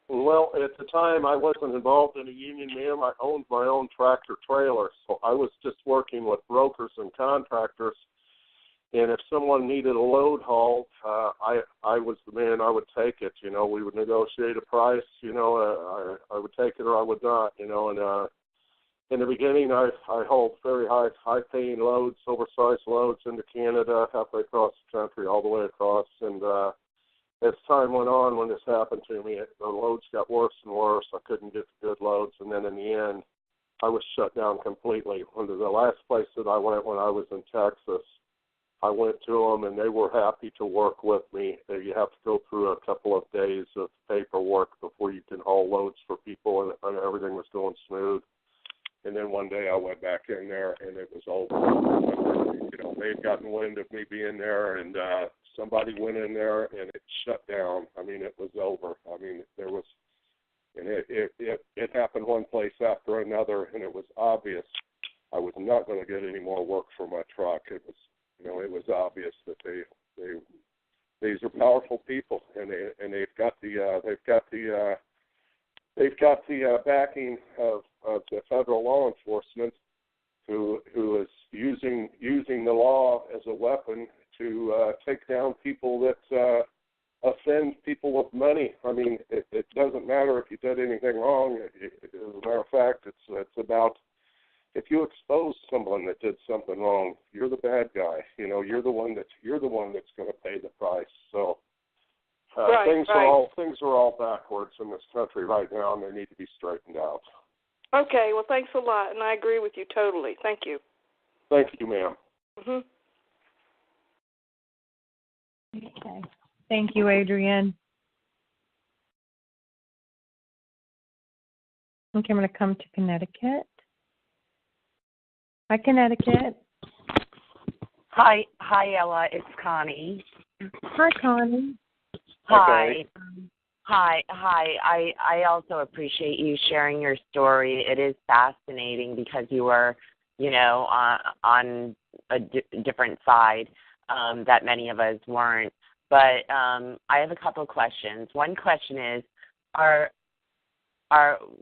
Speaker 2: Well, at the time, I wasn't involved in a union, ma'am. I owned my own tractor trailer, so I was just working with brokers and contractors. And if someone needed a load hauled, I was the man. I would take it. We would negotiate a price. I would take it or I would not. And in the beginning, I hauled very high-paying loads, oversized loads into Canada, halfway across the country, all the way across. And as time went on, when this happened to me, the loads got worse and worse. I couldn't get the good loads, and then in the end, I was shut down completely. When the last place that I went when I was in Texas, I went to them, and they were happy to work with me. You have to go through a couple of days of paperwork before you can haul loads for people, and everything was going smooth. And then one day I went back in there, and it was over. They had gotten wind of me being there, and somebody went in there, and it shut down. I mean, it was over. I mean, there was, and it happened one place after another, and it was obvious I was not going to get any more work for my truck. It was, it was obvious that these are powerful people, and they've got the backing of the federal law enforcement, who is using the law as a weapon to take down people that offend people with money. I mean, it doesn't matter if you did anything wrong. As a matter of fact, it's about if you expose someone that did something wrong, you're the bad guy. You're the one that's going to pay the price. So things are all backwards in this country right now, and they need to be straightened out.
Speaker 10: Okay, well, thanks a lot, and I agree with you totally. Thank you.
Speaker 2: Thank you, ma'am.
Speaker 10: Mm-hmm.
Speaker 3: Okay. Thank you, Adrian. Okay, I'm going to come to Connecticut. Hi, Connecticut.
Speaker 8: Hi, Ella. It's Connie.
Speaker 3: Hi, Connie.
Speaker 8: Hi. Hi. I also appreciate you sharing your story. It is fascinating because you were, on a different side that many of us weren't. But I have a couple of questions. One question is,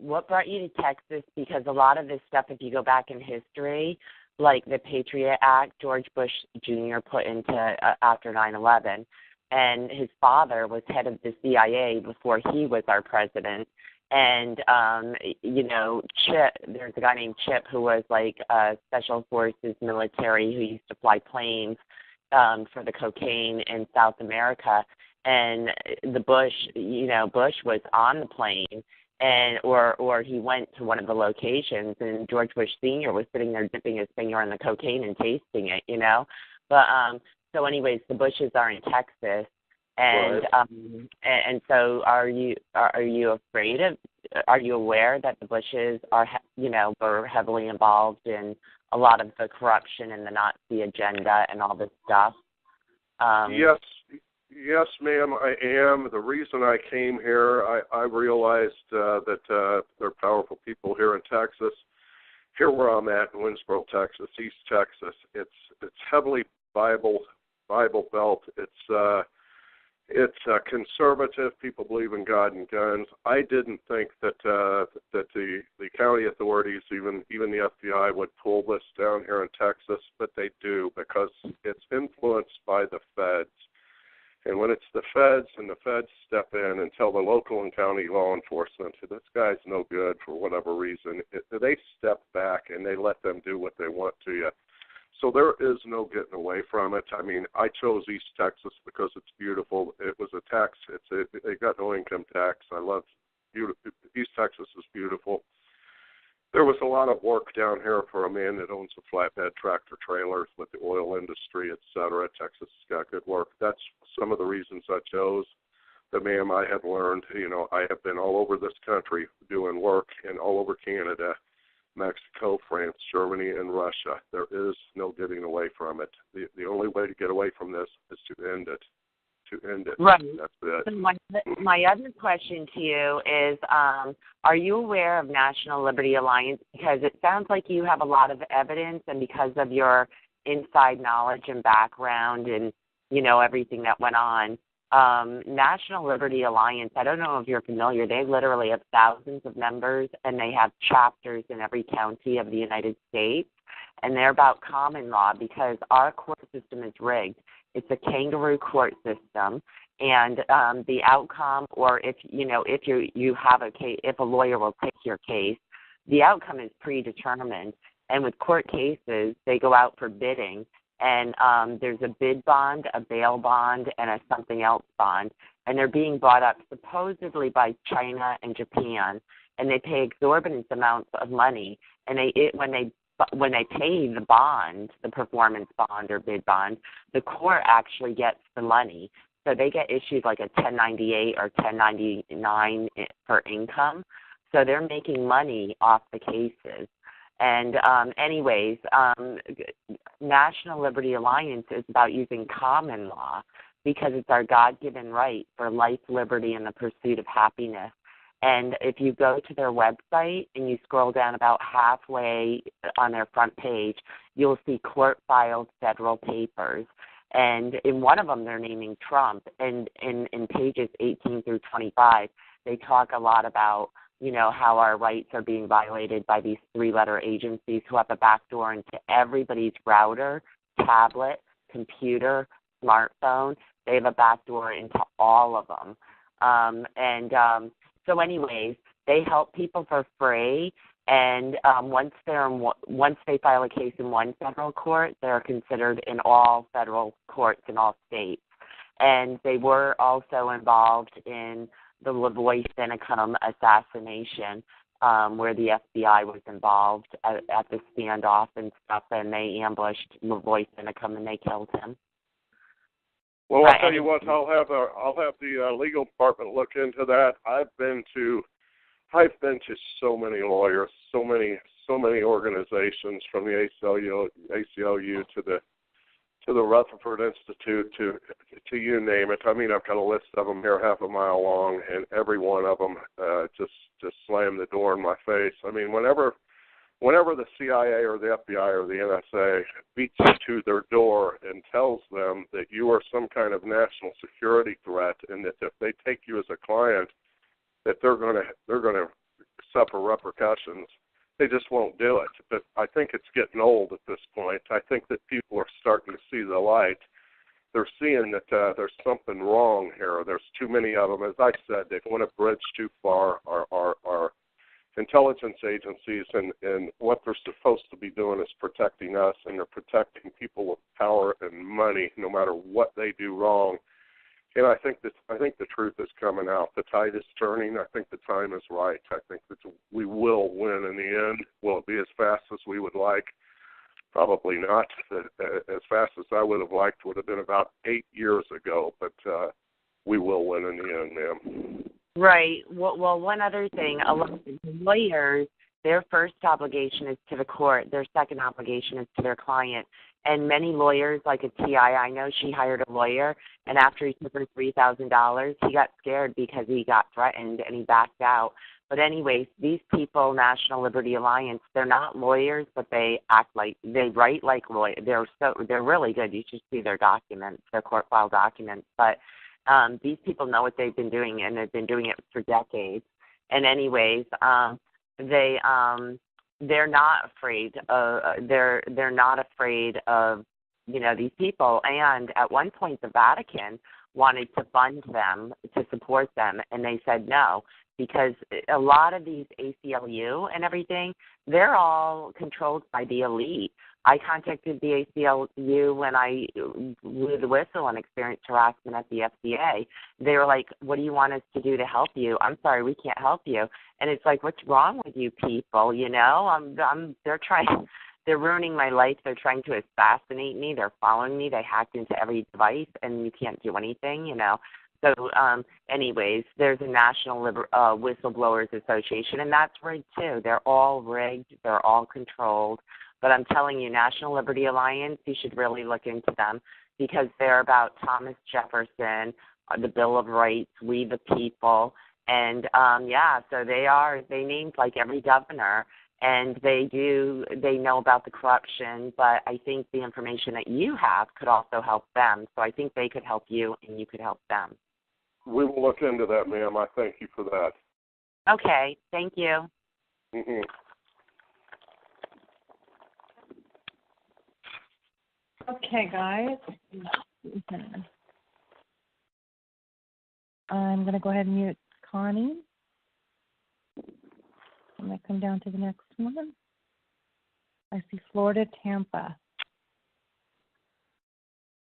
Speaker 8: what brought you to Texas? Because a lot of this stuff, if you go back in history, like the Patriot Act, George Bush Jr. put into after 9/11, and his father was head of the CIA before he was our president. And, Chip, there's a guy named Chip who was like Special Forces military who used to fly planes for the cocaine in South America. And the Bush was on the plane. Or he went to one of the locations, and George Bush Sr. was sitting there dipping his finger in the cocaine and tasting it, But so, anyways, the Bushes are in Texas, and
Speaker 2: right.
Speaker 8: And so, are you afraid of? Are you aware that the Bushes are were heavily involved in a lot of the corruption and the Nazi agenda and all this stuff?
Speaker 2: Yes, ma'am, I am. The reason I came here, I realized that there are powerful people here in Texas. Here where I'm at in Winsboro, Texas, East Texas, it's heavily Bible belt. It's conservative. People believe in God and guns. I didn't think that the county authorities, even the FBI, would pull this down here in Texas, but they do because it's influenced by the feds. And when it's the feds and the feds step in and tell the local and county law enforcement, this guy's no good for whatever reason, they step back and they let them do what they want to you. So there is no getting away from it. I mean, I chose East Texas because it's beautiful. It was a tax. They got no income tax. I love East Texas is beautiful. There was a lot of work down here for a man that owns a flatbed tractor trailers with the oil industry, et cetera. Texas has got good work. That's some of the reasons I chose. But, ma'am, I have learned, I have been all over this country doing work and all over Canada, Mexico, France, Germany, and Russia. There is no getting away from it. The only way to get away from this is to end it.
Speaker 8: Right.
Speaker 2: That's it.
Speaker 8: So my other question to you is, are you aware of National Liberty Alliance? Because it sounds like you have a lot of evidence, and because of your inside knowledge and background and, everything that went on, National Liberty Alliance, I don't know if you're familiar, they literally have thousands of members, and they have chapters in every county of the United States, and they're about common law because our court system is rigged. It's a kangaroo court system, and the outcome, or if you have a case, if a lawyer will take your case, the outcome is predetermined. And with court cases, they go out for bidding, and there's a bid bond, a bail bond, and a something else bond, and they're being bought up supposedly by China and Japan, and they pay exorbitant amounts of money, and when they pay the bond, the performance bond or bid bond, the court actually gets the money. So they get issued like a 1098 or 1099 for income. So they're making money off the cases. And anyways, National Liberty Alliance is about using common law because it's our God-given right for life, liberty, and the pursuit of happiness. And if you go to their website and you scroll down about halfway on their front page, you'll see court-filed federal papers. And in one of them, they're naming Trump. And in pages 18 through 25, they talk a lot about, how our rights are being violated by these three-letter agencies who have a backdoor into everybody's router, tablet, computer, smartphone. They have a backdoor into all of them. So anyways, they help people for free, and once they file a case in one federal court, they're considered in all federal courts in all states. And they were also involved in the Lavoie Finicum assassination, where the FBI was involved at the standoff and stuff, and they ambushed Lavoie Finicum and they killed him.
Speaker 2: Well, I'll tell you what. I'll have the legal department look into that. I've been to so many lawyers, so many organizations, from the ACLU to to the Rutherford Institute, to you name it. I mean, I've got a list of them here, half a mile long, and every one of them just slammed the door in my face. I mean, whenever the CIA or the FBI or the NSA beats you to their door and tells them that you are some kind of national security threat, and that if they take you as a client, that they're going to suffer repercussions, they just won't do it. But I think it's getting old at this point. I think that people are starting to see the light. They're seeing that there's something wrong here. There's too many of them. As I said, they've went a bridge too far. Our intelligence agencies and what they're supposed to be doing is protecting us, and they're protecting people with power and money, no matter what they do wrong. And I think the truth is coming out. The tide is turning. I think the time is right. I think that we will win in the end. Will it be as fast as we would like? Probably not. As fast as I would have liked would have been about 8 years ago. But we will win in the end, ma'am.
Speaker 8: Right. Well, one other thing. A lot of lawyers, their first obligation is to the court. Their second obligation is to their client. And many lawyers, like a TI, I know she hired a lawyer, and after he took her $3,000, he got scared because he got threatened and he backed out. But anyways, these people, National Liberty Alliance, they're not lawyers, but they write like lawyers. They're really good. You should see their documents, their court file documents. But these people know what they've been doing, and they've been doing it for decades. And anyways, they're not afraid. They're not afraid of these people. And at one point, the Vatican wanted to fund them to support them, and they said no, because a lot of these ACLU and everything, they're all controlled by the elite. I contacted the ACLU when I blew the whistle and experienced harassment at the FDA. They were like, what do you want us to do to help you? I'm sorry, we can't help you. And it's like, what's wrong with you people? They're ruining my life. They're trying to assassinate me. They're following me. They hacked into every device, and you can't do anything, So anyways, there's a National Whistleblowers Association, and that's rigged too. They're all rigged. They're all controlled. But I'm telling you, National Liberty Alliance, you should really look into them, because they're about Thomas Jefferson, the Bill of Rights, we the people. And, so they named like every governor, and they know about the corruption. But I think the information that you have could also help them. So I think they could help you, and you could help them.
Speaker 2: We will look into that, ma'am. I thank you for that.
Speaker 8: Okay. Thank you.
Speaker 2: Mm-hmm.
Speaker 3: Okay, guys. I'm going to go ahead and mute Connie. I'm going to come down to the next one. I see Florida, Tampa.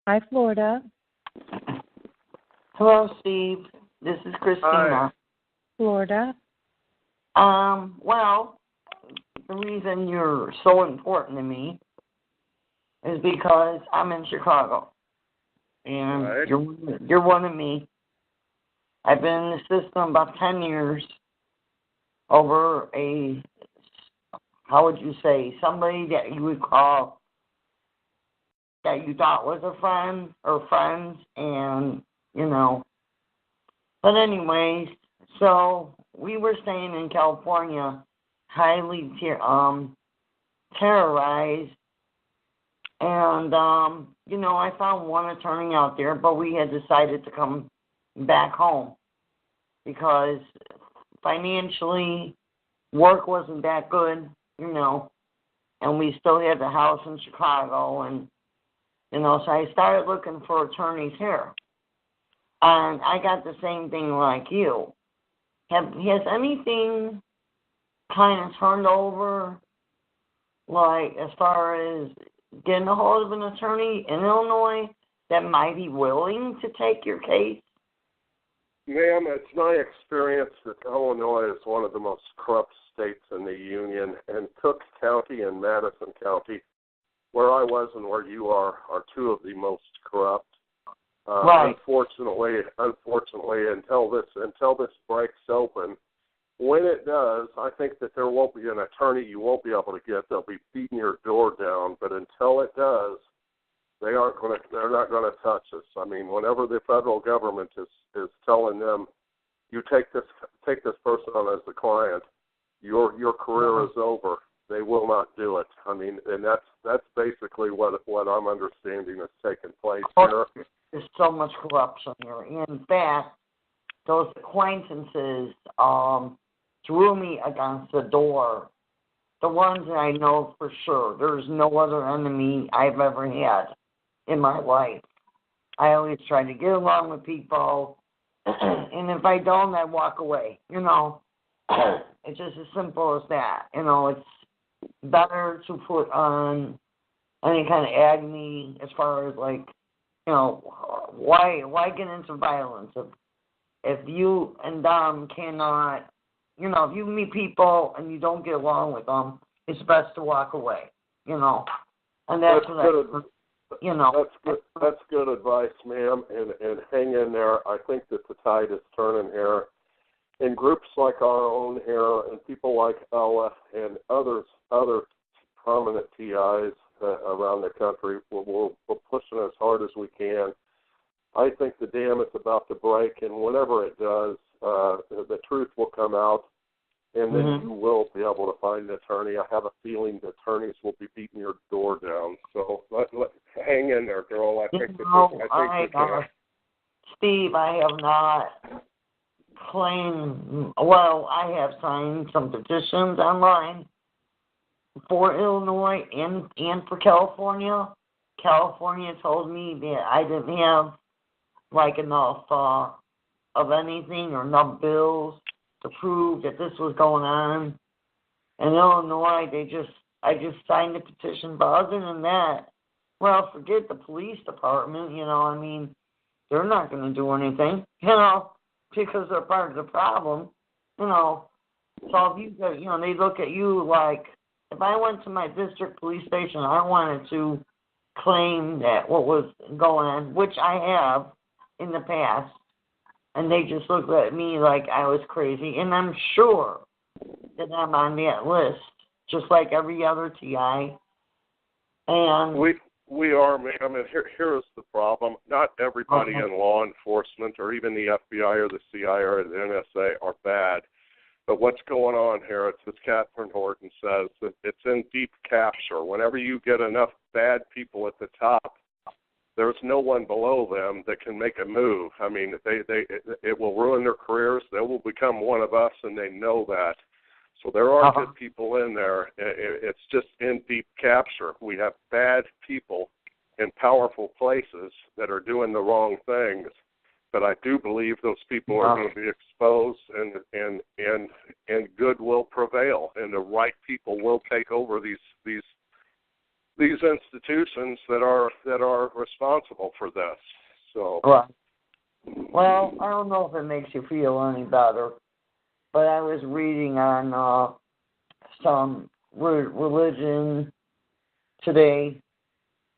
Speaker 3: Hi, Florida.
Speaker 11: Hello, Steve. This is Christina.
Speaker 2: Hi.
Speaker 3: Florida.
Speaker 11: Well, the reason you're so important to me is because I'm in Chicago, and
Speaker 2: right.
Speaker 11: you're one of me. I've been in the system about 10 years over somebody that you would call, that you thought was a friend or friends, and, But anyways, so we were staying in California, highly terrorized. And, I found one attorney out there, but we had decided to come back home because financially work wasn't that good, and we still had the house in Chicago. And, so I started looking for attorneys here. And I got the same thing like you. Has anything kind of turned over, like as far as getting a hold of an attorney in Illinois that might be willing to take your case?
Speaker 2: Ma'am, it's my experience that Illinois is one of the most corrupt states in the Union, and Cook County and Madison County, where I was and where you are two of the most corrupt.
Speaker 11: Right.
Speaker 2: Unfortunately, until this breaks open, when it does, I think that there won't be an attorney you won't be able to get. They'll be beating your door down. But until it does, They're not going to touch us. I mean, whenever the federal government is telling them, you take this person on as a client, your career is over, they will not do it. I mean, and that's basically what I'm understanding is taking place here.
Speaker 11: There's so much corruption here. In fact, those acquaintances threw me against the door. The ones that I know for sure. There's no other enemy I've ever had in my life. I always try to get along with people, and if I don't, I walk away. It's just as simple as that. It's better to put on any kind of agony as far as why get into violence if you and them cannot. If you meet people and you don't get along with them, it's best to walk away. And that's what
Speaker 2: That's good advice, ma'am, and hang in there. I think that the tide is turning here. In groups like our own here and people like Ella and other prominent TIs around the country, we're pushing as hard as we can. I think the dam is about to break, and whenever it does, the truth will come out, and then you will be able to find an attorney. I have a feeling the attorneys will be beating your door down. So hang in there, girl. I think
Speaker 11: Steve, I have not claimed. Well, I have signed some petitions online for Illinois and for California. California told me that I didn't have enough of anything or enough bills to prove that this was going on. In Illinois, I just signed a petition. But other than that, well, forget the police department. They're not going to do anything. Because they're part of the problem. So if you, they look at you like, if I went to my district police station, I wanted to claim that what was going on, which I have in the past, and they just looked at me like I was crazy. And I'm sure that I'm on that list, just like every other TI. And
Speaker 2: we are, ma'am. And here is the problem. Not everybody in law enforcement or even the FBI or the CIA or the NSA are bad. But what's going on here, it's as Catherine Horton says, that it's in deep capture. Whenever you get enough bad people at the top, there's no one below them that can make a move. I mean, it will ruin their careers. They will become one of us, and they know that. So there are good people in there. It's just in deep capture. We have bad people in powerful places that are doing the wrong things. But I do believe those people are going to be exposed, and good will prevail, and the right people will take over these institutions that are responsible for this. So.
Speaker 11: Well, I don't know if it makes you feel any better, but I was reading on some religion today,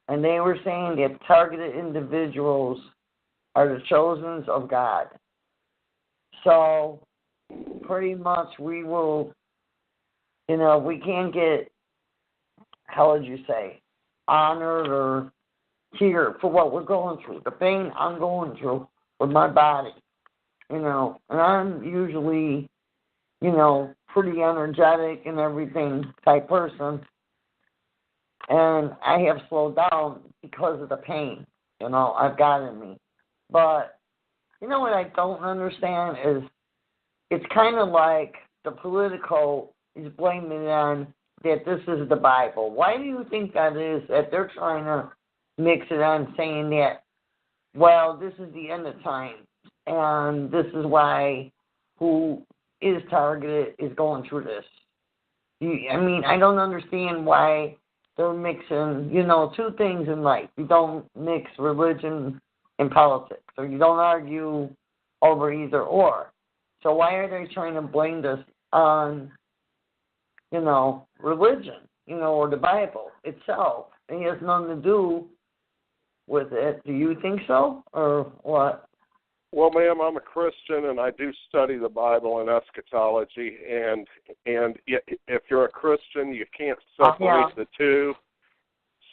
Speaker 11: and they were saying that targeted individuals are the chosens of God. So pretty much we will, we can't get, how would you say, honored or cheered for what we're going through, the pain I'm going through with my body, and I'm usually, pretty energetic and everything type person, and I have slowed down because of the pain, I've got in me. But, what I don't understand is it's kind of like the political is blaming it on that this is the Bible. Why do you think that is, that they're trying to mix it on saying that, well, this is the end of time, and this is why who is targeted is going through this? I don't understand why they're mixing, two things in life. You don't mix religion and politics, or you don't argue over either or. So why are they trying to blame this on, religion, or the Bible itself? It has nothing to do with it. Do you think so, or what?
Speaker 2: Well, ma'am, I'm a Christian, and I do study the Bible and eschatology, and if you're a Christian, you can't separate the two.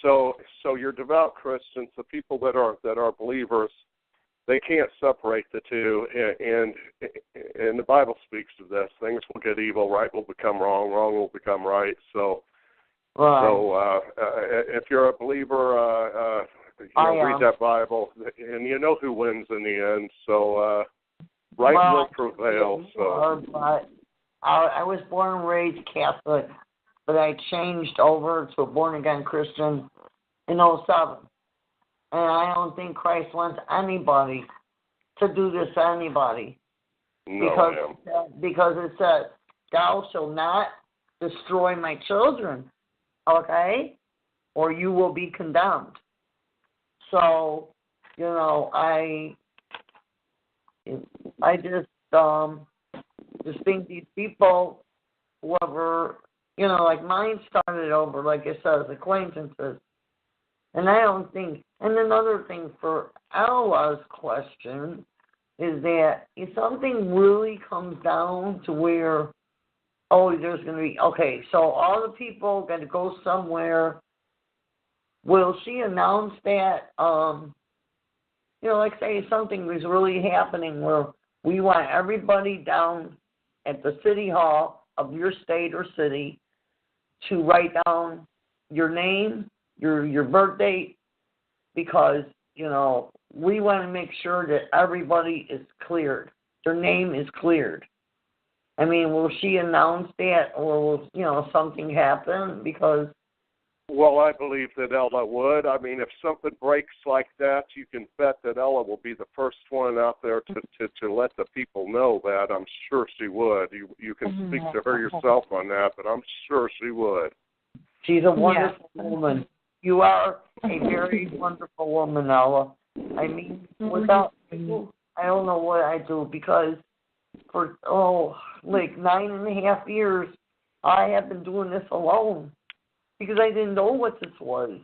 Speaker 2: So your devout Christians, the people that are believers, they can't separate the two, and the Bible speaks of this. Things will get evil, right will become wrong, wrong will become right. So, if you're a believer, read that Bible, and you know who wins in the end. So, right will prevail. So,
Speaker 11: I was born and raised Catholic, but I changed over to a born-again Christian in 2007. And I don't think Christ wants anybody to do this to anybody.
Speaker 2: No,
Speaker 11: because it says, thou shalt not destroy my children, okay? Or you will be condemned. So, I just think these people, whoever, like mine started over, like I said, as acquaintances. And I don't think, and another thing for Ella's question is that if something really comes down to where, there's going to be, okay, so all the people got to go somewhere, will she announce that, like say something was really happening where we want everybody down at the city hall of your state or city to write down your name, your birth date, because, we want to make sure that everybody is cleared. Their name is cleared. I mean, will she announce that, or will, something happen? Because...
Speaker 2: Well, I believe that Ella would. I mean, if something breaks like that, you can bet that Ella will be the first one out there to let the people know that. I'm sure she would. You can speak to her yourself on that, but I'm sure she would.
Speaker 11: She's a wonderful woman. You are a very wonderful woman, Ella. I mean, without you, I don't know what I do, because for, 9.5 years, I have been doing this alone because I didn't know what this was.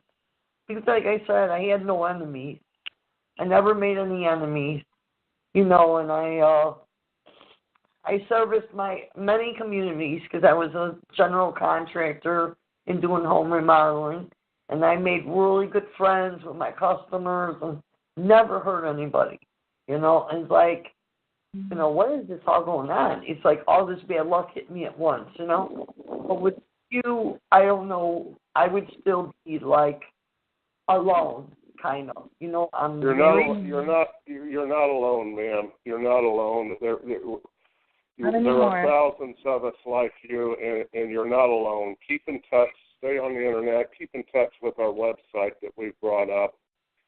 Speaker 11: Because like I said, I had no enemies. I never made any enemies, and I serviced my many communities because I was a general contractor in doing home remodeling. And I made really good friends with my customers and never hurt anybody, and it's like, what is this all going on? It's like all this bad luck hit me at once, But with you, I don't know, I would still be like alone, kind of, You're not alone, ma'am. You're not alone. There are thousands of us like you, and you're not alone. Keep in touch. Stay on the internet. Keep in touch with our website that we've brought up.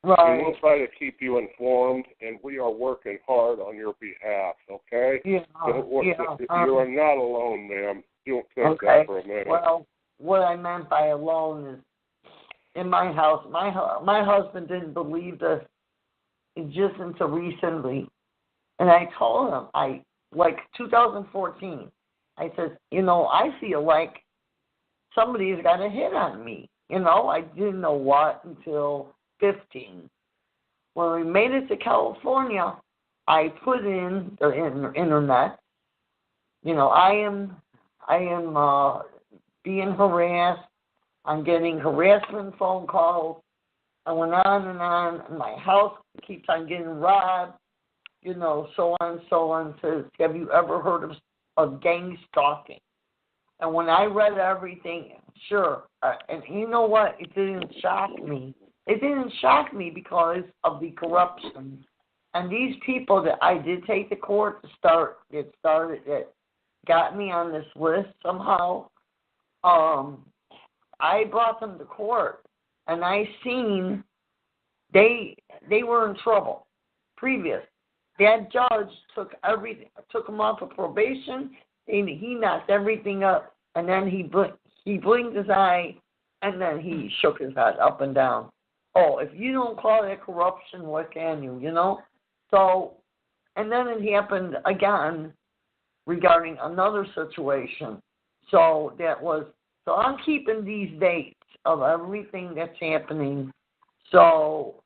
Speaker 11: Right. And we'll try to keep you informed, and we are working hard on your behalf, okay? Yeah.
Speaker 2: You are not alone, ma'am. Don't think that for a minute.
Speaker 11: Well, what I meant by alone is in my house, my husband didn't believe this just until recently. And I told him, 2014, I said, I feel like somebody's got a hit on me. I didn't know what until 15. When we made it to California, I put in the internet. I am being harassed. I'm getting harassment phone calls. I went on and on. And my house keeps on getting robbed. So on and so on. Says, have you ever heard of gang stalking? And when I read everything, sure. And you know what? It didn't shock me. It didn't shock me because of the corruption. And these people that I did take to court that got me on this list somehow, I brought them to court. And I seen they were in trouble previous. That judge took them off of probation. He knocked everything up, and then he blinked his eye, and then he shook his head up and down. Oh, if you don't call that corruption, what can you, So, and then it happened again regarding another situation. So I'm keeping these dates of everything that's happening. So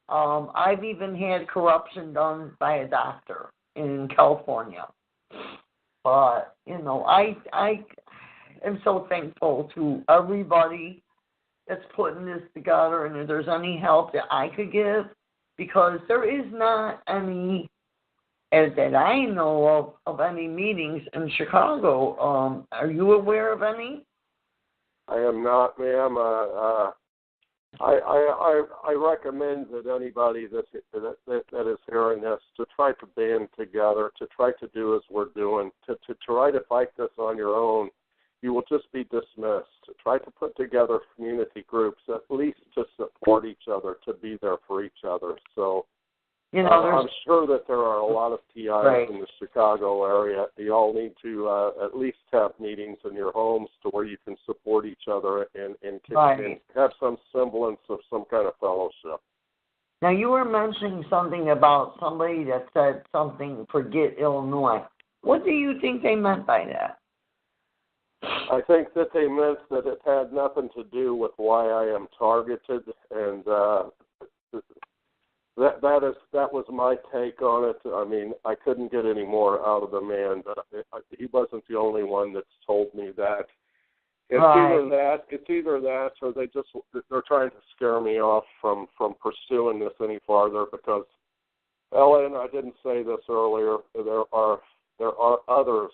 Speaker 11: I've even had corruption done by a doctor in California. But, I am so thankful to everybody that's putting this together, and if there's any help that I could give, because there is not any, as that I know of any meetings in Chicago. Are you aware of any?
Speaker 2: I am not, ma'am. I recommend that anybody that is hearing this to try to band together, to try to do as we're doing, to try to fight this on your own. You will just be dismissed. To try to put together community groups, at least to support each other, to be there for each other. So, I'm sure that there are a lot of TIs in the Chicago area. You all need to at least have meetings in your homes to where you can support each other and have some semblance of some kind of fellowship.
Speaker 11: Now, you were mentioning something about somebody that said something, forget Illinois. What do you think they meant by that?
Speaker 2: I think that they meant that it had nothing to do with why I am targeted, and that was my take on it. I mean, I couldn't get any more out of the man, but he wasn't the only one that's told me that. It's either that, or they're trying to scare me off from pursuing this any farther. Because, Ellen, I didn't say this earlier. There are others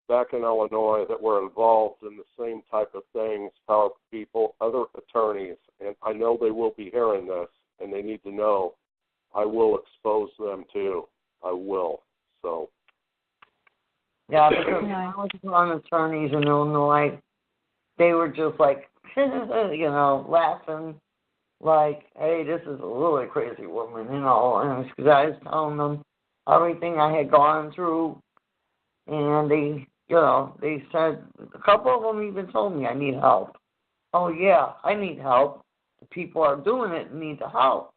Speaker 2: back in Illinois that were involved in the same type of things, powerful people, other attorneys, and I know they will be hearing this, and they need to know I will expose them too. I will. So.
Speaker 11: Yeah, because when I was on attorneys in Illinois, they were just like, laughing, like, hey, this is a really crazy woman, and because I was telling them everything I had gone through, and they said, a couple of them even told me I need help. Oh, yeah, I need help. The people are doing it and need the help,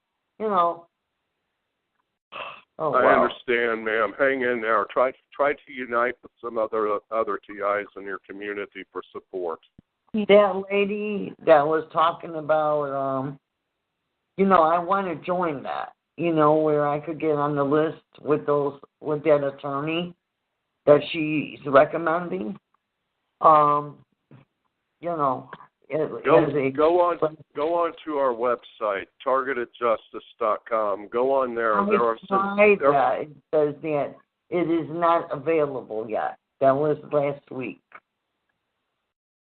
Speaker 11: Oh,
Speaker 2: I understand, ma'am. Hang in there. Try to unite with some other TIs in your community for support.
Speaker 11: That lady that was talking about, I want to join that, where I could get on the list with that attorney that she's recommending.
Speaker 2: Go on to our website, targetedjustice.com. Go on there.
Speaker 11: It says that it is not available yet. That was last week.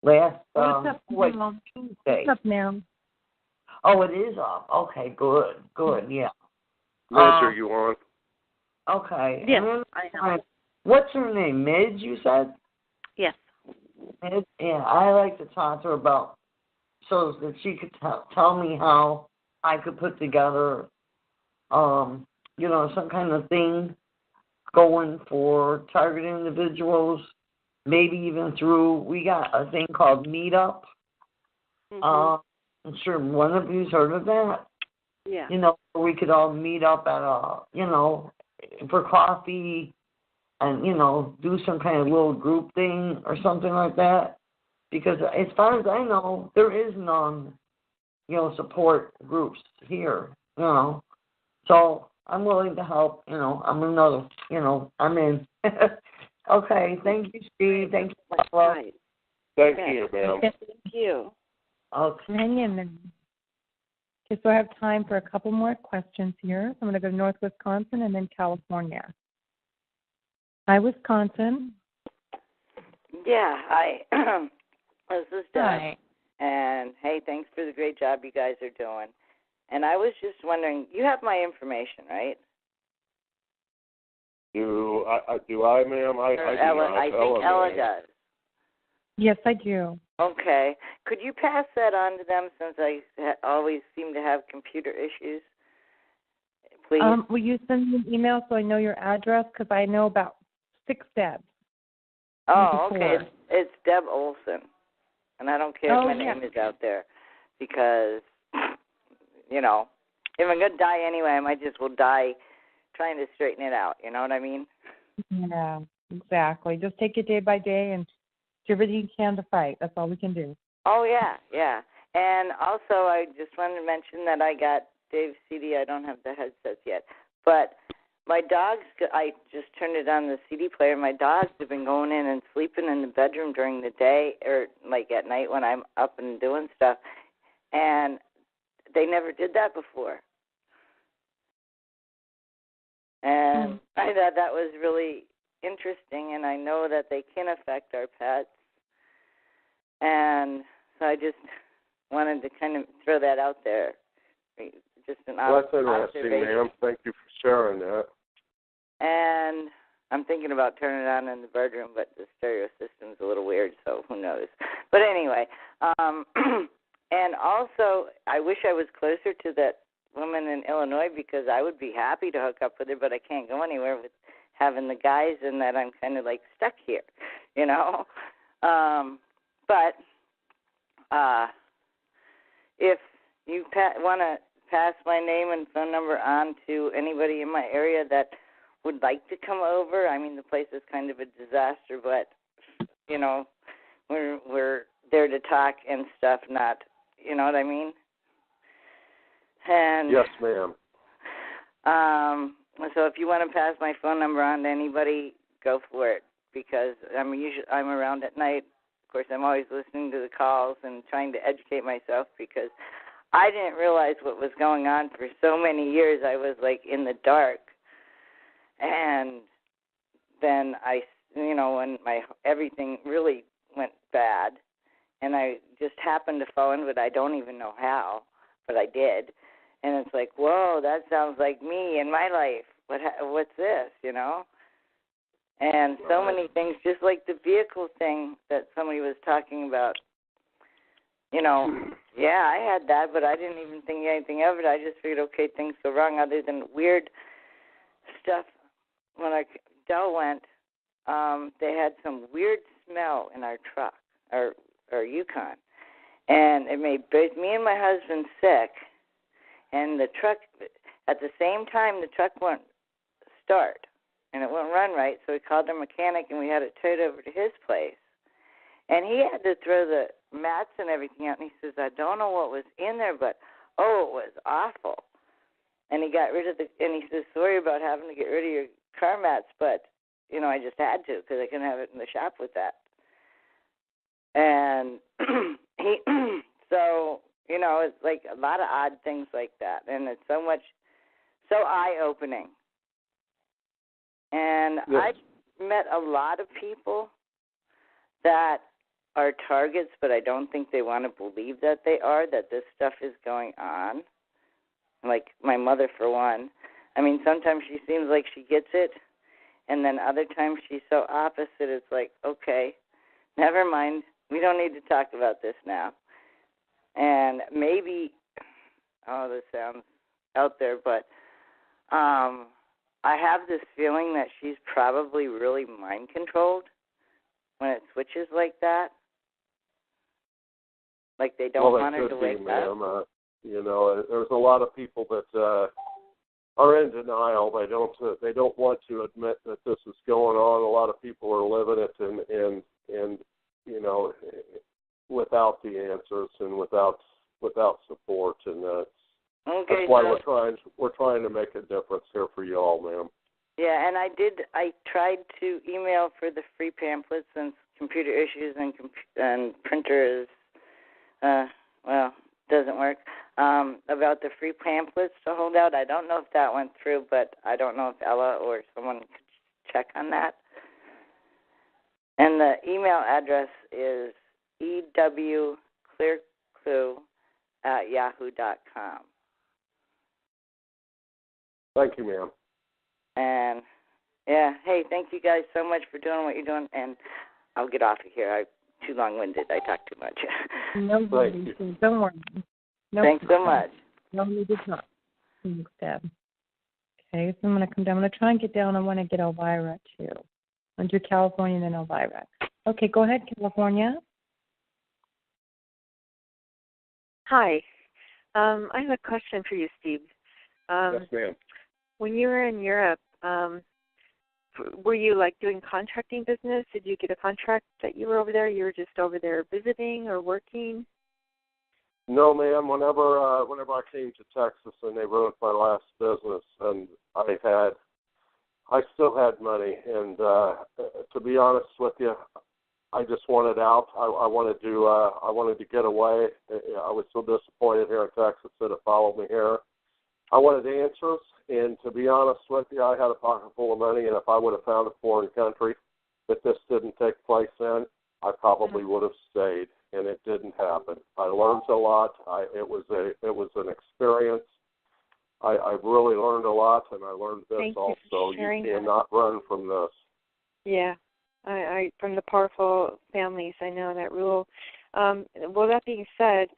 Speaker 3: It's up Tuesday. It's up now.
Speaker 11: Oh, it is up. Okay, good, yeah.
Speaker 2: Midge, are you on?
Speaker 11: Okay.
Speaker 12: Yes, I am.
Speaker 11: What's her name? Midge, you said?
Speaker 12: Yes.
Speaker 11: Midge? Yeah, I like to talk to her about so that she could tell me how I could put together, some kind of thing going for targeted individuals. Maybe even we got a thing called Meetup. I'm sure one of you's heard of that.
Speaker 12: Yeah.
Speaker 11: We could all meet up at for coffee and, do some kind of little group thing or something like that. Because as far as I know, there is none, support groups here, So I'm willing to help, I'm another, I'm in. Okay, thank you, Steve. Thank you, Paula.
Speaker 2: Thank you, ma'am.
Speaker 12: Thank you.
Speaker 11: Okay.
Speaker 3: Hang in there. Okay, so I have time for a couple more questions here. I'm going to go to North Wisconsin and then California. Hi, Wisconsin.
Speaker 13: Yeah, hi. This is Deb.
Speaker 3: Hi.
Speaker 13: And, hey, thanks for the great job you guys are doing. And I was just wondering, you have my information, right?
Speaker 2: Do I, ma'am? I
Speaker 13: think Ella does.
Speaker 3: Yes, I do.
Speaker 13: Okay. Could you pass that on to them since I always seem to have computer issues? Please.
Speaker 3: Will you send me an email so I know your address? Because I know about 6 Debs.
Speaker 13: Oh, okay. It's Deb Olson. And I don't care if my name is out there because, if I'm going to die anyway, I might just well die trying to straighten it out. You know what I mean?
Speaker 3: Yeah, exactly. Just take it day by day and do everything you can to fight. That's all we can do.
Speaker 13: Oh, yeah. And also, I just wanted to mention that I got Dave's CD. I don't have the headsets yet. But my dogs, I just turned it on the CD player. My dogs have been going in and sleeping in the bedroom during the day or, like, at night when I'm up and doing stuff. and they never did that before. And I thought that was really interesting, and I know that they can affect our pets. And so I just wanted to kind of throw that out there. Just an
Speaker 2: that's interesting, ma'am. Thank you for sharing that.
Speaker 13: And I'm thinking about turning it on in the bedroom, but the stereo system's a little weird, so who knows. But anyway, and also I wish I was closer to that woman in Illinois, because I would be happy to hook up with her, but I can't go anywhere with having the guys, and that I'm kind of like stuck here, you know. But if you want to pass my name and phone number on to anybody in my area that would like to come over, I mean, the place is kind of a disaster, but, you know, we're there to talk and stuff, not, you know what I mean? And
Speaker 2: yes, ma'am.
Speaker 13: So if you want to pass my phone number on to anybody, go for it, because I'm around at night. Of course, I'm always listening to the calls and trying to educate myself, because I didn't realize what was going on for so many years. I was like in the dark, and then when everything really went bad, and I just happened to fall into it. I don't even know how, but I did. And it's like, whoa, that sounds like me in my life. What's this, you know? And so many things, just like the vehicle thing that somebody was talking about. You know, yeah, I had that, but I didn't even think anything of it. I just figured, okay, things go wrong, other than weird stuff. When our Dell went, they had some weird smell in our truck, our Yukon. And it made both me and my husband sick. And the truck, at the same time, the truck wouldn't start, and it wouldn't run right, so we called the mechanic, and we had it towed over to his place. And he had to throw the mats and everything out, and he says, I don't know what was in there, but, it was awful. And he got rid of and he says, sorry about having to get rid of your car mats, but, you know, I just had to, because I couldn't have it in the shop with that. And so, you know, it's like a lot of odd things like that, and it's so eye-opening. And
Speaker 2: yes.
Speaker 13: I've met a lot of people that are targets, but I don't think they want to believe that they are, that this stuff is going on. Like my mother, for one. I mean, sometimes she seems like she gets it, and then other times she's so opposite, it's like, okay, never mind. We don't need to talk about this now. And maybe, this sounds out there, but I have this feeling that she's probably really mind-controlled when it switches like that. Like they don't want her to wake up.
Speaker 2: You know, there's a lot of people that are in denial. They don't want to admit that this is going on. A lot of people are living it and you know, without the answers and without support, and that's why we're trying to make a difference here for you all, ma'am.
Speaker 13: Yeah, and I tried to email for the free pamphlets, and computer issues and printers, doesn't work, about the free pamphlets to hold out. I don't know if that went through, but I don't know if Ella or someone could check on that. And the email address is ewclearclue@yahoo.com.
Speaker 2: Thank you, ma'am.
Speaker 13: And, hey, thank you guys so much for doing what you're doing, and I'll get off of here. I'm too long-winded. I talk too much.
Speaker 3: No worries. Don't worry.
Speaker 13: Thanks so much.
Speaker 3: No need to talk. Thanks, Deb. Okay, so I'm going to come down. I'm going to try and get down. I want to get Elvira, too. I'll do California and then Elvira. Okay, go ahead, California.
Speaker 12: Hi. I have a question for you, Steve.
Speaker 2: Yes, ma'am.
Speaker 12: When you were in Europe, were you like doing contracting business? Did you get a contract that you were over there? You were just over there visiting or working?
Speaker 2: No, ma'am. Whenever I came to Texas and they ruined my last business, and I still had money, and to be honest with you, I just wanted out. I wanted to get away. I was so disappointed here in Texas that it followed me here. I wanted answers, and to be honest with you, I had a pocket full of money, and if I would have found a foreign country that this didn't take place in, I probably would have stayed, and it didn't happen. I learned a lot. It was an experience. I really learned a lot, and I learned this also. You cannot run from this.
Speaker 12: Yeah, I from the powerful families, I know that rule. Well, that being said,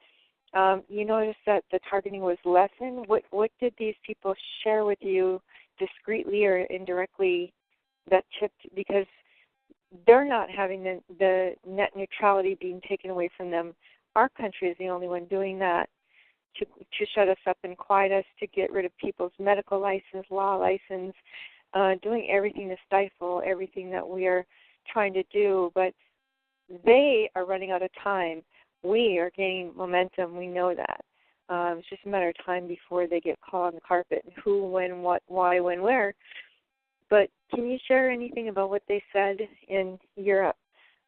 Speaker 12: you noticed that the targeting was lessened. What did these people share with you discreetly or indirectly that tipped? Because they're not having the net neutrality being taken away from them. Our country is the only one doing that to shut us up and quiet us, to get rid of people's medical license, law license, doing everything to stifle everything that we are trying to do. But they are running out of time. We are gaining momentum. We know that. It's just a matter of time before they get caught on the carpet. Who, when, what, why, when, where. But can you share anything about what they said in Europe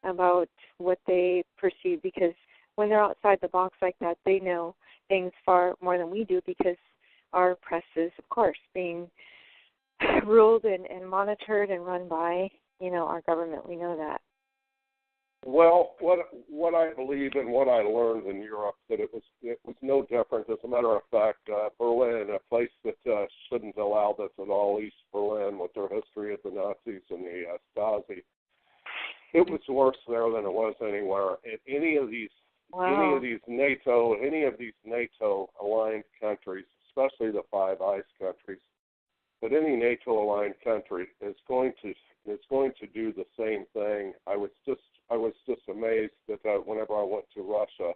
Speaker 12: about what they perceive? Because when they're outside the box like that, they know things far more than we do, because our press is, of course, being ruled and monitored and run by, our government. We know that.
Speaker 2: Well, what I believe and what I learned in Europe, that it was no different. As a matter of fact, Berlin, a place that shouldn't allow this at all, East Berlin, with their history of the Nazis and the Stasi, it was worse there than it was anywhere. And any of these NATO aligned countries, especially the Five Eyes countries, but any NATO aligned country is going to do the same thing. I was just amazed that whenever I went to Russia,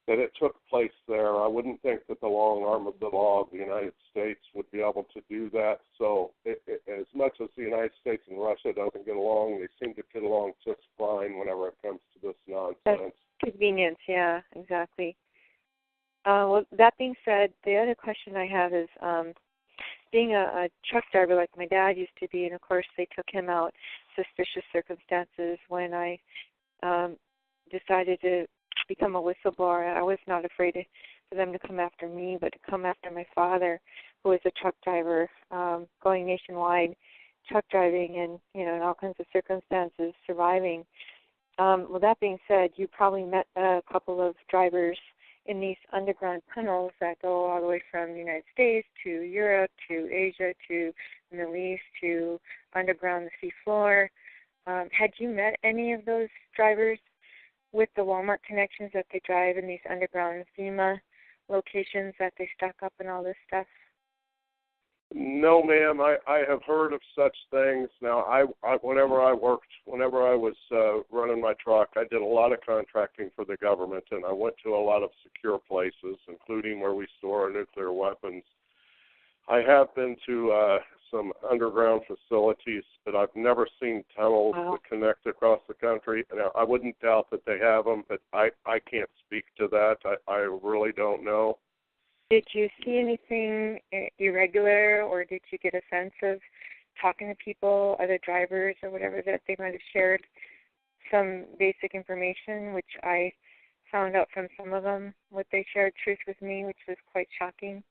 Speaker 2: that it took place there. I wouldn't think that the long arm of the law of the United States would be able to do that. So as much as the United States and Russia doesn't get along, they seem to get along just fine whenever it comes to this nonsense.
Speaker 12: That's convenience, yeah, exactly. Well, that being said, the other question I have is, being a truck driver like my dad used to be, and of course they took him out, suspicious circumstances, when I decided to become a whistleblower. I was not afraid for them to come after me, but to come after my father, who was a truck driver, going nationwide, truck driving, and in all kinds of circumstances, surviving. Well, that being said, you probably met a couple of drivers in these underground tunnels that go all the way from the United States to Europe to Asia to the Middle East to underground the sea floor. Had you met any of those drivers with the Walmart connections that they drive in these underground FEMA locations that they stock up and all this stuff?
Speaker 2: No, ma'am. I have heard of such things. Now, whenever I was running my truck, I did a lot of contracting for the government, and I went to a lot of secure places, including where we store our nuclear weapons. I have been to some underground facilities, but I've never seen tunnels that connect across the country. Now, I wouldn't doubt that they have them, but I can't speak to that. I really don't know.
Speaker 12: Did you see anything irregular, or did you get a sense of talking to people, other drivers or whatever, that they might have shared some basic information, which I found out from some of them, what they shared truth with me, which was quite shocking?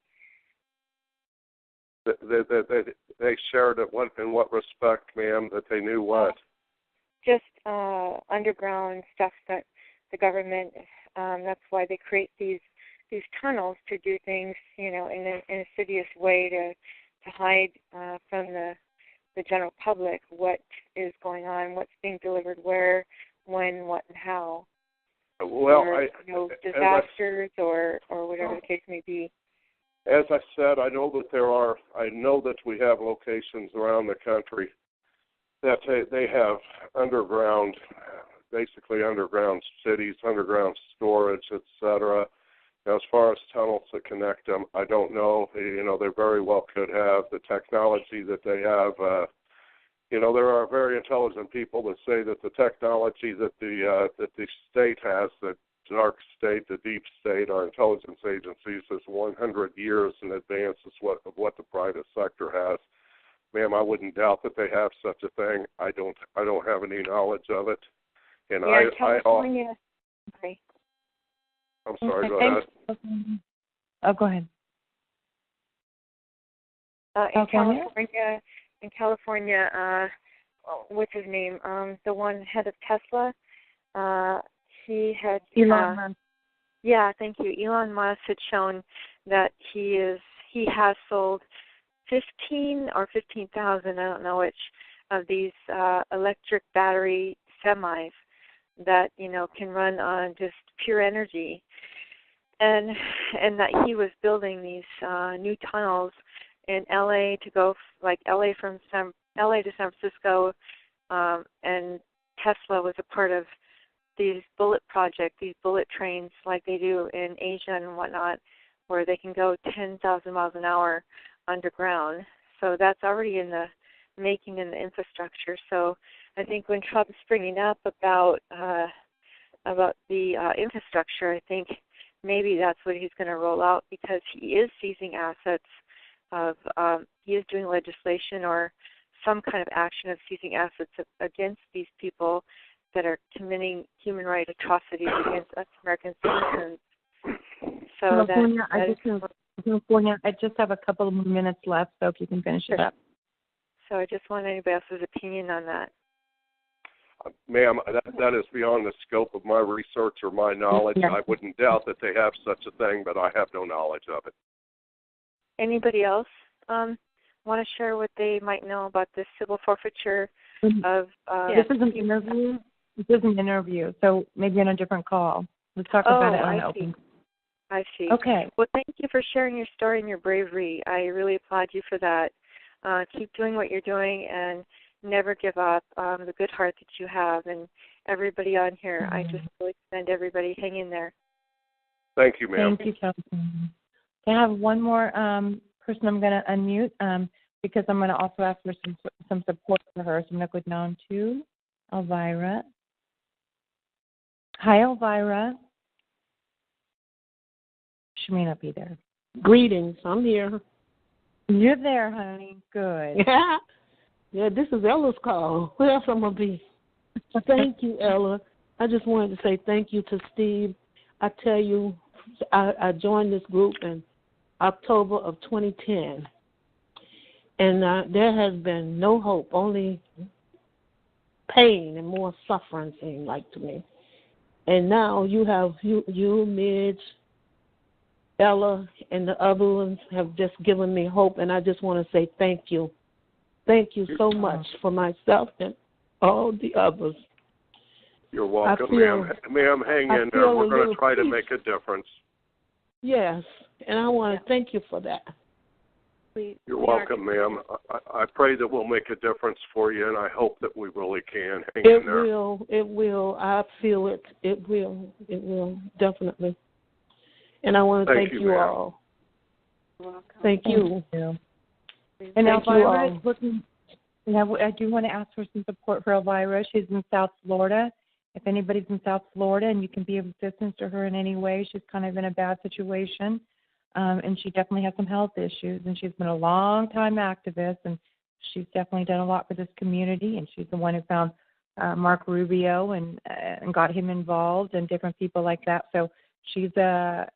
Speaker 2: They shared it in what respect, ma'am, that they knew what?
Speaker 12: Just underground stuff that the government, that's why they create these tunnels to do things, in an insidious way to hide from the general public what is going on, what's being delivered where, when, what, and how.
Speaker 2: Well,
Speaker 12: disasters or whatever the case may be.
Speaker 2: As I said, I know that we have locations around the country that they have underground, basically underground cities, underground storage, etc. As far as tunnels that connect them, I don't know. They very well could have the technology that they have. There are very intelligent people that say that the technology that the state has, the dark state, the deep state, our intelligence agencies, is 100 years in advance of what the private sector has. Ma'am, I wouldn't doubt that they have such a thing. I don't have any knowledge of it. And
Speaker 12: California. Okay.
Speaker 2: I'm sorry, go ahead.
Speaker 3: Oh, go ahead.
Speaker 12: In California, what's his name? The one head of Tesla. He had
Speaker 3: Elon Musk.
Speaker 12: Yeah, thank you. Elon Musk had shown that he has sold 15 or 15,000, I don't know which, of these electric battery semis that can run on just pure energy, and that he was building these new tunnels in LA to go like LA to San Francisco, and Tesla was a part of these bullet trains like they do in Asia and whatnot, where they can go 10,000 miles an hour underground. So that's already in the making in the infrastructure. So I think when Trump's bringing up about the infrastructure, I think maybe that's what he's going to roll out, because he is seizing assets he is doing legislation or some kind of action of seizing assets against these people that are committing human rights atrocities against us American citizens. So
Speaker 3: California, I just have a couple of minutes left, so if you can finish it up.
Speaker 12: So I just want anybody else's opinion on that.
Speaker 2: Ma'am, that is beyond the scope of my research or my knowledge.
Speaker 3: Yeah.
Speaker 2: I wouldn't doubt that they have such a thing, but I have no knowledge of it.
Speaker 12: Anybody else want to share what they might know about this civil forfeiture of...
Speaker 3: This is an interview. This is an interview, so maybe on a different call. Let's talk about it on the open.
Speaker 12: I see.
Speaker 3: Okay.
Speaker 12: Well, thank you for sharing your story and your bravery. I really applaud you for that. Keep doing what you're doing and never give up. The good heart that you have, and everybody on here, I just really commend everybody. Hang in there.
Speaker 2: Thank you, ma'am.
Speaker 3: Thank you, California. I have one more person I'm going to unmute because I'm going to also ask for some support for her. So I'm going to go down to Elvira. Hi, Elvira. She may not be there.
Speaker 14: Greetings. I'm here.
Speaker 3: You're there, honey. Good.
Speaker 14: Yeah, this is Ella's call. Where else I'm going to be? Thank you, Ella. I just wanted to say thank you to Steve. I tell you, I joined this group in October of 2010, and there has been no hope, only pain and more suffering, seemed like to me. And now you have you, Midge, Ella, and the other ones have just given me hope, and I just want to say thank you. Thank you so much for myself and all the others.
Speaker 2: You're welcome, ma'am. Ma'am, hang in there. We're going to try to make a difference.
Speaker 14: Yes, and I want to thank you for that.
Speaker 2: You're welcome, ma'am. I pray that we'll make a difference for you, and I hope that we really can. Hang in there.
Speaker 14: It will. I feel it. It will, definitely. And I want to thank you all.
Speaker 12: You're welcome.
Speaker 14: Thank you.
Speaker 3: And Elvira is looking. I do want to ask for some support for Elvira. She's in South Florida. If anybody's in South Florida and you can be of assistance to her in any way, she's kind of in a bad situation. And she definitely has some health issues. And she's been a long-time activist, and she's definitely done a lot for this community. And she's the one who found Mark Rubio and got him involved, and different people like that. So she's done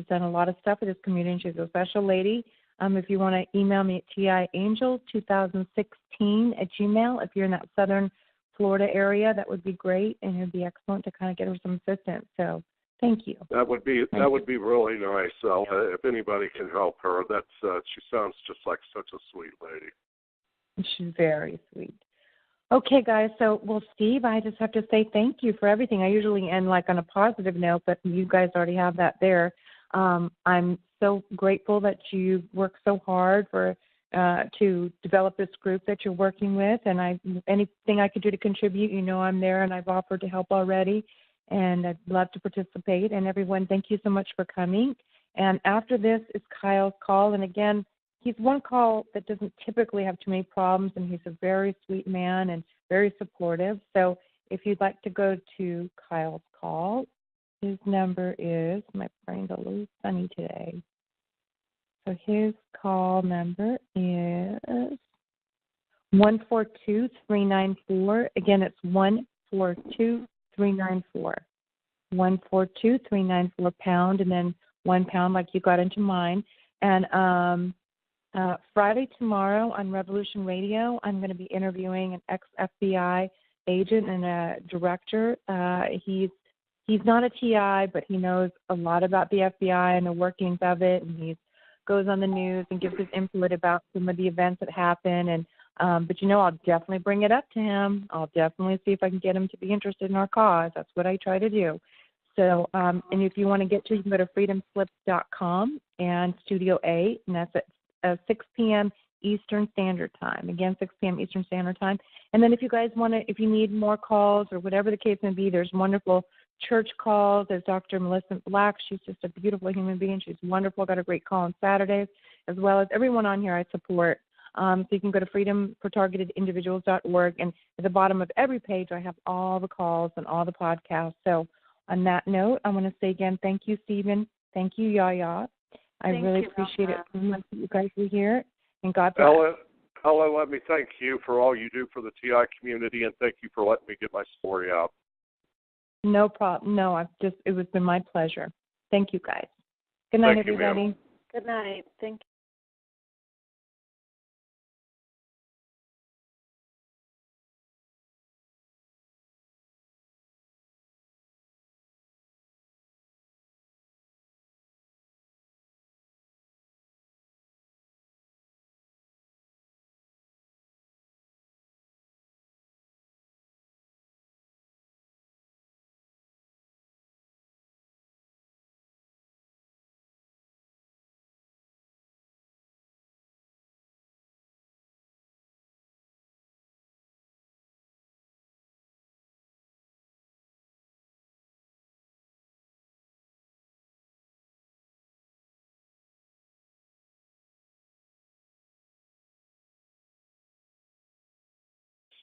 Speaker 3: a lot of stuff for this community, and she's a special lady. If you want to email me at tiangel2016@gmail. If you're in that southern Florida area, that would be great, and it would be excellent to kind of get her some assistance. So thank you.
Speaker 2: That would be really nice. If anybody can help her, she sounds just like such a sweet lady.
Speaker 3: She's very sweet. Okay, guys. So, Steve, I just have to say thank you for everything. I usually end like on a positive note, but you guys already have that there. I'm so grateful that you worked so hard to develop this group that you're working with, and anything I could do to contribute, I'm there, and I've offered to help already, and I'd love to participate. And everyone, thank you so much for coming. And after this is Kyle's call, and again, he's one call that doesn't typically have too many problems, and he's a very sweet man and very supportive. So if you'd like to go to Kyle's call, his number is, my brain's a little funny today. So his call number is 142-394. Again, it's 142-394-5444. 142-394. 142-394 and then £1 like you got into mine. And Friday tomorrow on Revolution Radio, I'm going to be interviewing an ex-FBI agent and a director. He's not a TI, but he knows a lot about the FBI and the workings of it, and he goes on the news and gives his input about some of the events that happen. And but I'll definitely bring it up to him. I'll definitely see if I can get him to be interested in our cause. That's what I try to do. So, and if you want to get to it, you can go to freedomslips.com and Studio A, and that's at 6 p.m. Eastern Standard Time. Again, 6 p.m. Eastern Standard Time. And then if you guys want to, if you need more calls or whatever the case may be, there's wonderful church calls. There's Dr. Melissa Black. She's just a beautiful human being. She's wonderful. Got a great call on Saturdays, as well as everyone on here I support. So you can go to freedomfortargeted.individuals.org, and at the bottom of every page I have all the calls and all the podcasts. So on that note, I want to say again, thank you, Stephen. Thank you, Yaya. I really appreciate it so much that you guys were here, and God bless.
Speaker 2: Ella, let me thank you for all you do for the TI community, and thank you for letting me get my story out.
Speaker 3: No problem. No, it was been my pleasure. Thank you, guys. Good night, everybody.
Speaker 2: Ma'am.
Speaker 4: Good night. Thank you.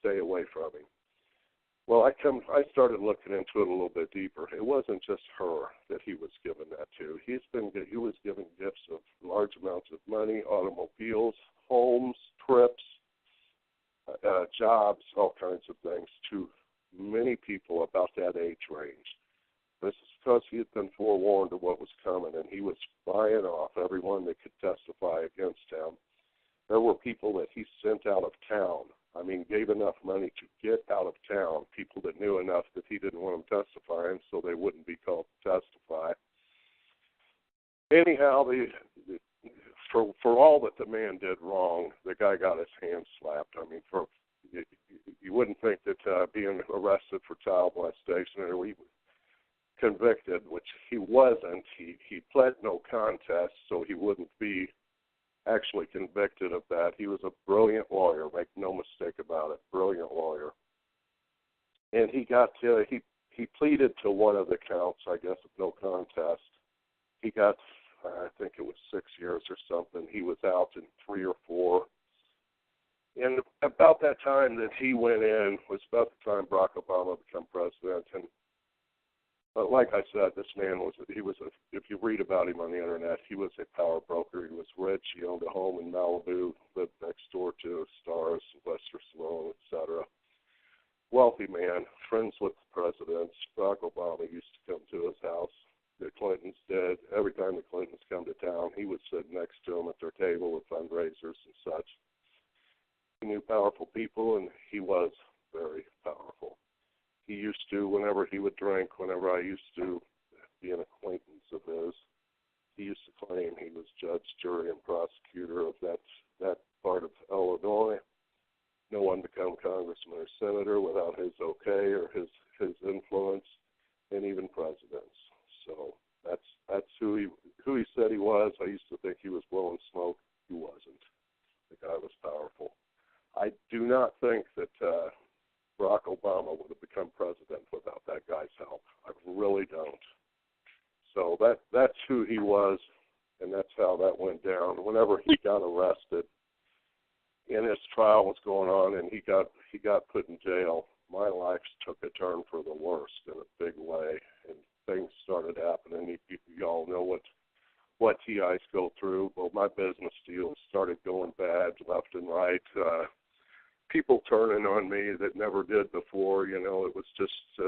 Speaker 2: Stay away from him. Well, I started looking into it a little bit deeper. It wasn't just her that he was giving that to. He was giving gifts of large amounts of money, automobiles, homes, trips, jobs, all kinds of things to many people about that age range. This is because he had been forewarned of what was coming, and he was buying off everyone that could testify against him. There were people that he sent out of town. I mean, gave enough money to get out of town, people that knew enough that he didn't want them testifying so they wouldn't be called to testify. Anyhow, for all that the man did wrong, the guy got his hand slapped. I mean, you wouldn't think that being arrested for child molestation or convicted, which he wasn't. He pled no contest, so he wouldn't be actually convicted of that. He was a brilliant lawyer, make no mistake about it, brilliant lawyer. And he pleaded to one of the counts, I guess, of no contest. He got, I think it was 6 years or something. He was out in 3 or 4. And about that time that he went in was about the time Barack Obama became president. And like I said, this man if you read about him on the internet, he was a power broker. He was rich. He owned a home in Malibu, lived next door to stars, Sylvester Stallone, etc. Wealthy man, friends with the presidents. Barack Obama used to come to his house. The Clintons did. Every time the Clintons come to town, he would sit next to them at their table with fundraisers and such. He knew powerful people, and he was very powerful. He used to, whenever he would drink, whenever I used to be an acquaintance of his, he used to claim he was judge, jury, and prosecutor of that part of Illinois. No one become congressman or senator without his okay or his influence, and even presidents. So that's who he said he was. I used to think he was blowing smoke. He wasn't. The guy was powerful. I do not think that Barack Obama would have become president without that guy's help. I really don't. So that's who he was, and that's how that went down. Whenever he got arrested and his trial was going on and he got put in jail, my life took a turn for the worst in a big way, and things started happening. You all know what TIs go through. Well, my business deals started going bad left and right. People turning on me that never did before. It was just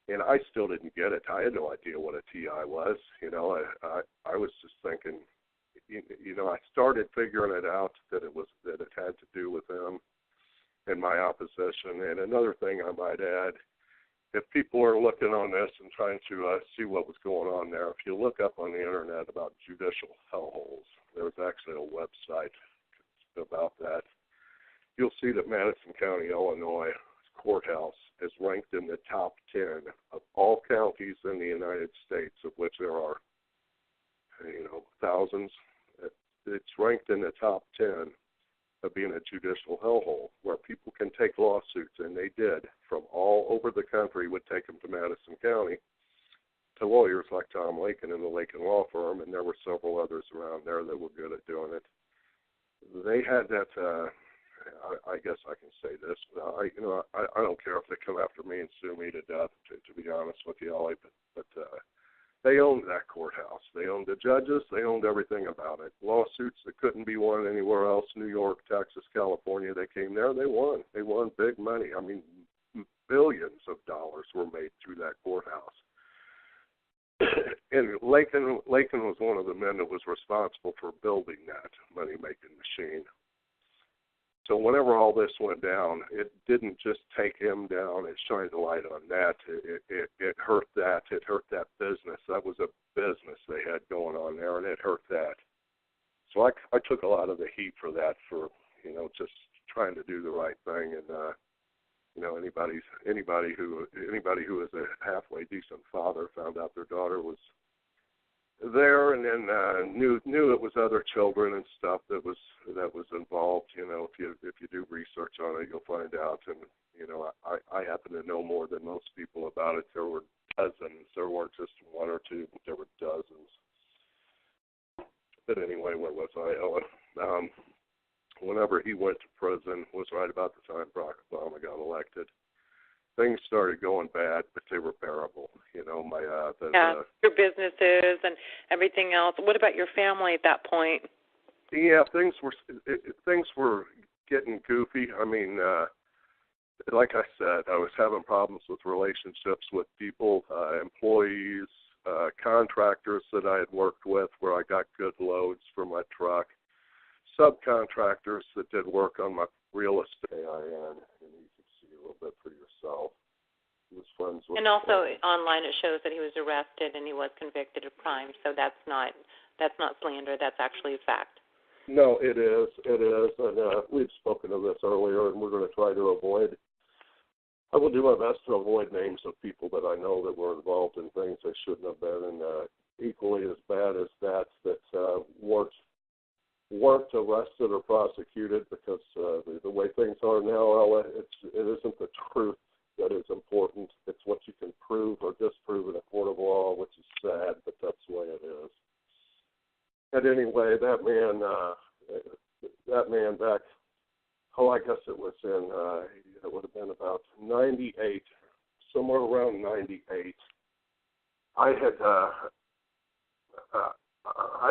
Speaker 2: And I still didn't get it. I had no idea what a TI was. I was just thinking, I started figuring it out that it had to do with him and my opposition. And another thing I might add, if people are looking on this and trying to see what was going on there, if you look up on the internet about judicial hellholes, there was actually a website about that. You'll see that Madison County, Illinois courthouse is ranked in the top 10 of all counties in the United States, of which there are, thousands. It's ranked in the top 10 of being a judicial hellhole, where people can take lawsuits, and they did, from all over the country, would take them to Madison County, to lawyers like Tom Lakin and the Lakin Law Firm, and there were several others around there that were good at doing it. They had that, I guess I can say this, I don't care if they come after me and sue me to death, to be honest with you, Ollie, but they owned that courthouse. They owned the judges. They owned everything about it. Lawsuits that couldn't be won anywhere else, New York, Texas, California, they came there. They won. They won big money. I mean, billions of dollars were made through that courthouse. And Lakin was one of the men that was responsible for building that money-making machine. So whenever all this went down, it didn't just take him down. It shined a light on that. It hurt that. It hurt that business. That was a business they had going on there, and it hurt that. So I took a lot of the heat for that, for just trying to do the right thing. And anybody who is a halfway decent father found out their daughter was there, and then knew it was other children and stuff that was involved. If you do research on it, you'll find out. And I happen to know more than most people about it. There were dozens. There weren't just one or two, but there were dozens. But anyway, where was I, Ellen? Whenever he went to prison was right about the time Barack Obama got elected. Things started going bad, but they were bearable. Your businesses and everything else. What about your family at that point? Yeah, things were getting goofy. I mean, like I said, I was having problems with relationships with people, employees, contractors that I had worked with, where I got good loads for my truck, subcontractors that did work on my real estate. And you can see a little bit for yourself. He was friends with. And also online, it shows that he was arrested and he was convicted of crime. So that's not slander. That's actually a fact. No, it is. And we've spoken of this earlier, and we're going to try to avoid. I will do my best to avoid names of people that I know that were involved in things they shouldn't have been, and equally as bad as that weren't arrested or prosecuted, because the way things are now, Ella, it isn't the truth that is important. It's what you can prove or disprove in a court of law, which is sad, but that's the way it is. And anyway, that man back, I guess it was it would have been about 98, somewhere around 98. I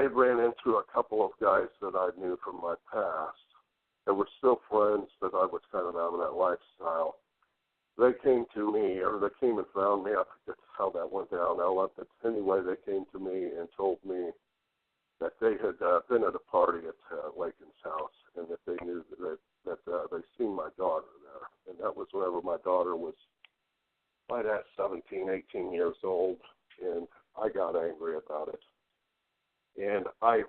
Speaker 2: had ran into a couple of guys that I knew from my past that were still friends, that I was kind of out of that lifestyle. They came to me, or they came and found me. I forget how that went down. But anyway, they came to me and told me that they had been at a party at Lakin's house, and that they knew that they seen my daughter there. And that was whenever my daughter was right at 17, 18 years old, and I got angry about it. And I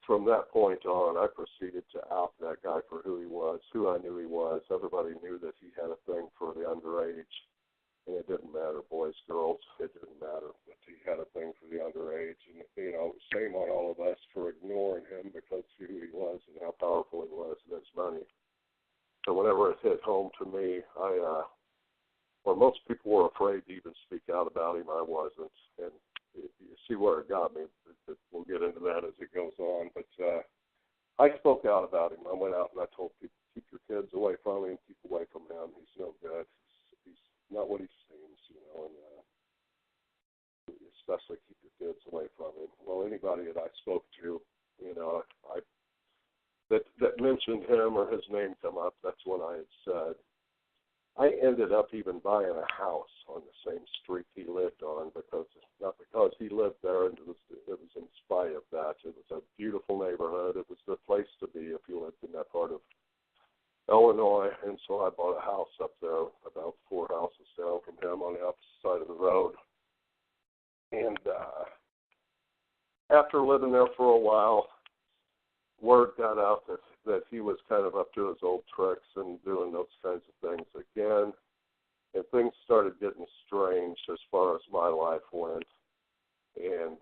Speaker 2: from that point on, I proceeded to out that guy for who he was, who I knew he was. Everybody knew that he had a thing for the underage, and it didn't matter, boys, girls, it didn't matter. But he had a thing for the underage, and shame on all of us for ignoring him, because who he was and how powerful he was and his money. So whenever it hit home to me, most people were afraid to even speak out about him. I wasn't, and you see where it got me. We'll get into that as it goes on. But I spoke out about him. I went out and I told people, keep your kids away from him, keep away from him. He's no good. He's not what he seems, and especially keep your kids away from him. Well, anybody that I spoke to, that mentioned him or his name come up, that's when I had said, I ended up even buying a house on the same street he lived on not because he lived there, and it was in spite of that. It was a beautiful neighborhood. It was the place to be if you lived in that part of Illinois, and so I bought a house up there about 4 houses down from him on the opposite side of the road. And after living there for a while, word got out that he was kind of up to his old tricks and doing those kinds of things again. And things started getting strange as far as my life went. And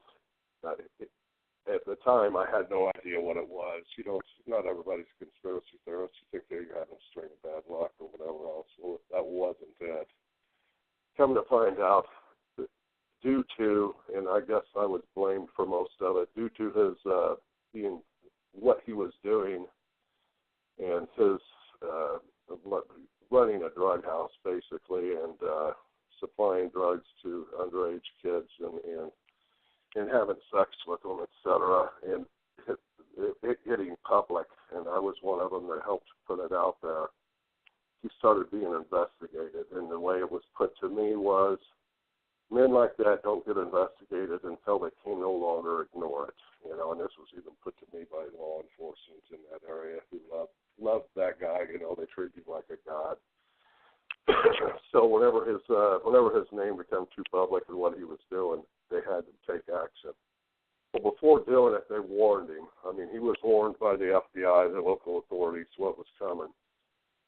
Speaker 2: at the time, I had no idea what it was. You know, not everybody's a conspiracy theorist. You think they're having a string of bad luck or whatever else. Well, that wasn't it. Come to find out, due to, and I guess I was blamed for most of it, due to his what he was doing and his running a drug house, basically, and supplying drugs to underage kids and having sex with them, etc., and it getting public, and I was one of them that helped put it out there. He started being investigated, and the way it was put to me was, men like that don't get investigated until they can no longer ignore it, you know, and this was even put to me by law enforcement in that area who loved that guy, you know, they treated him like a god. So whenever his name became too public and what he was doing, they had to take action. Well, before doing it, they warned him. I mean, he was warned by the FBI, the local authorities, what was coming.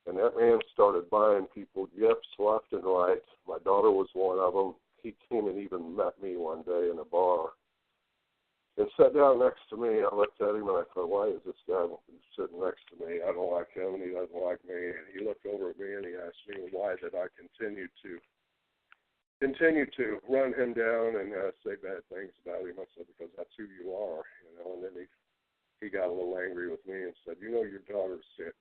Speaker 2: And that man started buying people gifts left and right. My daughter was one of them. He came and even met me one day in a bar and sat down next to me. I looked at him and I thought, why is this guy sitting next to me? I don't like him and he doesn't like me. And he looked over at me and he asked me why did I continue to run him down and say bad things about him. I said, because that's who you are, you know. And then he got a little angry with me and said, you know, your daughter's that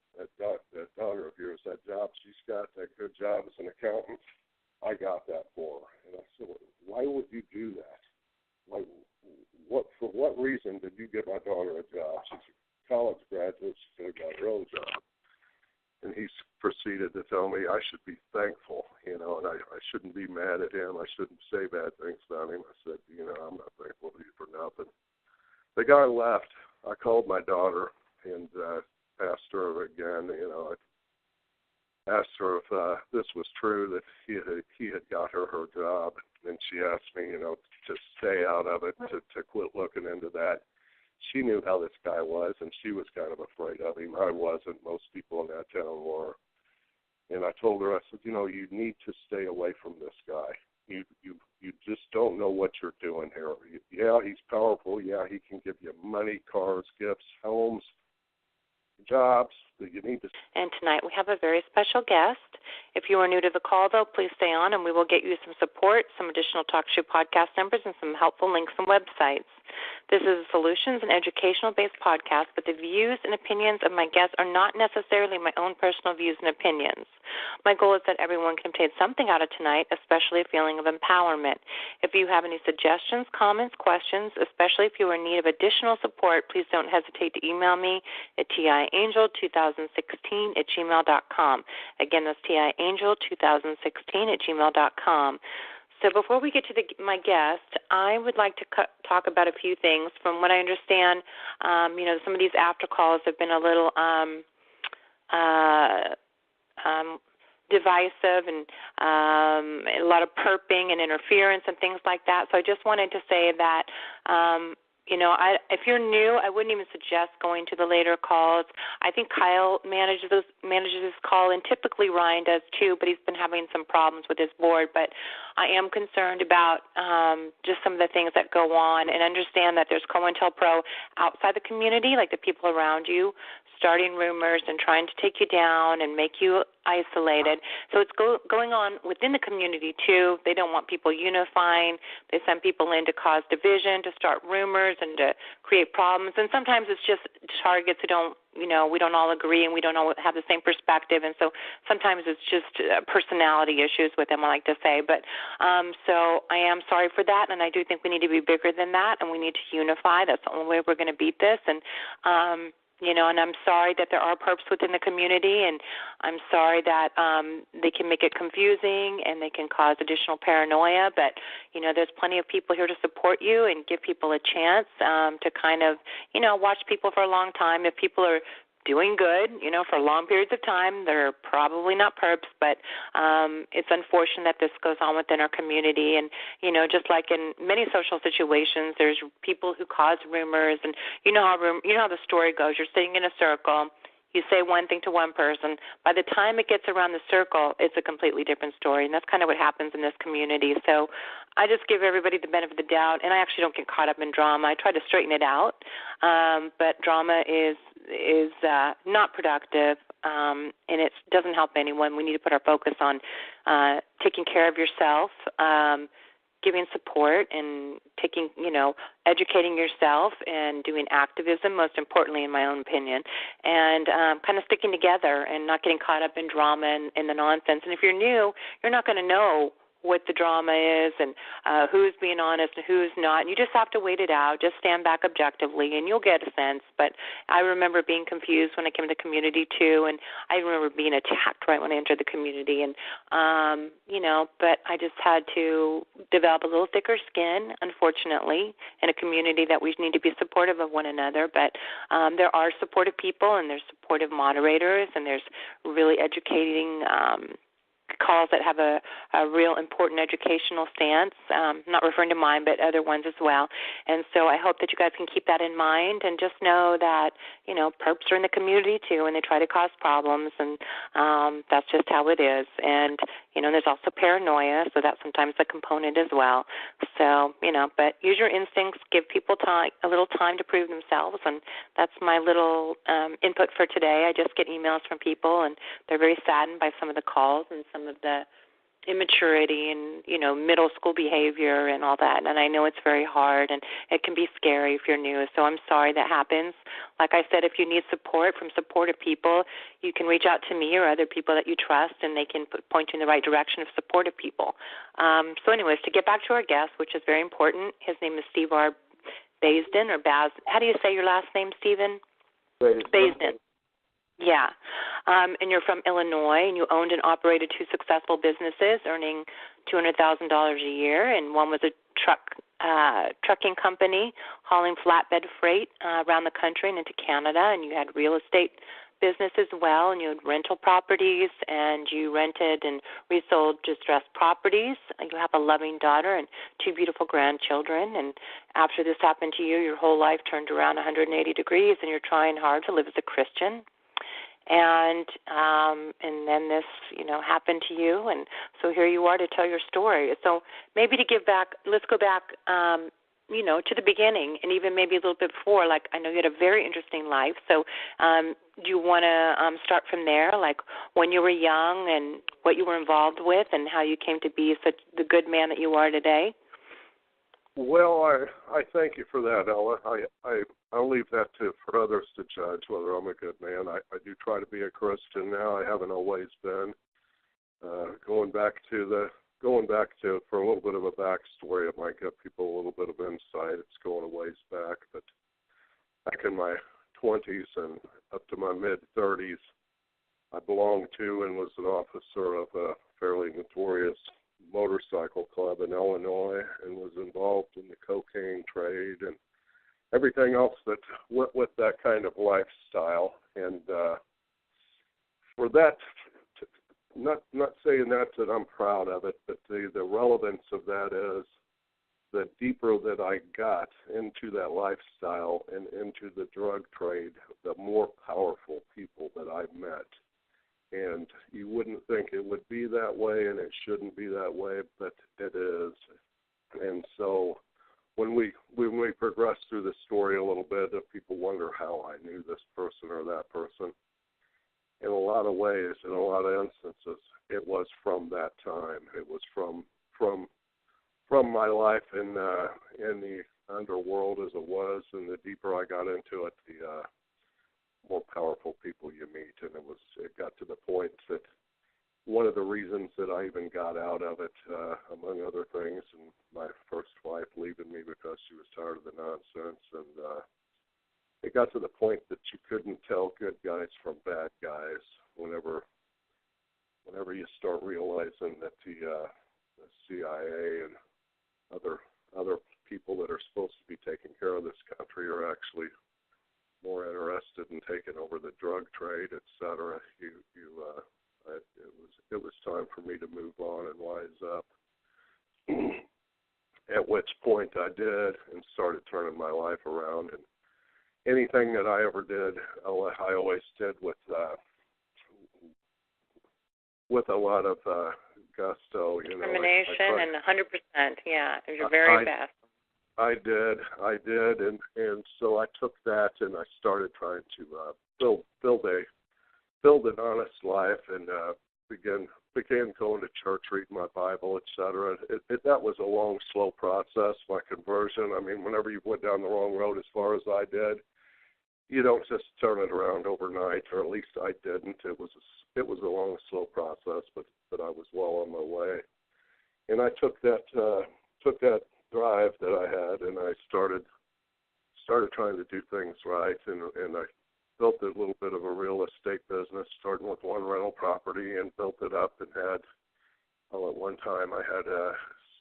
Speaker 2: daughter of yours, that job she's got, that good job as an accountant, I got that for her. And I said, why would you do that? Like, for what reason did you give my daughter a job? She's a college graduate. She could have got her own job. And he proceeded to tell me I should be thankful, you know, and I shouldn't be mad at him. I shouldn't say bad things about him. I said, you know, I'm not thankful to you for nothing. The guy left. I called my daughter and asked her again, you know, I asked her if this was true, that he had got her job. And she asked me, you know, to stay out of it, to quit looking into that. She knew how this guy was, and she was kind of afraid of him. I wasn't. Most people in that town were. And I told her, I said, you know, you need to stay away from this guy. You just don't know what you're doing here. Yeah, he's powerful. Yeah, he can give you money, cars, gifts, homes, jobs that you need to.
Speaker 1: And tonight we have a very special guest. If you are new to the call, though, please stay on and we will get you some support, some additional TalkShoe podcast numbers, and some helpful links and websites. This is a solutions and educational-based podcast, but the views and opinions of my guests are not necessarily my own personal views and opinions. My goal is that everyone can take something out of tonight, especially a feeling of empowerment. If you have any suggestions, comments, questions, especially if you are in need of additional support, please don't hesitate to email me at tiangel2016@gmail.com. Again, that's tiangel2016@gmail.com. So before we get to my guest, I would like to talk about a few things. From what I understand, you know, some of these after calls have been a little divisive and a lot of perping and interference and things like that. So I just wanted to say that, you know, if you're new, I wouldn't even suggest going to the later calls. I think Kyle manages this call, and typically Ryan does too, but he's been having some problems with his board. But I am concerned about just some of the things that go on, and understand that there's COINTELPRO outside the community, like the people around you, starting rumors and trying to take you down and make you isolated. So it's going on within the community, too. They don't want people unifying. They send people in to cause division, to start rumors, and to create problems. And sometimes it's just targets who don't, you know, we don't all agree and we don't all have the same perspective. And so sometimes it's just personality issues with them, I like to say. But so I am sorry for that, and I do think we need to be bigger than that, and we need to unify. That's the only way we're going to beat this. And And I'm sorry that there are perps within the community, and I'm sorry that they can make it confusing and they can cause additional paranoia. But, there's plenty of people here to support you and give people a chance to kind of, watch people for a long time. If people are doing good, for long periods of time, they're probably not perps, but it's unfortunate that this goes on within our community. And, just like in many social situations, there's people who cause rumors, and you know how the story goes. You're sitting in a circle, you say one thing to one person. By the time it gets around the circle, it's a completely different story, and that's kind of what happens in this community. So I just give everybody the benefit of the doubt, and I actually don't get caught up in drama. I try to straighten it out, but drama is not productive, and it doesn't help anyone. We need to put our focus on taking care of yourself, giving support, and educating yourself and doing activism, most importantly, in my own opinion, and kind of sticking together and not getting caught up in drama and the nonsense. And if you're new, you're not going to know what the drama is and who's being honest and who's not. And you just have to wait it out. Just stand back objectively, and you'll get a sense. But I remember being confused when I came to the community, too, and I remember being attacked right when I entered the community. And, but I just had to develop a little thicker skin, unfortunately, in a community that we need to be supportive of one another. But there are supportive people, and there's supportive moderators, and there's really educating calls that have a real important educational stance, not referring to mine, but other ones as well. And so I hope that you guys can keep that in mind and just know that, perps are in the community too, and they try to cause problems, and that's just how it is. And, there's also paranoia, so that's sometimes a component as well. So, but use your instincts, give people a little time to prove themselves, and that's my little input for today. I just get emails from people, and they're very saddened by some of the calls and some of the immaturity and, middle school behavior and all that. And I know it's very hard, and it can be scary if you're new. So I'm sorry that happens. Like I said, if you need support from supportive people, you can reach out to me or other people that you trust, and they can point you in the right direction of supportive people. So anyways, to get back to our guest, which is very important, his name is Steve R. Baysden, or Baz. How do you say your last name, Stephen? Baysden. Yeah. And you're from Illinois, and you owned and operated 2 successful businesses, earning $200,000 a year, and one was a trucking company hauling flatbed freight around the country and into Canada, and you had real estate business as well, and you had rental properties, and you rented and resold distressed properties. You have a loving daughter and 2 beautiful grandchildren, and after this happened to you, your whole life turned around 180 degrees, and you're trying hard to live as a Christian. And then this, happened to you, and so here you are to tell your story. So maybe to give back, let's go back, to the beginning, and even maybe a little bit before. Like, I know you had a very interesting life, so do you want to start from there, like when you were young and what you were involved with and how you came to be such the good man that you are today?
Speaker 2: Well, I thank you for that, Ella. I'll leave that for others to judge whether I'm a good man. I do try to be a Christian now. I haven't always been. Going back to for a little bit of a backstory, it might give people a little bit of insight. It's going a ways back, but back in my 20s and up to my mid-30s, I belonged to and was an officer of a fairly notorious motorcycle club in Illinois, and was involved in the cocaine trade and everything else that went with that kind of lifestyle. And for that, not saying that I'm proud of it, but the relevance of that is the deeper that I got into that lifestyle and into the drug trade, the more powerful people that I've met. And you wouldn't think it would be that way, and it shouldn't be that way, but it is. And so when we progress through the story a little bit, if people wonder how I knew this person or that person, in a lot of ways, in a lot of instances, it was from that time. It was from my life in the underworld as it was, and the deeper I got into it, the more powerful people you meet. And it got to the point that one of the reasons that I even got out of it, among other things, and my first wife leaving me because she was tired of the nonsense, and it got to the point that you couldn't more interested in taking over the drug trade, etc. It was time for me to move on and wise up. At which point I did and started turning my life around. And anything that I ever did, I always did with a lot of gusto.
Speaker 1: Determination and 100%. Yeah, you're very best.
Speaker 2: I did, and so I took that and I started trying to build an honest life, and began going to church, reading my Bible, etc. That was a long, slow process. My conversion. I mean, whenever you went down the wrong road, as far as I did, you don't just turn it around overnight, or at least I didn't. It was a long, slow process, but I was well on my way, and I took that drive that I had, and I started trying to do things right, and I built a little bit of a real estate business, starting with one rental property, and built it up, and had, at one time I had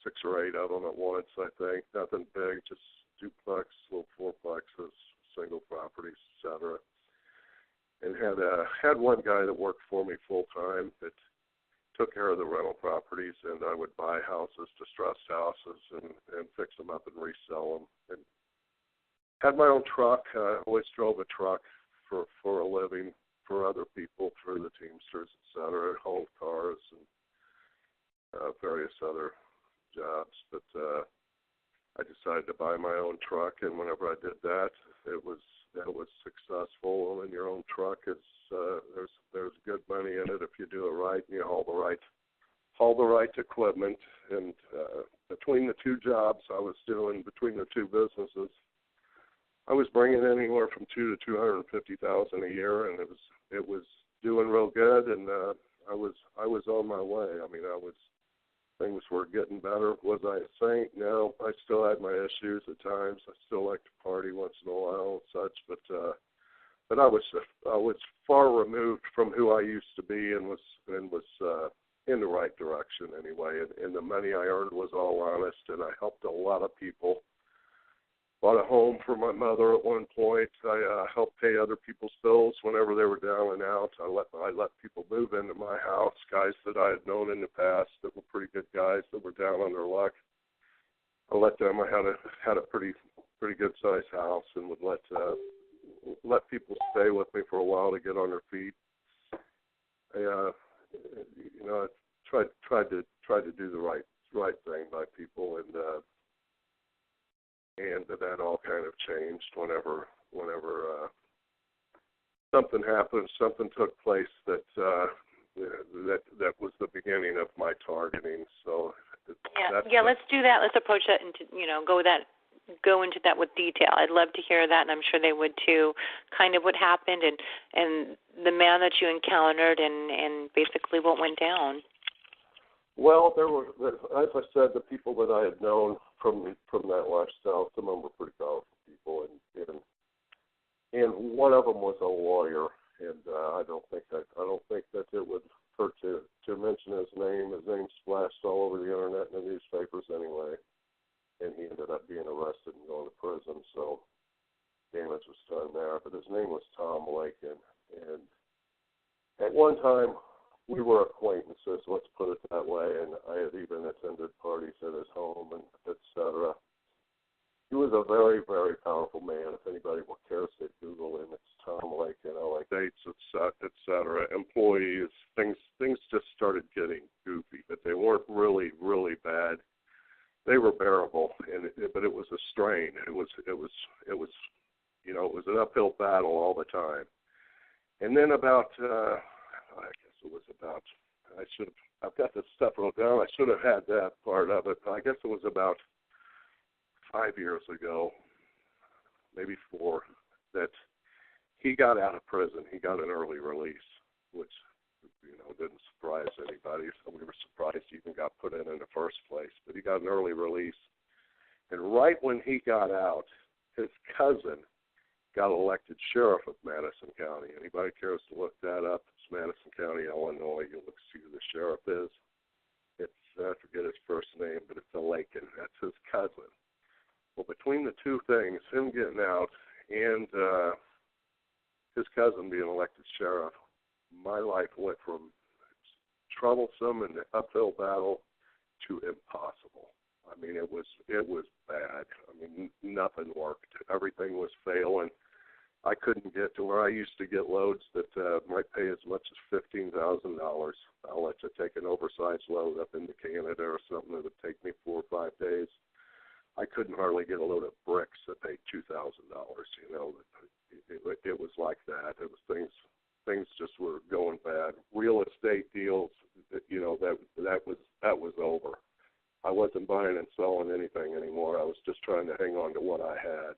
Speaker 2: 6 or 8 of them at once, I think. Nothing big, just duplex, little fourplexes, single properties, etc. And had one guy that worked for me full time that took care of the rental properties, and I would buy houses, distressed houses, and fix them up and resell them. And had my own truck. I always drove a truck for a living for other people, for the Teamsters, etc., hauled cars and various other jobs. But I decided to buy my own truck, and whenever I did that, it was successful. Owning your own truck is there's good money in it if you do it right and you haul the right equipment. And between the 2 jobs I was doing, between the 2 businesses, I was bringing in anywhere from $200,000 to $250,000 a year, and it was doing real good. And I was on my way. I mean, things were getting better. Was I a saint? No, I still had my issues at times. I still like to party once in a while and such, but I was far removed from who I used to be, and was in the right direction anyway. And the money I earned was all honest, and I helped a lot of people. Bought a home for my mother at one point. I helped pay other people's bills whenever they were down and out. I let people move into my house, guys that I had known in the past that were pretty good guys that were down on their luck. I let them. I had a pretty good sized house, and would let people stay with me for a while to get on their feet. I tried to do the right thing by people, and that all kind of changed whenever something happened, something took place that was the beginning of my targeting. So
Speaker 1: let's do that. Let's approach that and go into that with detail. I'd love to hear that, and I'm sure they would too. Kind of what happened and the man that you encountered, and basically what went down.
Speaker 2: Well, there were, as I said, the people that I had known from that lifestyle. Some of them were pretty powerful people, and one of them was a lawyer, and I don't think that it would hurt to mention his name. His name splashed all over the internet and the newspapers anyway, and he ended up being arrested and going to prison. So damage was done there. But his name was Tom Lakin, and at one time we were acquaintances, let's put it that way, and I had even attended parties at his home, and etc. He was a very, very powerful man. If anybody cares to Google him, it's Tom Lakin, LA dates, etc. Employees, things just started getting goofy, but they weren't really, really bad. They were bearable, but it was a strain. It was an uphill battle all the time. And then I've got this stuff wrote down. I should have had that part of it. I guess it was about 5 years ago, maybe 4, that he got out of prison. He got an early release, which, didn't surprise anybody. So we were surprised he even got put in the first place. But he got an early release. And right when he got out, his cousin got elected sheriff of Madison County. Anybody cares to look that up? It's Madison County, Illinois. You'll look see who the sheriff is. I forget his first name, but it's a Lakin. That's his cousin. Well, between the two things, him getting out and his cousin being elected sheriff, my life went from troublesome and uphill battle to impossible. I mean, it was bad. I mean, nothing worked. Everything was failing. I couldn't get to where I used to get loads that might pay as much as $15,000. I'll let you take an oversized load up into Canada or something that would take me 4 or 5 days. I couldn't hardly get a load of bricks that paid $2,000. You know, it was like that. It was things just were going bad. Real estate deals, you know, that was over. I wasn't buying and selling anything anymore. I was just trying to hang on to what I had.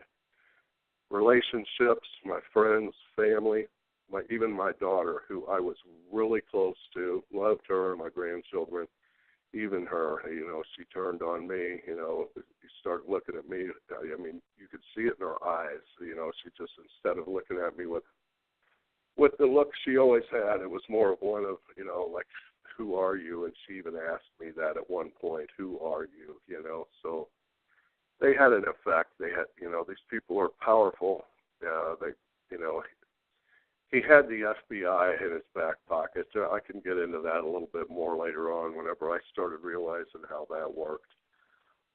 Speaker 2: Relationships, my friends, family, even my daughter, who I was really close to, loved her, my grandchildren, even her, you know, she turned on me, you know, she started looking at me. I mean, you could see it in her eyes, you know, she just, instead of looking at me with the look she always had, it was more of one of, you know, like, who are you? And she even asked me that at one point, who are you? You know, so they had an effect. They had, you know, these people are powerful. They, you know, he had the FBI in his back pocket. I can get into that a little bit more later on whenever I started realizing how that worked.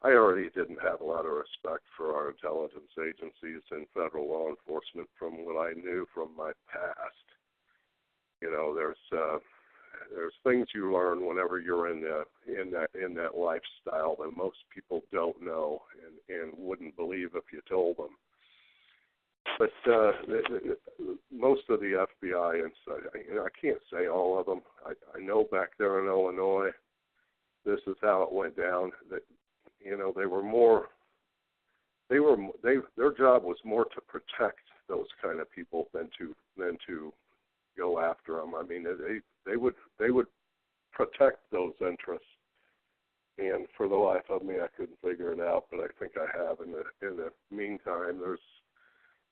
Speaker 2: I already didn't have a lot of respect for our intelligence agencies and federal law enforcement from what I knew from my past. You know, there's things you learn whenever you're in that lifestyle that most people don't know and wouldn't believe if you told them. But most of the FBI, and I can't say all of them. I know back there in Illinois, this is how it went down. That, you know, their job was more to protect those kind of people than to go after them. I mean, they would protect those interests. And for the life of me, I couldn't figure it out, but I think I have. In the meantime,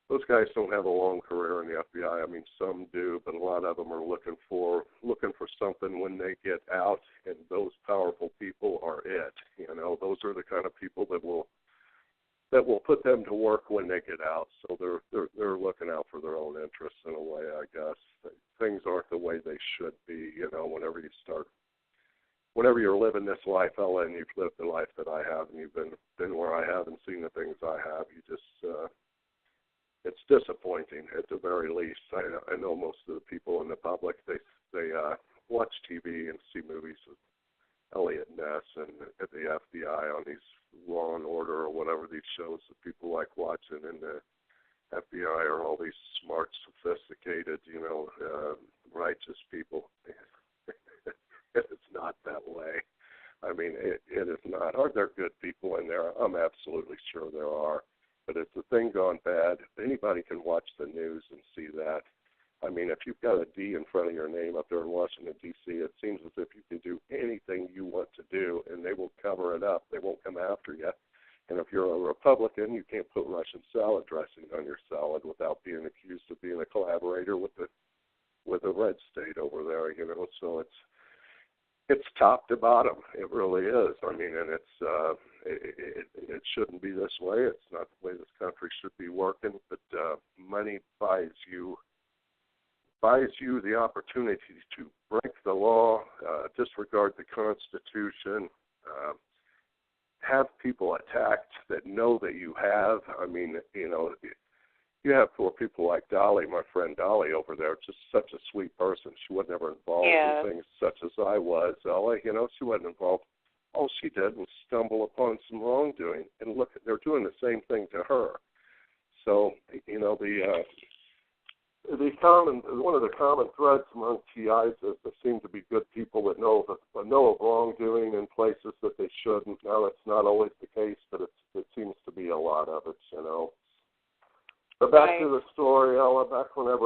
Speaker 2: those guys don't have a long career in the FBI. I mean, some do, but a lot of them are looking for something when they get out, and those powerful people are it. You know, those are the kind of people that will put them to work when they get out. So they're looking out for their own interests in a way, I guess. Things aren't the way they should be. You know, whenever you're living this life, Ella, and you've lived the life that I have, and you've been where I have and seen the things I have, you just it's disappointing at the very least. I know most of the people in the public, they watch TV and see movies with Elliot Ness and at the FBI on these Law and Order or whatever these shows that people like watching, and the FBI are all these smart, sophisticated, you know, righteous people. It's not that way. I mean, it is not. Are there good people in there? I'm absolutely sure there are. But it's a thing gone bad. Anybody can watch the news and see that. I mean, if you've got a D in front of your name up there in Washington, D.C., it seems as if you can do anything you want to do, and they will cover it up. They won't come after you. And if you're a Republican, you can't put Russian salad dressing on your salad without being accused of being a collaborator with the red state over there, you know. So it's top to bottom. It really is. I mean, and it shouldn't be this way. It's not the way this country should be working. But money buys you the opportunity to break the law, disregard the Constitution, have people attacked that know that you have. I mean, you know, you have poor people like Dolly, my friend Dolly over there, just such a sweet person. She was never involved in things such as I was. Ella, you know, she wasn't involved. All she did was stumble upon some wrongdoing, and look, they're doing the same thing to her. So, you know, one of the common threads among TIs is there seem to be good people that know of wrongdoing in places that they shouldn't. Now, that's not always the case, but it seems to be a lot of it, you know. But back to the story, Ella, back whenever